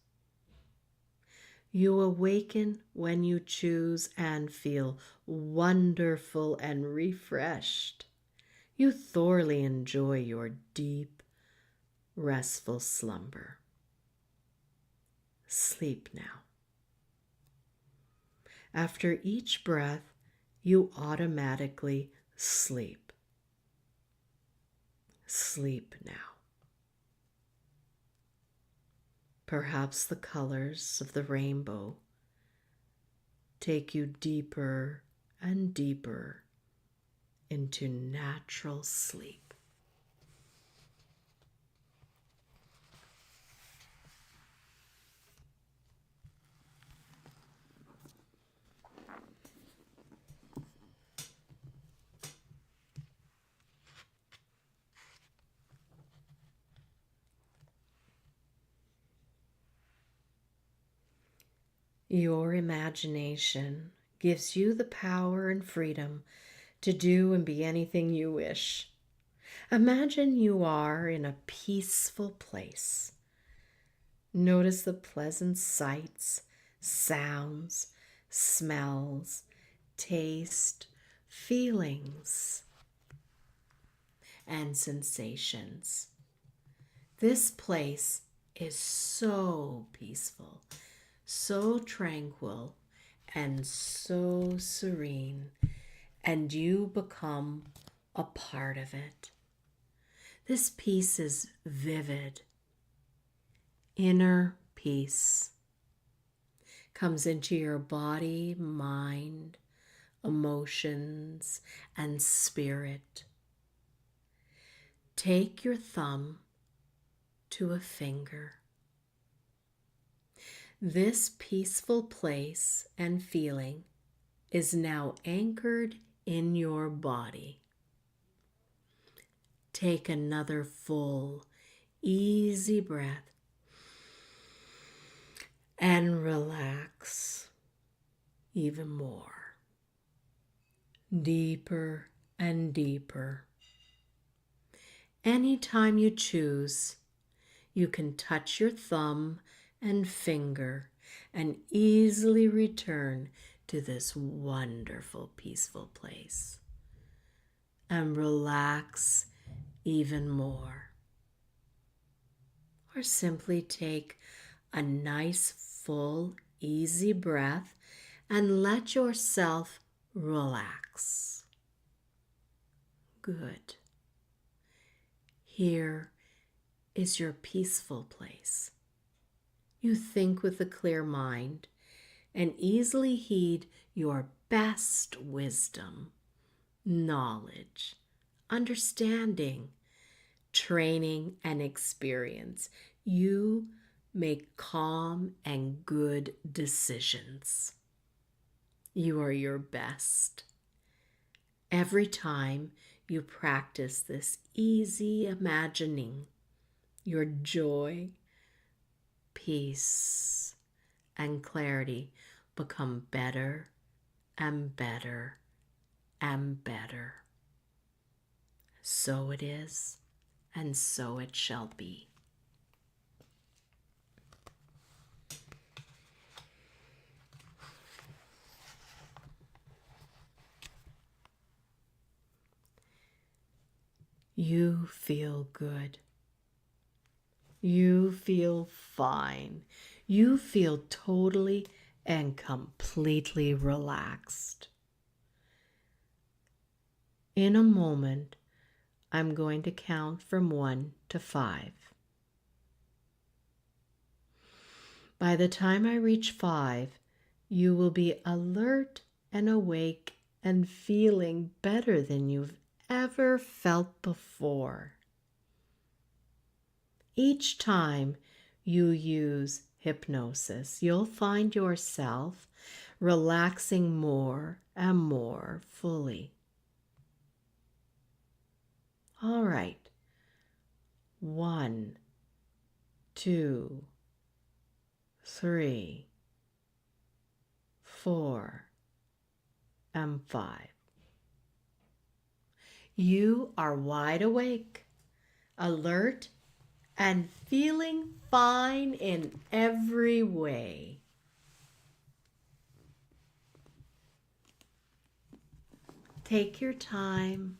You awaken when you choose and feel wonderful and refreshed. You thoroughly enjoy your deep, restful slumber. Sleep now. After each breath, you automatically sleep. Sleep now. Perhaps the colors of the rainbow take you deeper and deeper into natural sleep. Your imagination gives you the power and freedom to do and be anything you wish. Imagine you are in a peaceful place. Notice the pleasant sights, sounds, smells, taste, feelings and sensations. This place is so peaceful, so tranquil, and so serene, and you become a part of it. This peace is vivid. Inner peace comes into your body, mind, emotions, and spirit. Take your thumb to a finger. This peaceful place and feeling is now anchored in your body. Take another full, easy breath and relax even more. Deeper and deeper. Anytime you choose, you can touch your thumb and finger and easily return to this wonderful, peaceful place and relax even more. Or simply take a nice, full, easy breath and let yourself relax. Good. Here is your peaceful place. You think with a clear mind and easily heed your best wisdom, knowledge, understanding, training, and experience. You make calm and good decisions. You are your best. Every time you practice this easy imagining, your joy, peace, and clarity become better and better and better. So it is, and so it shall be. You feel good. You feel fine. You feel totally and completely relaxed. In a moment, I'm going to count from 1 to 5. By the time I reach 5, you will be alert and awake and feeling better than you've ever felt before. Each time you use hypnosis, you'll find yourself relaxing more and more fully. All right. 1, 2, 3, 4, and 5. You are wide awake, alert, and feeling fine in every way. Take your time.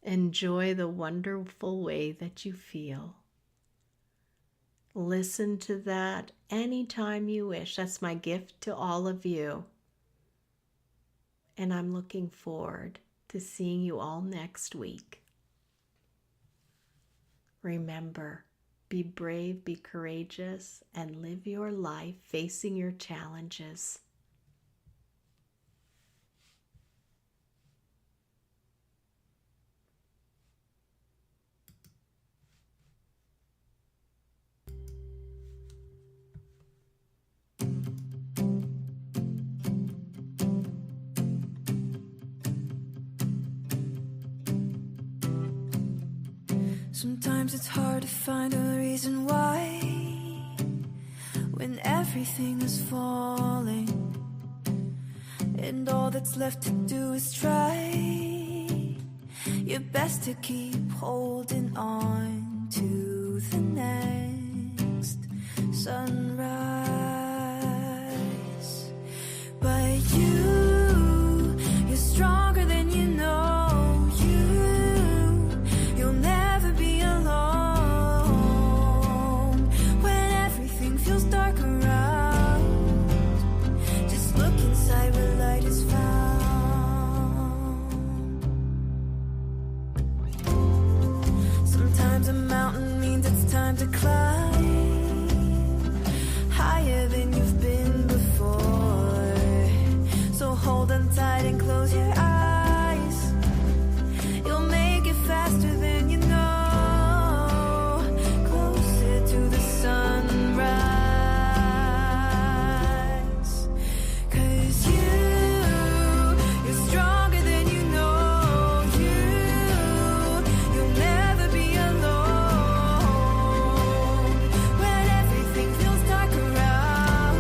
Enjoy the wonderful way that you feel. Listen to that anytime you wish. That's my gift to all of you. And I'm looking forward to seeing you all next week. Remember, be brave, be courageous, and live your life facing your challenges.
Sometimes it's hard to find a reason why, when everything is falling and all that's left to do is try your best to keep holding on to the next sunrise. But you're time to climb higher than you've been before. So hold on tight and close your eyes. You'll make it faster than you know. Closer to the sunrise. 'Cause you're stronger than you know. You'll never be alone. When everything feels dark around,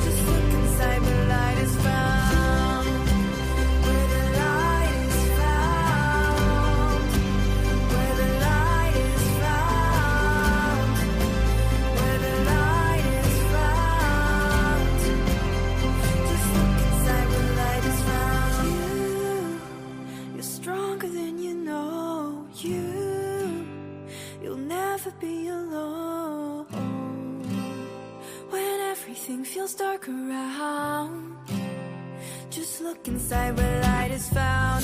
just look inside where light is found. Where the light is found. Where the light is found. Where the light is found. Just look inside where light is found. You're stronger than you know. You'll never be alone. When everything feels dark around, just look inside where light is found.